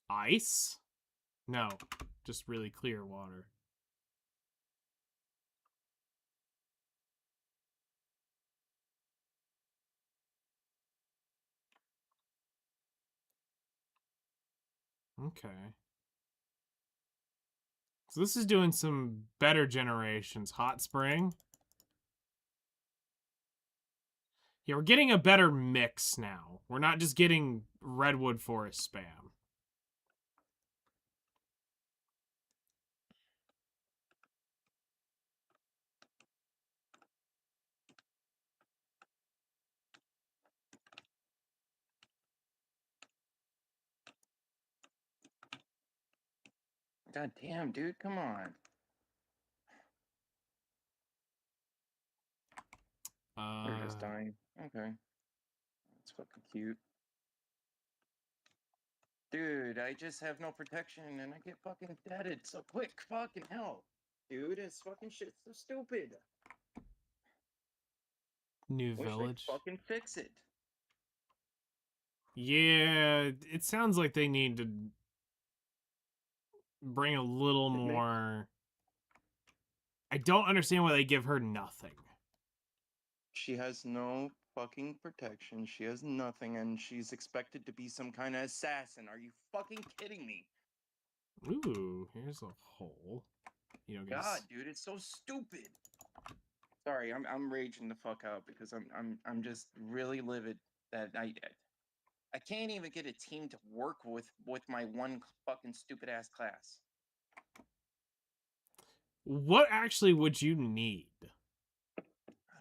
Speaker 1: Ice? No, just really clear water. Okay. So this is doing some better generations. Hot spring. Yeah, we're getting a better mix now. We're not just getting redwood forest spam.
Speaker 5: God damn, dude, come on. They're just dying. Okay. That's fucking cute. Dude, I just have no protection and I get fucking deaded so quick. Fucking hell. Dude, this fucking shit's so stupid.
Speaker 1: New
Speaker 5: Wish
Speaker 1: village.
Speaker 5: they'd fucking fix it.
Speaker 1: Yeah, it sounds like they need to bring a little
Speaker 5: It makes-
Speaker 1: more. I don't understand why they give her nothing.
Speaker 5: She has no fucking protection. She has nothing, and she's expected to be some kind of assassin. Are you fucking kidding me?
Speaker 1: Ooh, here's a hole. You don't get to
Speaker 5: God, dude, it's so stupid. Sorry, I'm raging the fuck out because I'm just really livid that I can't even get a team to work with my one fucking stupid ass class.
Speaker 1: What actually would you need?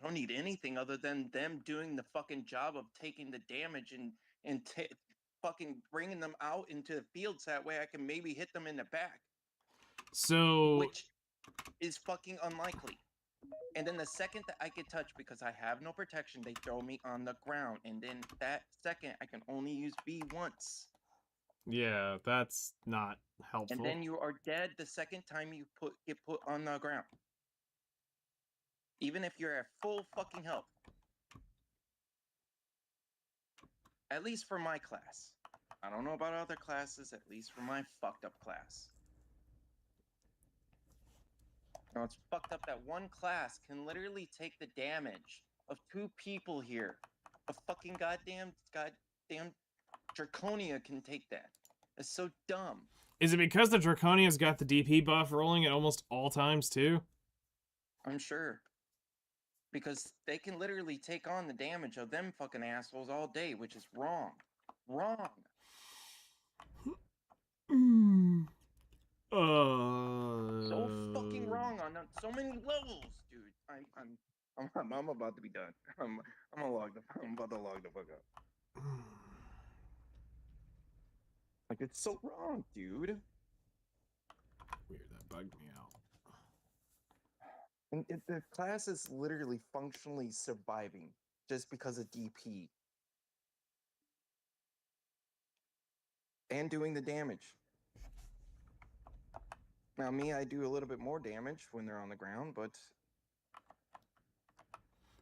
Speaker 5: I don't need anything other than them doing the fucking job of taking the damage and fucking bringing them out into the fields. That way I can maybe hit them in the back,
Speaker 1: So,
Speaker 5: which is fucking unlikely. And then the second that I get touched because I have no protection, they throw me on the ground. And then that second I can only use B once.
Speaker 1: yeah, that's not helpful.
Speaker 5: And then you are dead the second time you get put on the ground. Even if you're at full fucking health. At least for my class. I don't know about other classes, at least for my fucked up class. Now it's fucked up that one class can literally take the damage of 2 people here. A fucking goddamn Draconia can take that. It's so dumb.
Speaker 1: Is it because the Draconia's got the DP buff rolling at almost all times too?
Speaker 5: I'm sure. Because they can literally take on the damage of them fucking assholes all day, which is wrong. Wrong. So fucking wrong on so many levels, dude. I'm about to be done. I'm about to log the fuck up. Like, it's so wrong, dude.
Speaker 1: Weird, that bugged me out.
Speaker 5: And the class is literally functionally surviving just because of DP. And doing the damage. Now, me, I do a little bit more damage when they're on the ground, but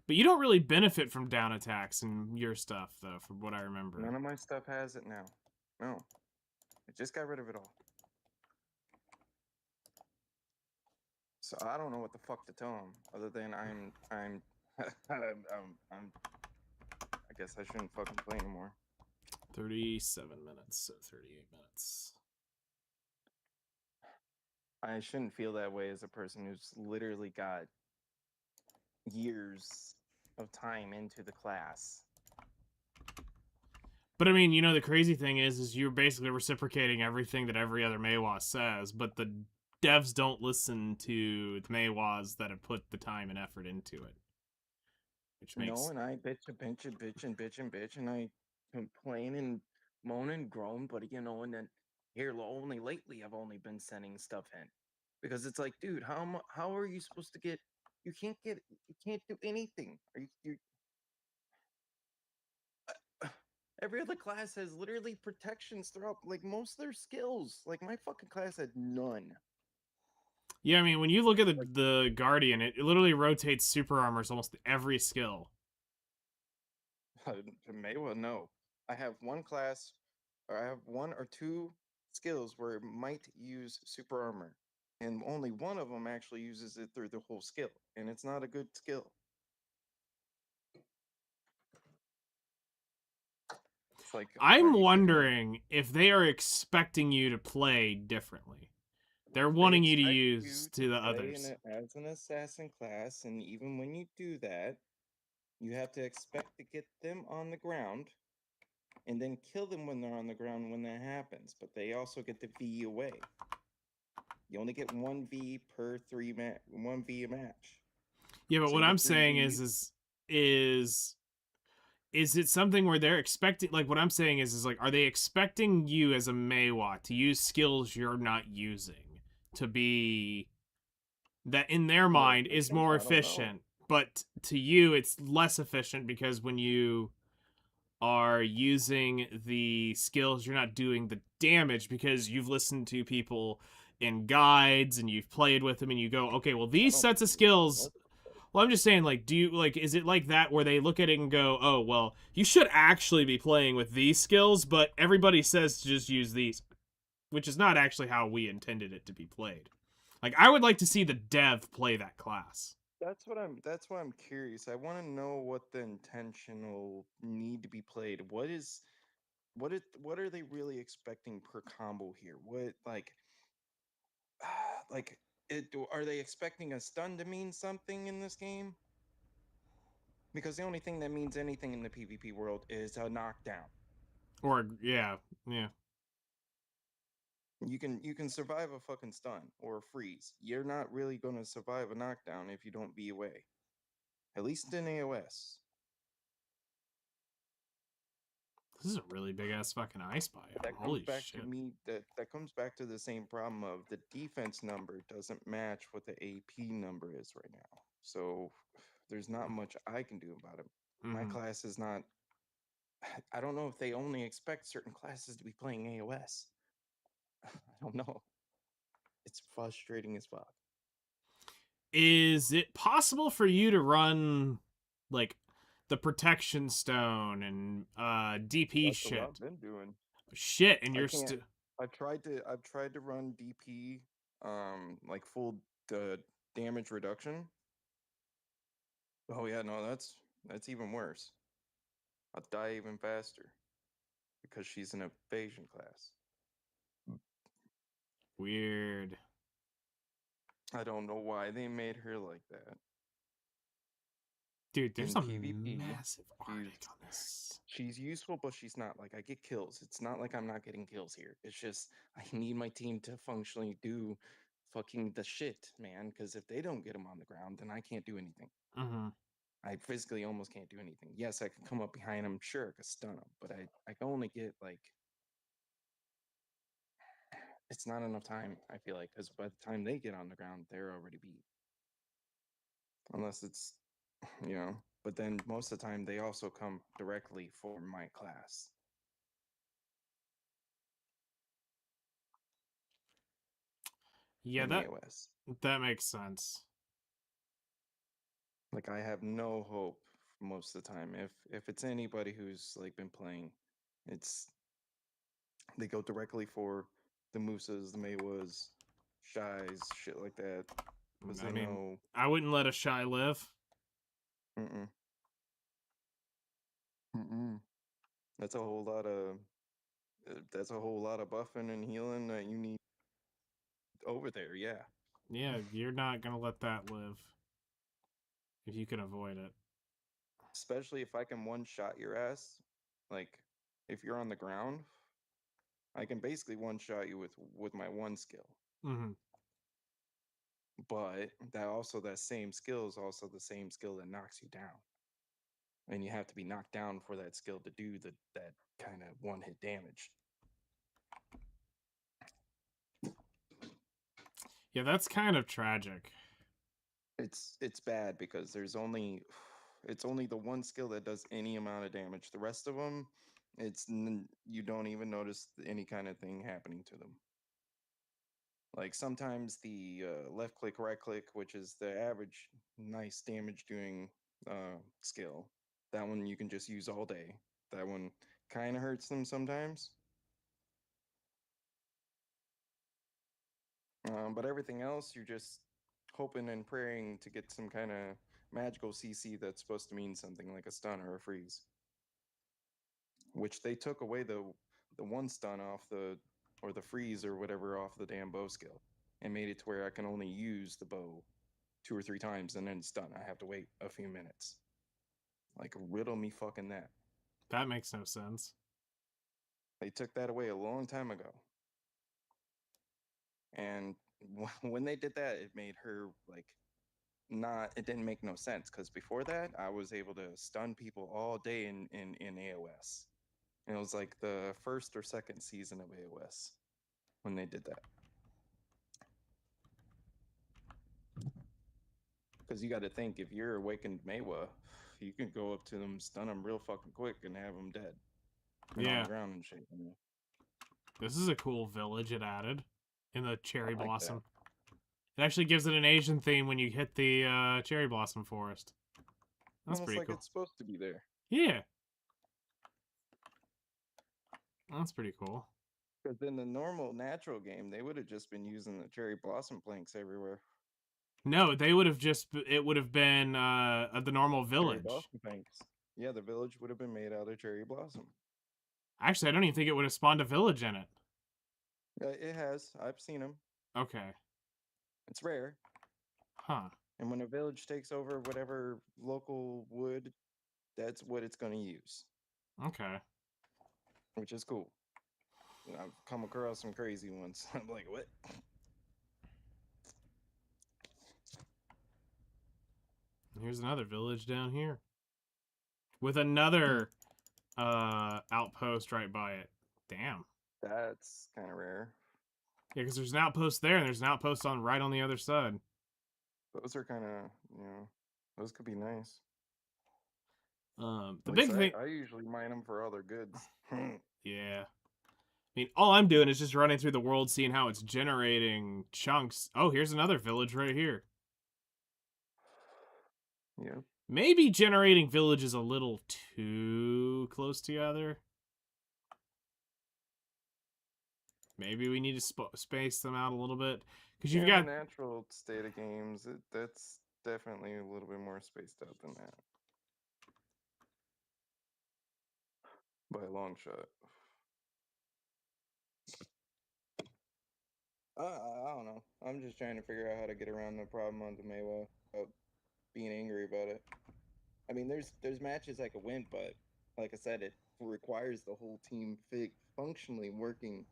Speaker 1: But you don't really benefit from down attacks in your stuff, though, from what I remember.
Speaker 5: none of my stuff has it now. No. I just got rid of it all. So I don't know what the fuck to tell them, other than I guess I shouldn't fucking play anymore.
Speaker 1: 37 minutes, so 38 minutes.
Speaker 5: I shouldn't feel that way as a person who's literally got years of time into the class.
Speaker 1: But I mean, you know, the crazy thing is you're basically reciprocating everything that every other Maywa says, but the devs don't listen to the Maywas that have put the time and effort into it. Which makes...
Speaker 5: No, and I bitch and I complain and moan and groan, but you know, and then here only lately I've only been sending stuff in. Because it's like, dude, how are you supposed to get you can't do anything. Are you every other class has literally protections throughout like most of their skills. Like my fucking class had none.
Speaker 1: Yeah, I mean, when you look at the Guardian, it literally rotates super armors almost every skill.
Speaker 5: To Maywa, no. I have one class, or I have one or two
Speaker 4: skills where it might use super armor, and only one of them actually uses it through the whole skill, and it's not a good skill. It's like, are
Speaker 1: I'm
Speaker 4: you kidding me?
Speaker 1: wondering if they are expecting you to play differently. They're
Speaker 4: They
Speaker 1: wanting you to
Speaker 4: expect
Speaker 1: use to the
Speaker 4: play
Speaker 1: others.
Speaker 4: as an assassin class, and even when you do that, you have to expect to get them on the ground and then kill them when they're on the ground when that happens. But they also get the V away. You only get one V per 1V a match.
Speaker 1: Yeah, but
Speaker 4: So
Speaker 1: what
Speaker 4: you
Speaker 1: I'm
Speaker 4: get 3
Speaker 1: saying
Speaker 4: Vs.
Speaker 1: is it something where they're expecting, like what I'm saying is like, are they expecting you as a Meiwa to use skills you're not using to be that in their
Speaker 4: More
Speaker 1: mind is
Speaker 4: efficient?
Speaker 1: more
Speaker 4: I don't know.
Speaker 1: efficient, but to you it's less efficient because when you are using the skills, you're not doing the damage because you've listened to people in guides and you've played with them and you go, okay, well,
Speaker 4: I
Speaker 1: these
Speaker 4: don't
Speaker 1: sets of
Speaker 4: think
Speaker 1: skills.
Speaker 4: what the fuck?
Speaker 1: Well, I'm just saying, like, do you, like, is it like that where they look at it and go, oh, well, you should actually be playing with these skills, but everybody says to just use these, which is not actually how we intended it to be played. Like, I would like to see the dev play that class.
Speaker 4: That's why I'm curious. I want to know what the intentional need to be played. What are they really expecting per combo here? What like are they expecting a stun to mean something in this game? Because the only thing that means anything in the PvP world is a knockdown.
Speaker 1: Or, yeah.
Speaker 4: You can survive a fucking stun or a freeze. You're not really going to survive a knockdown if you don't be away. At least in AOS.
Speaker 1: This is a really big ass fucking ice biome.
Speaker 4: That comes
Speaker 1: Holy
Speaker 4: back
Speaker 1: shit.
Speaker 4: to me that comes back to the same problem of the defense number doesn't match what the AP number is right now. So there's not much I can do about it. My
Speaker 1: Mhm.
Speaker 4: class is not I don't know if they only expect certain classes to be playing AOS. I don't know. It's frustrating as fuck.
Speaker 1: Is it possible for you to run, like, the protection stone and DP
Speaker 4: That's what
Speaker 1: shit?
Speaker 4: I've been doing.
Speaker 1: Shit, and
Speaker 4: I
Speaker 1: you're
Speaker 4: can't.
Speaker 1: still.
Speaker 4: I've tried to run DP, like full damage reduction. Oh yeah, no, that's even worse. I'll die even faster because she's an evasion class.
Speaker 1: Weird.
Speaker 4: I don't know why they made her like that.
Speaker 1: Dude, there's
Speaker 4: In
Speaker 1: a
Speaker 4: PvP,
Speaker 1: massive Arctic
Speaker 4: she's
Speaker 1: on this.
Speaker 4: she's useful, but she's not like I get kills. It's not like I'm not getting kills here. It's just I need my team to functionally do fucking the shit, man. Because if they don't get them on the ground, then I can't do anything.
Speaker 1: Mm-hmm.
Speaker 4: I physically almost can't do anything. Yes, I can come up behind them, sure, I can stun them, but I can only get like it's not enough time. I feel like because by the time they get on the ground, they're already beat. Unless it's you know, but then most of the time they also come directly for my class.
Speaker 1: Yeah,
Speaker 4: In AOS.
Speaker 1: that makes sense.
Speaker 4: Like I have no hope most of the time. If it's anybody who's like been playing, it's they go directly for the Musas, the Meiwas, Shies, shit like that. Because
Speaker 1: I
Speaker 4: they
Speaker 1: mean,
Speaker 4: know
Speaker 1: I wouldn't let a shy live.
Speaker 4: mm-mm, mm-mm. That's a whole lot of that's a whole lot of buffing and healing that you need over there, yeah.
Speaker 1: Yeah, you're not gonna let that live if you can avoid it.
Speaker 4: Especially if I can one shot your ass. Like if you're on the ground, I can basically one shot you with my one skill.
Speaker 1: Mm-hmm.
Speaker 4: But that same skill is also the same skill that knocks you down. And you have to be knocked down for that skill to do that kind of one hit damage.
Speaker 1: Yeah, that's kind of tragic.
Speaker 4: It's bad because it's only the one skill that does any amount of damage. The rest of them, you don't even notice any kind of thing happening to them. Like sometimes the left click, right click, which is the average nice damage doing skill, that one you can just use all day. That one kind of hurts them sometimes. But everything else, you're just hoping and praying to get some kind of magical CC that's supposed to mean something like a stun or a freeze. Which they took away the one stun off the or the freeze or whatever off the damn bow skill and made it to where I can only use the bow 2 or 3 times and then it's done. I have to wait a few minutes. Like riddle me fucking that.
Speaker 1: That makes no sense.
Speaker 4: They took that away a long time ago. And when they did that, it made her like it didn't make no sense because before that, I was able to stun people all day in AOS. And it was like the first or second season of AOS when they did that. Because you got to think, if you're awakened Maywa, you can go up to them, stun them real fucking quick, and have them dead. And on
Speaker 1: Yeah.
Speaker 4: the ground and shit. You know?
Speaker 1: This is a cool village it added in the cherry
Speaker 4: I like
Speaker 1: blossom. It actually gives it an Asian theme when you hit the cherry blossom forest. That's
Speaker 4: Almost
Speaker 1: pretty
Speaker 4: like
Speaker 1: cool.
Speaker 4: it's supposed to be there.
Speaker 1: Yeah. That's pretty cool.
Speaker 4: Because in the normal natural game, they would have just been using the cherry blossom planks everywhere.
Speaker 1: No, they would have it would have been the normal
Speaker 4: Cherry
Speaker 1: village.
Speaker 4: blossom planks. Yeah, the village would have been made out of cherry blossom.
Speaker 1: Actually, I don't even think it would have spawned a village in it.
Speaker 4: It has. I've seen them.
Speaker 1: Okay.
Speaker 4: It's rare.
Speaker 1: Huh.
Speaker 4: And when a village takes over whatever local wood, that's what it's going to use.
Speaker 1: Okay.
Speaker 4: Which is cool. I've come across some crazy ones. I'm like, what?
Speaker 1: Here's another village down here. With another outpost right by it. Damn.
Speaker 4: That's kind of rare.
Speaker 1: Yeah, because there's an outpost there, and there's an outpost right on the other side.
Speaker 4: Those are kind of, those could be nice.
Speaker 1: The
Speaker 4: At
Speaker 1: big
Speaker 4: least
Speaker 1: thing,
Speaker 4: I usually mine them for other goods.
Speaker 1: yeah. I mean, all I'm doing is just running through the world, seeing how it's generating chunks. Oh, here's another village right here.
Speaker 4: Yeah.
Speaker 1: Maybe generating villages a little too close together. Maybe we need to space them out a little bit. Because you've got...
Speaker 4: the natural state of games, that's definitely a little bit more spaced out than that. By a long shot. I don't know. I'm just trying to figure out how to get around the problem on the Maywa without being angry about it. I mean, there's matches I could win, but like I said, it requires the whole team functionally working.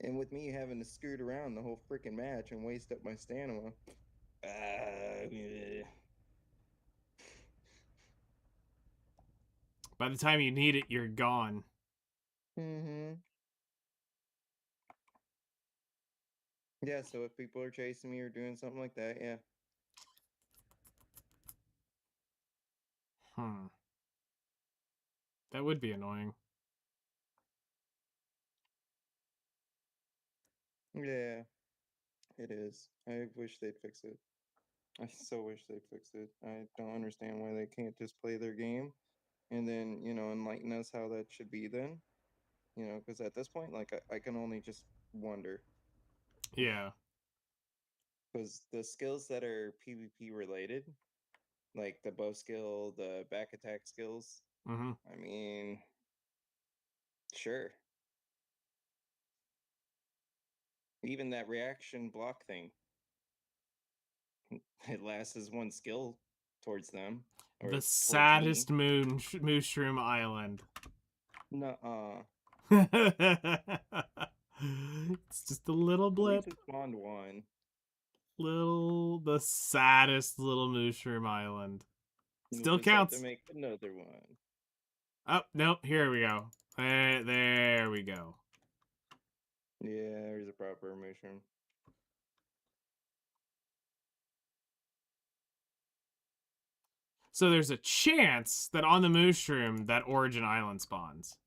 Speaker 4: And with me having to scoot around the whole freaking match and waste up my stamina,
Speaker 1: by the time you need it, you're gone.
Speaker 4: Mm-hmm. Yeah, so if people are chasing me or doing something like that, yeah.
Speaker 1: That would be annoying.
Speaker 4: Yeah, it is. I wish they'd fix it. I so wish they'd fix it. I don't understand why they can't just play their game and then, enlighten us how that should be then. Because at this point, like, I can only just wonder.
Speaker 1: Yeah.
Speaker 4: Because the skills that are PvP related, like the bow skill, the back attack skills,
Speaker 1: Mm-hmm.
Speaker 4: I mean, sure. Even that reaction block thing, it lasts as one skill towards them. Or
Speaker 1: The
Speaker 4: towards
Speaker 1: saddest
Speaker 4: me.
Speaker 1: Mushroom Island.
Speaker 4: Nuh-uh.
Speaker 1: It's just a little
Speaker 4: At
Speaker 1: blip.
Speaker 4: least it spawned one.
Speaker 1: The saddest little Mushroom Island.
Speaker 4: You
Speaker 1: Still
Speaker 4: just have
Speaker 1: counts.
Speaker 4: to make another one.
Speaker 1: Oh, no, here we go. There we go.
Speaker 4: Yeah, there's a proper mushroom.
Speaker 1: So there's a chance that on the Mushroom that Origin Island spawns.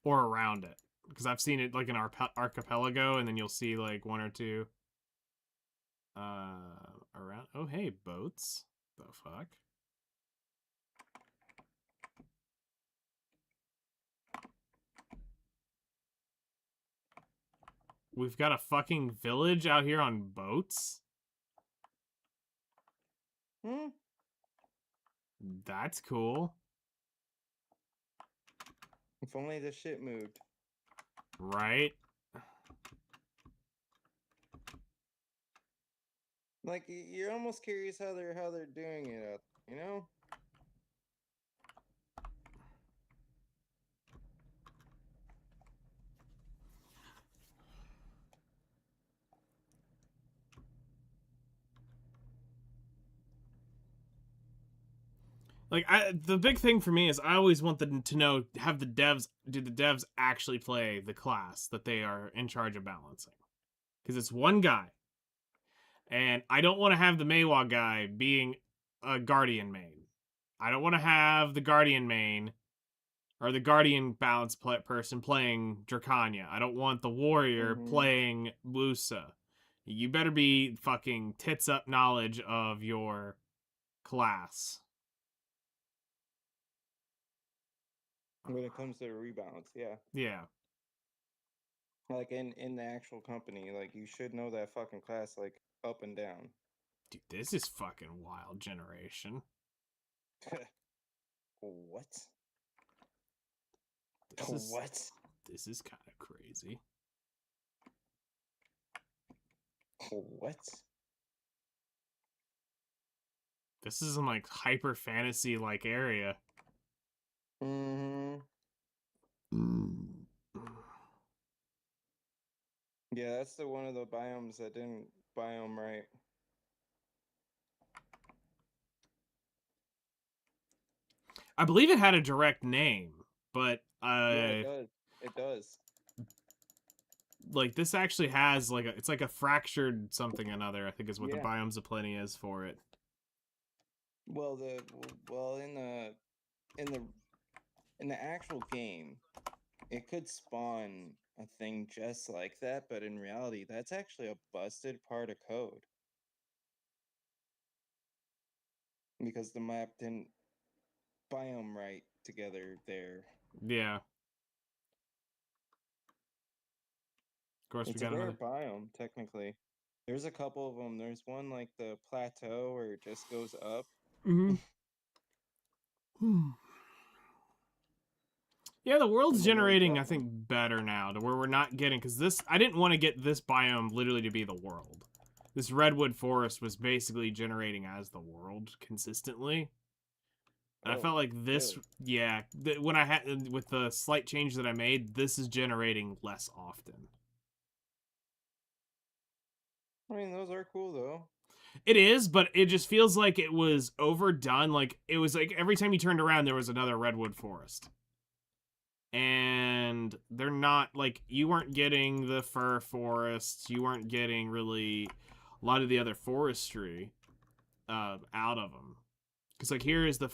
Speaker 1: Or around it. Because I've seen it like in Archipelago, and then you'll see like one or two around. Oh, hey, boats. The fuck? We've got a fucking village out here on boats?
Speaker 4: Hmm?
Speaker 1: That's cool.
Speaker 4: If only the shit moved.
Speaker 1: Right?
Speaker 4: Like you're almost curious how they're doing it out, you know?
Speaker 1: Like, the big thing for me is I always want them to know, do the devs actually play the class that they are in charge of balancing? Because it's one guy. And I don't want to have the Maywa guy being a Guardian main. I don't want to have the Guardian main or the Guardian balance person playing Dracania. I don't want the Warrior
Speaker 4: Mhm.
Speaker 1: playing Lusa. You better be fucking tits up knowledge of your class.
Speaker 4: When it comes to the rebalance, yeah.
Speaker 1: Yeah.
Speaker 4: Like in the actual company, like you should know that fucking class like up and down.
Speaker 1: Dude, this is fucking wild generation.
Speaker 4: What?
Speaker 1: This is
Speaker 4: What?
Speaker 1: this is kind of crazy.
Speaker 4: What?
Speaker 1: This is in like hyper fantasy like area.
Speaker 4: Mm-hmm. Yeah, that's the one of the biomes that didn't biome right.
Speaker 1: I believe it had a direct name, but
Speaker 4: Yeah, it does. It does.
Speaker 1: like this actually has like it's like a fractured something another, I think is what the
Speaker 4: Yeah.
Speaker 1: biomes of plenty is for it.
Speaker 4: Well, in the actual game, it could spawn a thing just like that, but in reality, that's actually a busted part of code because the map didn't biome right together there.
Speaker 1: Yeah. Of course,
Speaker 4: It's
Speaker 1: we
Speaker 4: a
Speaker 1: got
Speaker 4: rare
Speaker 1: another.
Speaker 4: biome, technically. There's a couple of them. There's one like the plateau where it just goes up.
Speaker 1: Mm-hmm. Yeah, the world's
Speaker 4: And then there's
Speaker 1: generating,
Speaker 4: that
Speaker 1: I
Speaker 4: one.
Speaker 1: think, better now to where we're not getting because this. I didn't want to get this biome literally to be the world. This redwood forest was basically generating as the world consistently. And I
Speaker 4: Oh,
Speaker 1: felt like this,
Speaker 4: really?
Speaker 1: yeah, when I had with the slight change that I made, this is generating less often.
Speaker 4: I mean, those are cool though.
Speaker 1: It is, but it just feels like it was overdone. Like it was like every time you turned around, there was another redwood forest, and they're not like you weren't getting the fir forests. You weren't getting really a lot of the other forestry out of them. Because like here is the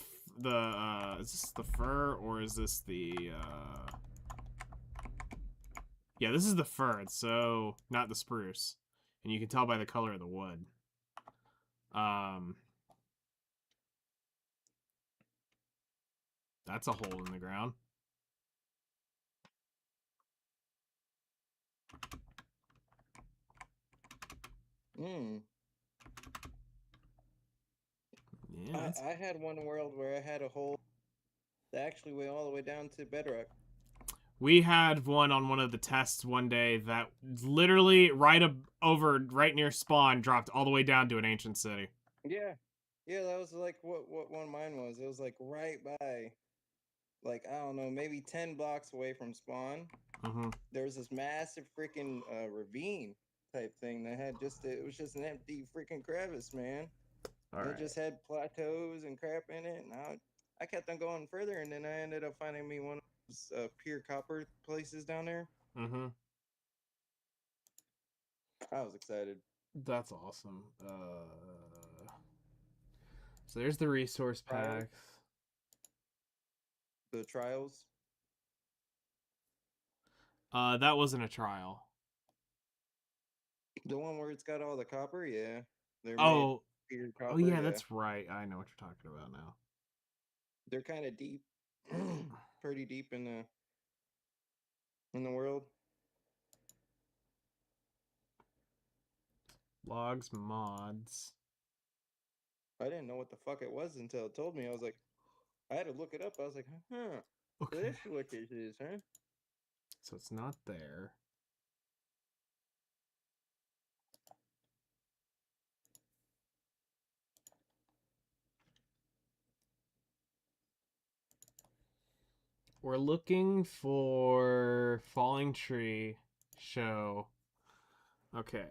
Speaker 1: is this the fir or is this the yeah, this is the fir, so not the spruce. And you can tell by the color of the wood. That's a hole in the ground.
Speaker 4: Hmm.
Speaker 1: Yeah.
Speaker 4: I had one world where I had a hole that actually went all the way down to bedrock.
Speaker 1: We had one on one of the tests one day that literally right near spawn dropped all the way down to an ancient city.
Speaker 4: Yeah. Yeah, that was like what one of mine was. It was like right by, like, I don't know, maybe 10 blocks away from spawn.
Speaker 1: Mm-hmm.
Speaker 4: There's this massive freaking ravine type thing that had it was just an empty freaking crevice, man.
Speaker 1: All
Speaker 4: And
Speaker 1: right.
Speaker 4: it just had plateaus and crap in it. And I kept on going further, and then I ended up finding me one of those pure copper places down there.
Speaker 1: Mm-hmm.
Speaker 4: I was excited.
Speaker 1: That's awesome. So there's the resource
Speaker 4: Trials?
Speaker 1: packs.
Speaker 4: The trials.
Speaker 1: That wasn't a trial.
Speaker 4: The one where it's got all the copper, yeah. They're made
Speaker 1: Oh,
Speaker 4: pure copper.
Speaker 1: oh yeah,
Speaker 4: yeah.
Speaker 1: that's right. I know what you're talking about now.
Speaker 4: They're kind of deep, pretty deep in the world.
Speaker 1: Logs, mods.
Speaker 4: I didn't know what the fuck it was until it told me. I was like, I had to look it up. I was like, huh. So
Speaker 1: Okay.
Speaker 4: this is what this is, huh?
Speaker 1: So it's not there. We're looking for Falling Tree show. Okay.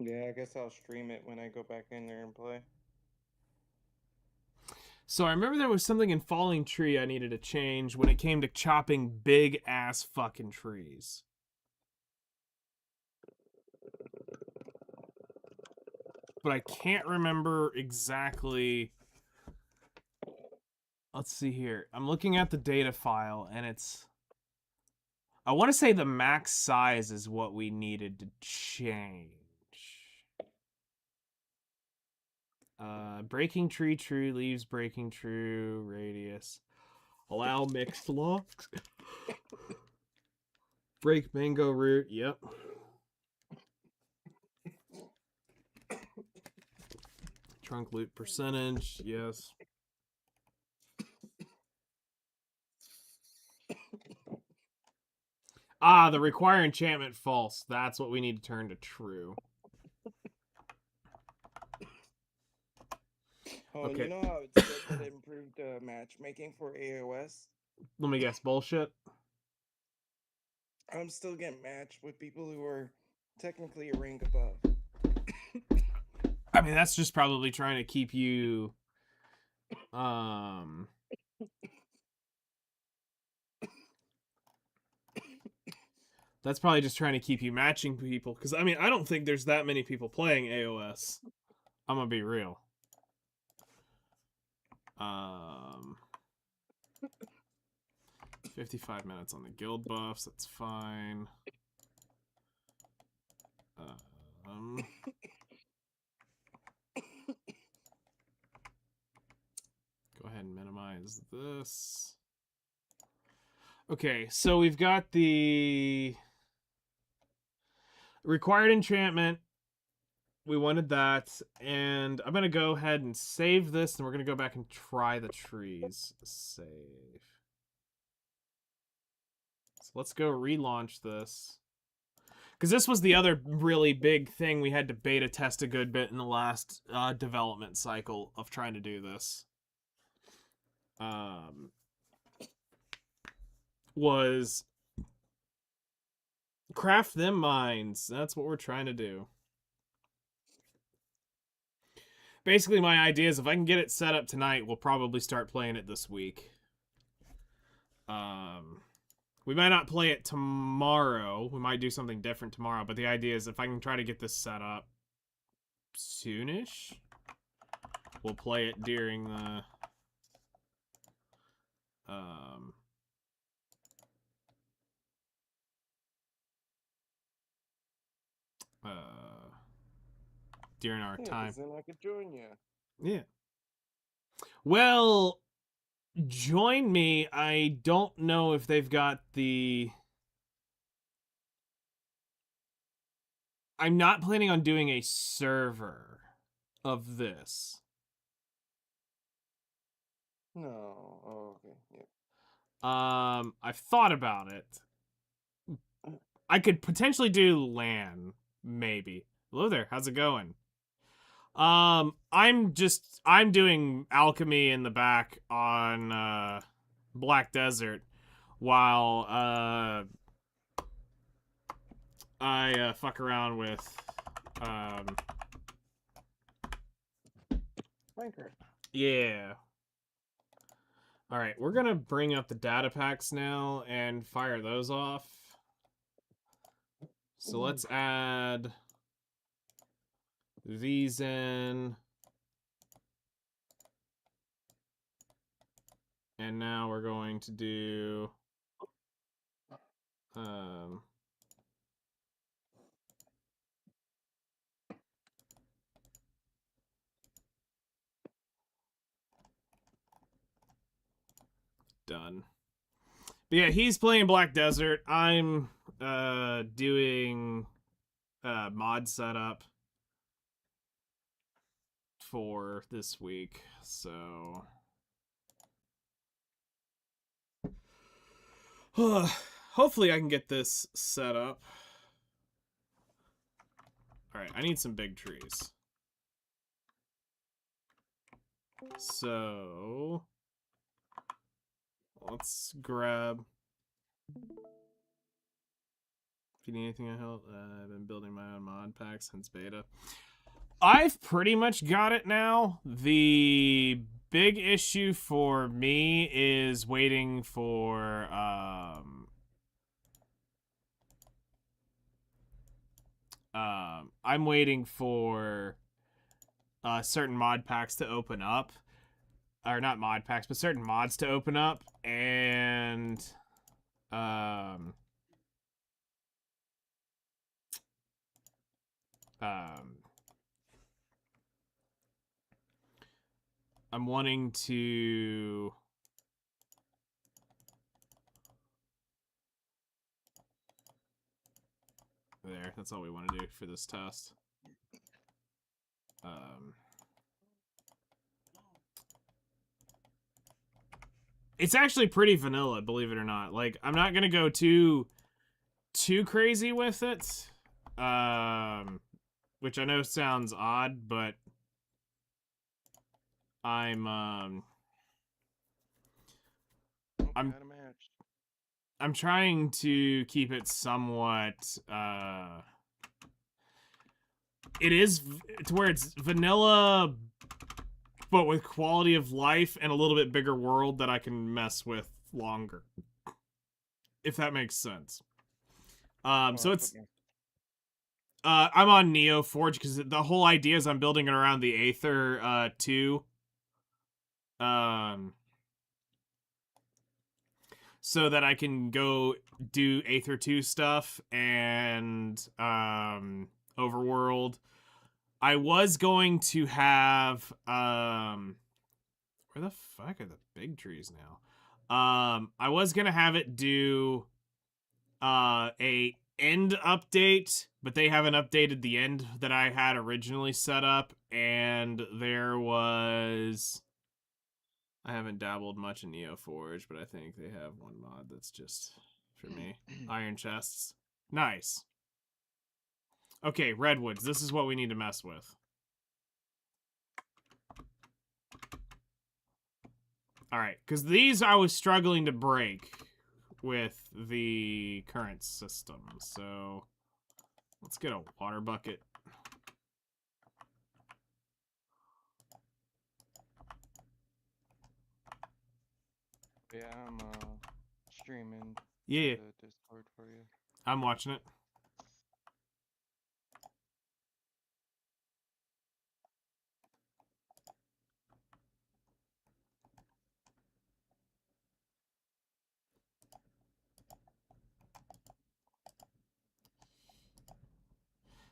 Speaker 4: Yeah, I guess I'll stream it when I go back in there and play.
Speaker 1: So I remember there was something in Falling Tree I needed to change when it came to chopping big ass fucking trees. But I can't remember exactly. Let's see here. I'm looking at the data file and it's. I want to say the max size is what we needed to change. Breaking tree, true leaves, breaking true, radius. Allow mixed logs. Break mango root, yep. Trunk loot percentage, yes. Ah, the require enchantment false. That's what we need to turn to true.
Speaker 4: Oh,
Speaker 1: Okay.
Speaker 4: and you know how it said that it improved matchmaking for AOS?
Speaker 1: Let me guess, bullshit?
Speaker 4: I'm still getting matched with people who are technically a rank above.
Speaker 1: I mean, that's just probably trying to keep you that's probably just trying to keep you matching people cuz I mean, I don't think there's that many people playing AOS. I'm going to be real. 55 minutes on the guild buffs, that's fine. Go ahead and minimize this. Okay, so we've got the required enchantment. We wanted that, and I'm going to go ahead and save this, and we're going to go back and try the trees. Save. So let's go relaunch this. Because this was the other really big thing we had to beta test a good bit in the last development cycle of trying to do this. Was craft them mines. That's what we're trying to do. Basically, my idea is if I can get it set up tonight, we'll probably start playing it this week. We might not play it tomorrow. We might do something different tomorrow, but the idea is if I can try to get this set up soonish, we'll play it during the during our time.
Speaker 4: Then I could join you.
Speaker 1: Yeah. Well, join me. I don't know if they've got the... I'm not planning on doing a server of this.
Speaker 4: No. Oh, okay. Yeah.
Speaker 1: I've thought about it. I could potentially do LAN, maybe. Hello there, how's it going? I'm doing alchemy in the back on Black Desert while I fuck around with
Speaker 4: Minecraft.
Speaker 1: yeah. All right, we're gonna bring up the data packs now and fire those off. So let's add these in. And now we're going to do done. But yeah, he's playing Black Desert. I'm doing mod setup for this week. So hopefully I can get this set up. All right, I need some big trees. So let's grab. If you need anything I help, I've been building my own mod pack since beta. I've pretty much got it now. The big issue for me is waiting for I'm waiting for certain mod packs to open up. Or not mod packs, but certain mods to open up, and I'm wanting to there. That's all we want to do for this test. It's actually pretty vanilla, believe it or not. Like, I'm not gonna go too crazy with it, which I know sounds odd, but I'm trying to keep it somewhat it is to where it's vanilla, but with quality of life and a little bit bigger world that I can mess with longer, if that makes sense. So it's I'm on NeoForge because the whole idea is I'm building it around the Aether 2. So that I can go do Aether 2 stuff and Overworld. I was going to have where the fuck are the big trees now? I was gonna have it do a end update, but they haven't updated the end that I had originally set up, and there was I haven't dabbled much in NeoForge, but I think they have one mod that's just for me. Iron chests. Nice. Okay, redwoods. This is what we need to mess with. Alright, because these I was struggling to break with the current system. So let's get a water bucket.
Speaker 2: Yeah, I'm streaming
Speaker 1: Yeah,
Speaker 2: the Discord for you.
Speaker 1: I'm watching it.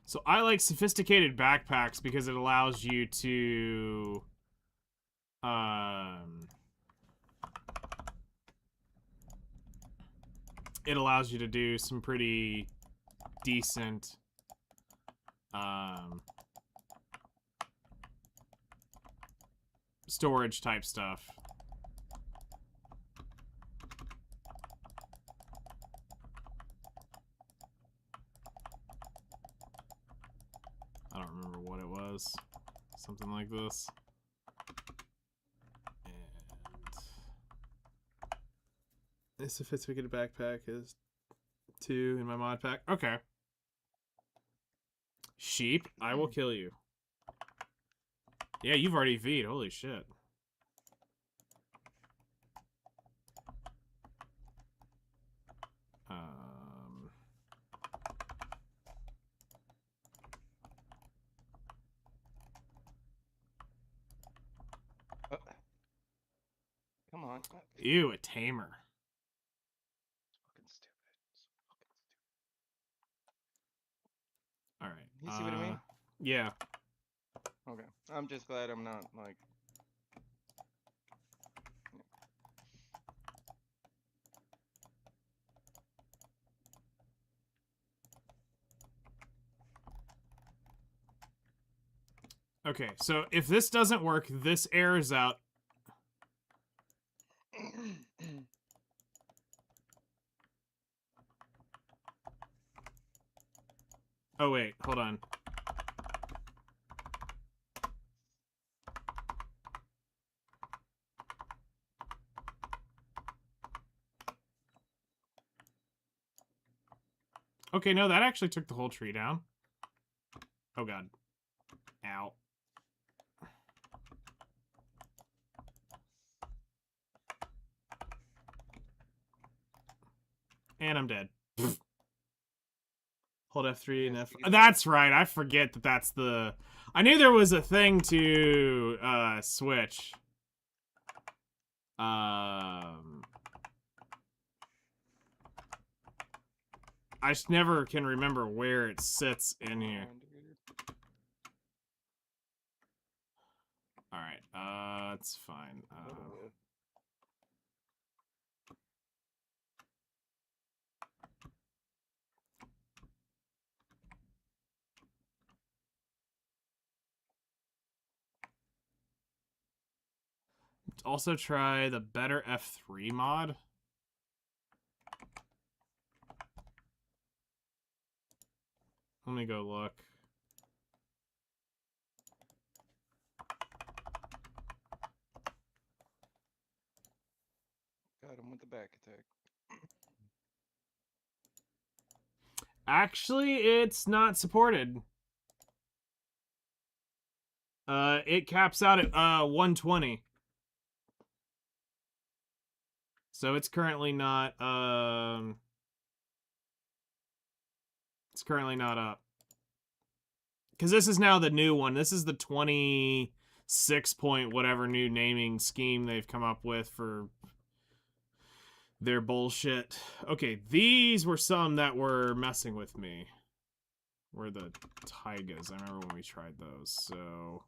Speaker 1: So I like sophisticated backpacks because it allows you to it allows you to do some pretty decent storage type stuff. I don't remember what it was. Something like this. And this sophisticated backpack is 2 in my mod pack. Okay. Sheep, I will kill you. Yeah, you've already V'd. Holy shit.
Speaker 2: Come on. want. Okay.
Speaker 1: Ew, a tamer.
Speaker 2: Fucking stupid. So fucking stupid.
Speaker 1: All right.
Speaker 2: You see what I mean?
Speaker 1: Yeah.
Speaker 2: Okay. I'm just glad I'm not like.
Speaker 1: Okay, so if this doesn't work, this airs out. Oh, wait, hold on. Okay, no, that actually took the whole tree down. Oh, God. Ow. And I'm dead. Hold F3 and
Speaker 2: Yes,
Speaker 1: F.
Speaker 2: you
Speaker 1: That's right. I forget that that's the. I knew there was a thing to switch. I just never can remember where it sits in here. All right. It's fine. Also try the better F3 mod. Let me go look.
Speaker 2: Got him with the back attack.
Speaker 1: Actually, it's not supported. It caps out at 120. So it's currently not it's currently not up. Cuz this is now the new one. This is the 26 point whatever new naming scheme they've come up with for their bullshit. Okay, these were some that were messing with me. Were the Taigas. I remember when we tried those. So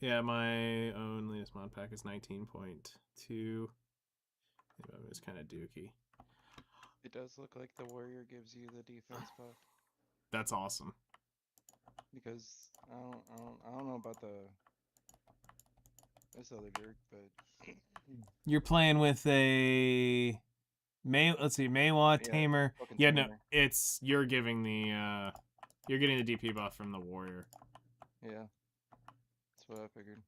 Speaker 1: yeah, my own latest mod pack is 19.2. It's kind of dookie.
Speaker 2: It does look like the warrior gives you the defense buff.
Speaker 1: That's awesome.
Speaker 2: Because I don't know about this other jerk, but
Speaker 1: You're playing with a let's see, Maywa,
Speaker 2: Yeah,
Speaker 1: Tamer.
Speaker 2: fucking
Speaker 1: Yeah, no,
Speaker 2: Tamer.
Speaker 1: it's you're giving the you're getting the DP buff from the warrior.
Speaker 2: yeah, that's what I figured.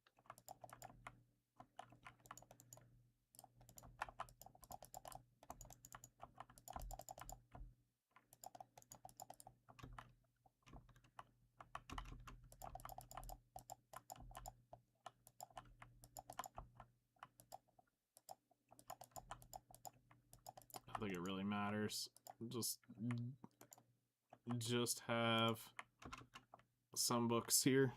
Speaker 1: I don't think it really matters. Just have some books here.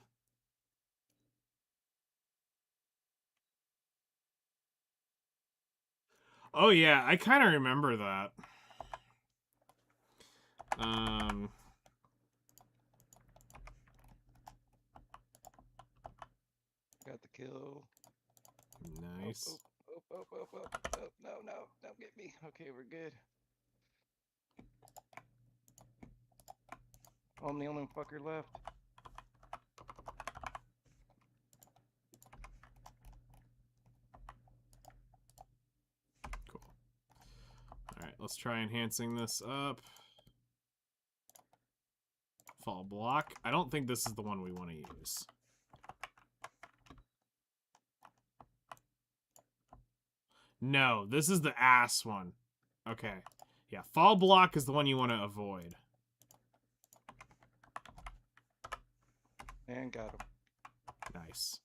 Speaker 1: Oh yeah, I kind of remember that.
Speaker 2: Got the kill.
Speaker 1: Nice.
Speaker 2: Oh, no, don't get me. Okay, we're good. Oh, I'm the only fucker left.
Speaker 1: Cool. All right, let's try enhancing this up. Fall block. I don't think this is the one we want to use. No, this is the ass one. Okay. Yeah, fall block is the one you want to avoid.
Speaker 2: And got him.
Speaker 1: Nice.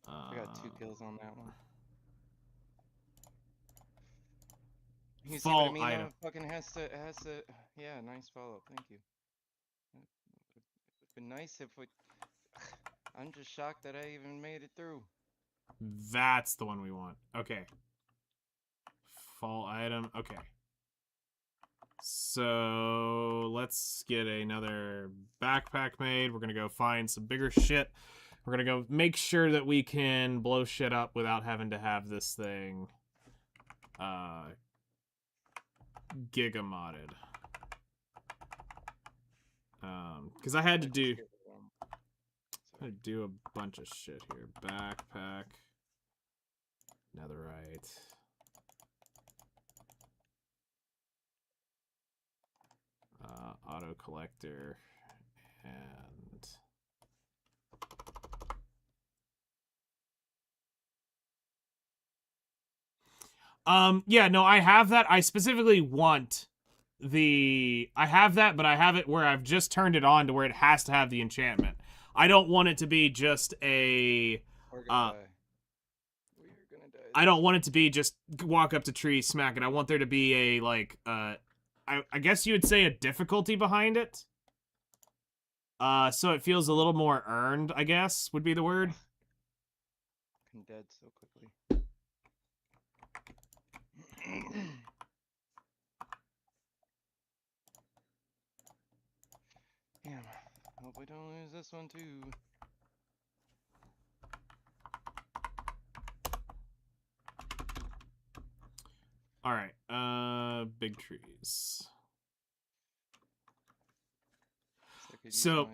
Speaker 2: I got 2 kills on that one. You see what I
Speaker 1: Fall
Speaker 2: mean?
Speaker 1: item.
Speaker 2: Though? Fucking has to. Yeah, nice follow. Thank you. It would be nice if we. I'm just shocked that I even made it through.
Speaker 1: That's the one we want. Okay. Fall item. Okay. So let's get another backpack made. We're gonna go find some bigger shit. We're gonna go make sure that we can blow shit up without having to have this thing giga modded. Because I had to do a bunch of shit here. Backpack, netherite. Auto collector, and yeah, no, I have that. I specifically want I have that, but I have it where I've just turned it on to where it has to have the enchantment. I don't want it to be just a
Speaker 2: We're gonna die. We're gonna die.
Speaker 1: I don't want it to be just walk up to tree, smack it. I want there to be a like I guess you would say a difficulty behind it. So it feels a little more earned, I guess, would be the word.
Speaker 2: I'm dead so quickly. Damn. Hope we don't lose this one too.
Speaker 1: All right. Big trees. So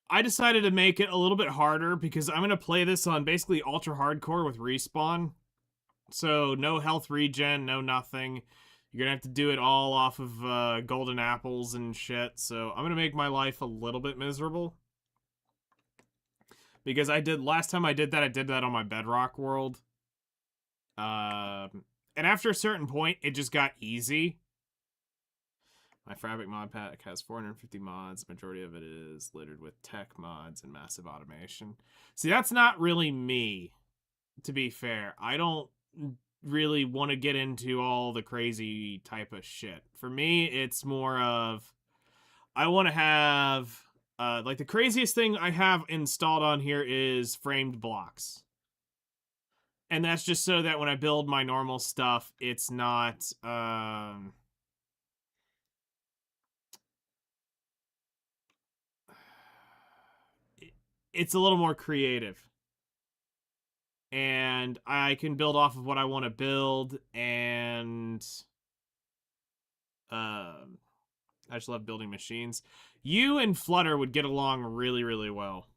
Speaker 1: I decided to make it a little bit harder because I'm going to play this on basically ultra hardcore with respawn. So no health regen, no nothing. You're going to have to do it all off of golden apples and shit. So I'm going to make my life a little bit miserable. Because last time I did that on my Bedrock world. And after a certain point, it just got easy. My Fabric mod pack has 450 mods. The majority of it is littered with tech mods and massive automation. See, that's not really me, to be fair. I don't really want to get into all the crazy type of shit. For me, it's more of, I want to have, like the craziest thing I have installed on here is framed blocks. And that's just so that when I build my normal stuff, it's not, it's a little more creative. And I can build off of what I want to build, and I just love building machines. You and Flutter would get along really, really well.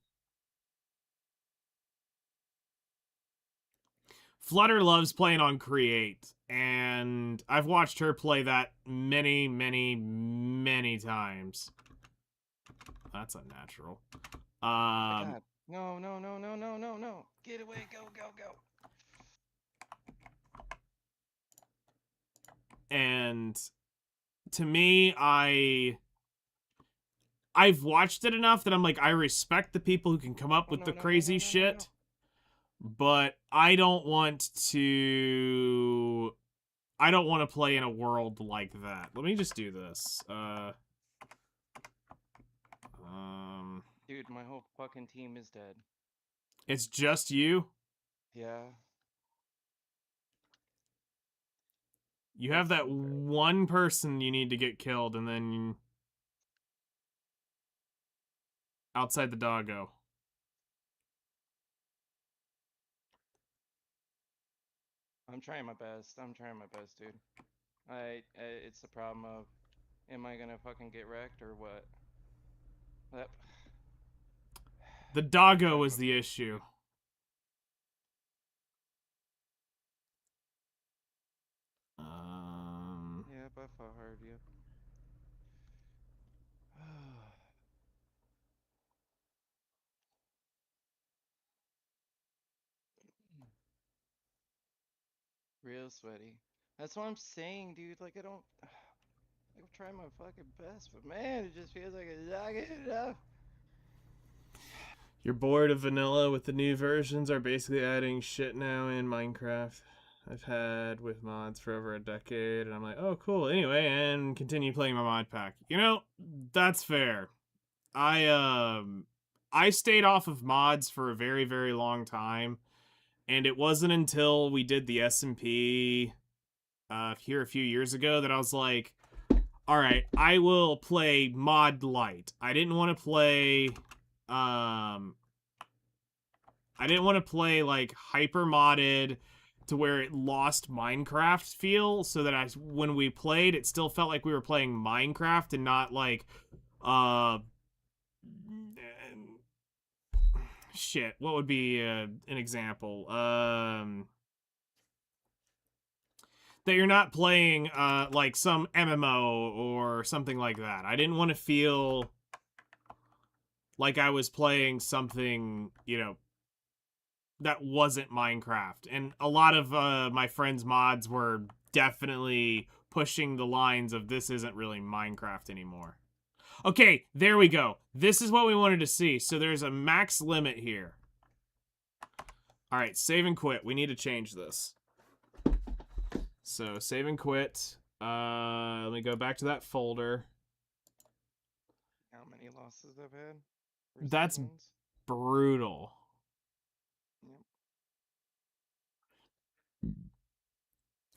Speaker 1: Flutter loves playing on Create, and I've watched her play that many, many, many times. That's unnatural.
Speaker 2: God. No. Get away, go.
Speaker 1: And to me, I've watched it enough that I'm like, I respect the people who can come up with the crazy shit. But I don't want to play in a world like that. Let me just do this.
Speaker 2: Dude, my whole fucking team is dead.
Speaker 1: It's just you?
Speaker 2: Yeah.
Speaker 1: You have that one person you need to get killed, and then outside the doggo.
Speaker 2: I'm trying my best, dude. It's the problem of, am I gonna fucking get wrecked or what?
Speaker 1: The doggo was the issue.
Speaker 2: Yeah, by far hard, yep. Real sweaty. That's what I'm saying, dude. Like, I'm trying my fucking best, but man, it just feels like it's not good enough.
Speaker 1: You're bored of vanilla with the new versions are basically adding shit now in Minecraft. I've had with mods for over a decade, and I'm like, oh, cool. Anyway, and continue playing my mod pack. You know, that's fair. I stayed off of mods for a very, very long time, and it wasn't until we did the SMP here a few years ago that I was like, all right, I will play mod light. I didn't want to play like hyper modded to where it lost Minecraft feel, so that when we played, it still felt like we were playing Minecraft and not like shit, what would be an example? That you're not playing like some MMO or something like that. I didn't want to feel like I was playing something, you know, that wasn't Minecraft. And a lot of my friends' mods were definitely pushing the lines of this isn't really Minecraft anymore. Okay, there we go. This is what we wanted to see. So there's a max limit here. All right, save and quit. We need to change this. So save and quit. Let me go back to that folder.
Speaker 2: How many losses I've had?
Speaker 1: That's
Speaker 2: Seasons?
Speaker 1: brutal.
Speaker 2: Yep.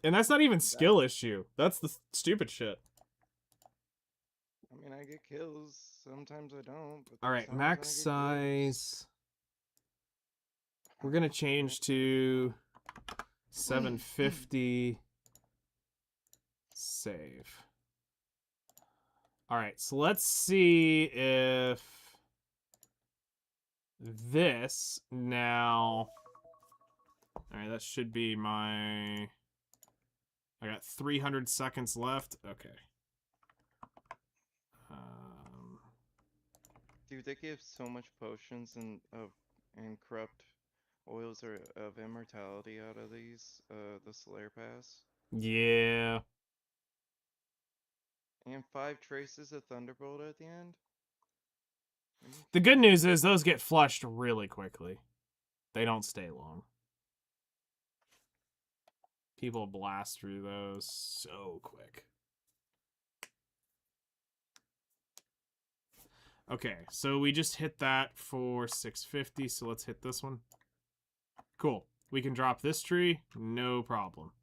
Speaker 1: And that's not even skill issue. That's the stupid shit.
Speaker 2: I mean, I get kills. Sometimes I don't. But
Speaker 1: All right,
Speaker 2: sometimes
Speaker 1: max
Speaker 2: I get kills.
Speaker 1: size. We're gonna change to 750. Save. All right, so let's see if this now. All right, that should be my. I got 300 seconds left. Okay.
Speaker 2: Dude, they give so much potions and corrupt oils of immortality out of these, the Slayer Pass.
Speaker 1: Yeah.
Speaker 2: And 5 traces of Thunderbolt at the end.
Speaker 1: The good news is those get flushed really quickly. They don't stay long. People blast through those so quick. Okay, so we just hit that for 650, so let's hit this one. Cool. We can drop this tree, no problem.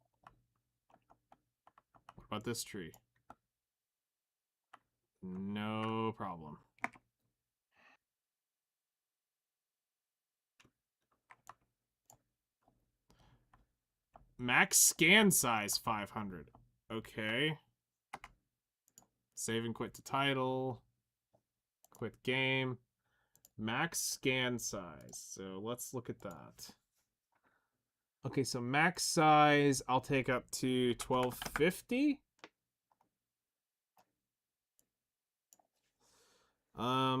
Speaker 1: What about this tree? No problem. Max scan size 500. Okay. Save and quit to title. Quit game. Max scan size. So let's look at that. Okay, so max size I'll take up to 1250.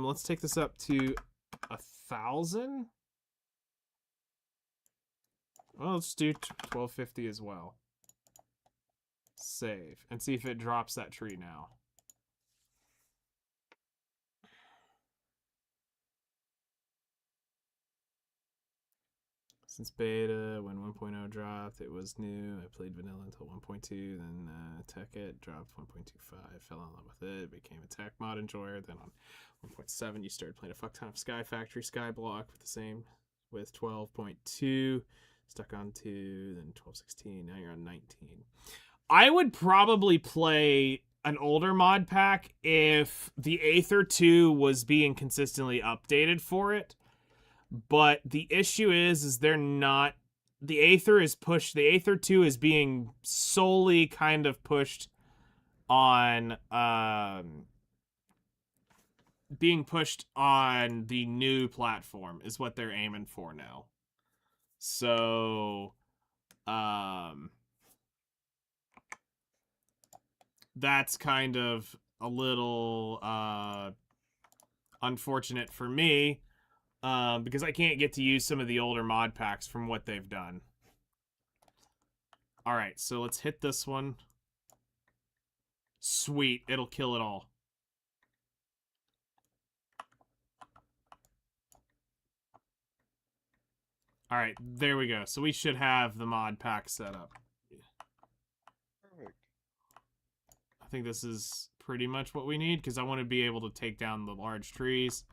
Speaker 1: Let's take this up to 1,000. Well, let's do 1250 as well. Save and see if it drops that tree now. Since beta, when 1.0 dropped, it was new. I played vanilla until 1.2, then tech it, dropped 1.25, fell in love with it, became a tech mod enjoyer. Then on 1.7, you started playing a fuck ton of Sky Factory, Skyblock with the same, with 12.2, stuck on 2, then 12.16, now you're on 19. I would probably play an older mod pack if the Aether 2 was being consistently updated for it. But the issue is they're not. The Aether is pushed. The Aether 2 is being solely kind of pushed on. Being pushed on the new platform is what they're aiming for now. So, that's kind of a little unfortunate for me. Because I can't get to use some of the older mod packs from what they've done. Alright, so let's hit this one. Sweet, it'll kill it all. All right, there we go. So we should have the mod pack set up.
Speaker 2: Perfect.
Speaker 1: I think this is pretty much what we need because I want to be able to take down the large trees.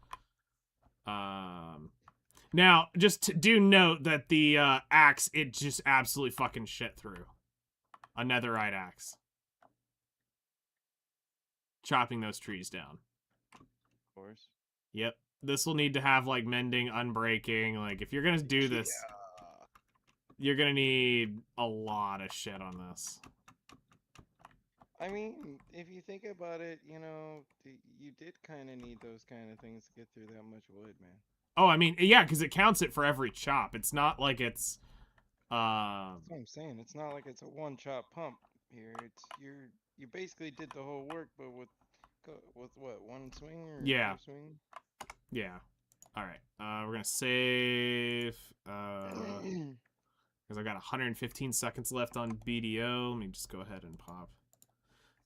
Speaker 1: Now, do note that the axe, it just absolutely fucking shit through. A netherite axe. Chopping those trees down.
Speaker 2: Of course.
Speaker 1: Yep. This will need to have, like, mending, unbreaking. Like, if you're gonna do this, you're gonna need a lot of shit on this.
Speaker 2: I mean, if you think about it, you know, you did kind of need those kind of things to get through that much wood, man.
Speaker 1: Oh, I mean, yeah, because it counts it for every chop. It's not like it's,
Speaker 2: That's what I'm saying. It's not like it's a one chop pump here. It's you basically did the whole work, but with what, one swing or
Speaker 1: Yeah.
Speaker 2: two swing?
Speaker 1: yeah. All right. We're gonna save, because I've got 115 seconds left on BDO. Let me just go ahead and pop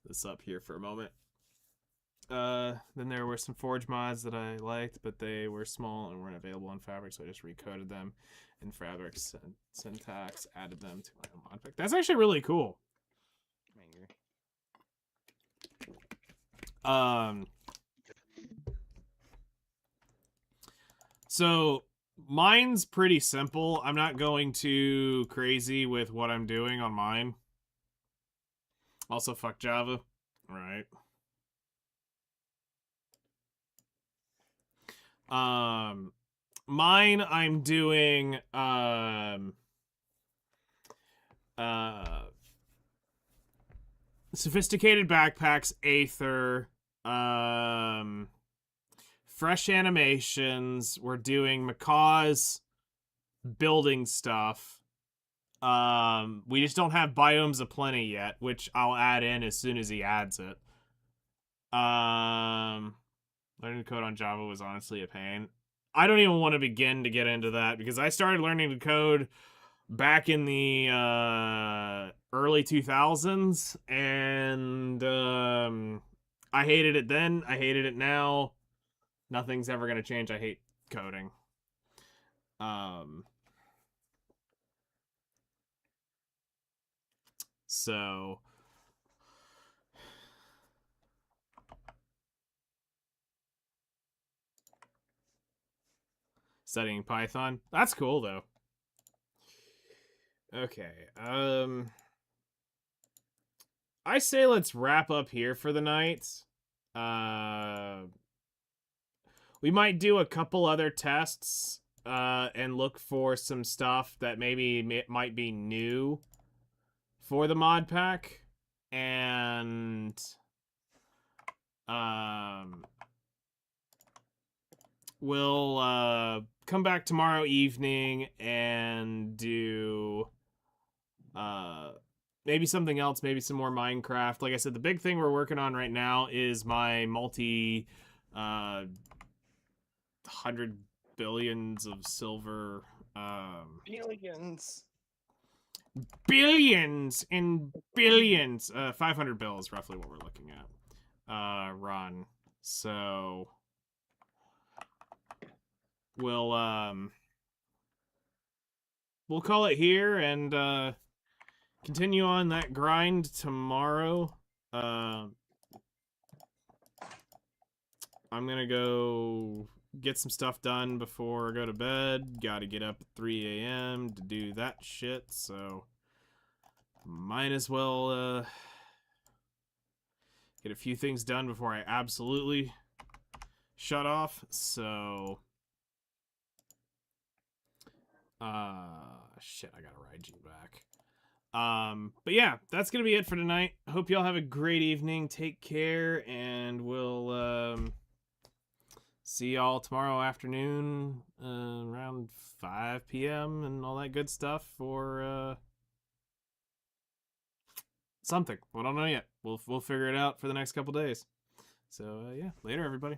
Speaker 1: this up here for a moment. Then there were some Forge mods that I liked, but they were small and weren't available in Fabric, so I just recoded them in Fabric syntax, added them to my own mod pack. That's actually really cool. So mine's pretty simple. I'm not going too crazy with what I'm doing on mine. Also, fuck Java. Right. Mine I'm doing sophisticated backpacks, Aether, fresh animations. We're doing Macaw's building stuff. We just don't have Biomes of Plenty yet, which I'll add in as soon as he adds it. Learning to code on Java was honestly a pain. I don't even want to begin to get into that because I started learning to code back in the early 2000s, and I hated it then. I hated it now. Nothing's ever gonna change. I hate coding. So studying Python. That's cool though. Okay. I say let's wrap up here for the night. We might do a couple other tests and look for some stuff that maybe might be new for the mod pack, and we'll come back tomorrow evening and do maybe something else, maybe some more Minecraft. Like I said, the big thing we're working on right now is my multi 100 billions of silver billions and billions 500 bills roughly what we're looking at run. So we'll call it here and continue on that grind tomorrow. I'm gonna go get some stuff done before I go to bed. Gotta get up at 3 a.m. to do that shit, so might as well get a few things done before I absolutely shut off. So shit, I gotta ride you back. But yeah, that's gonna be it for tonight. Hope y'all have a great evening. Take care, and we'll see y'all tomorrow afternoon around 5 p.m. and all that good stuff for something. We don't know yet. We'll figure it out for the next couple days. So yeah, later everybody.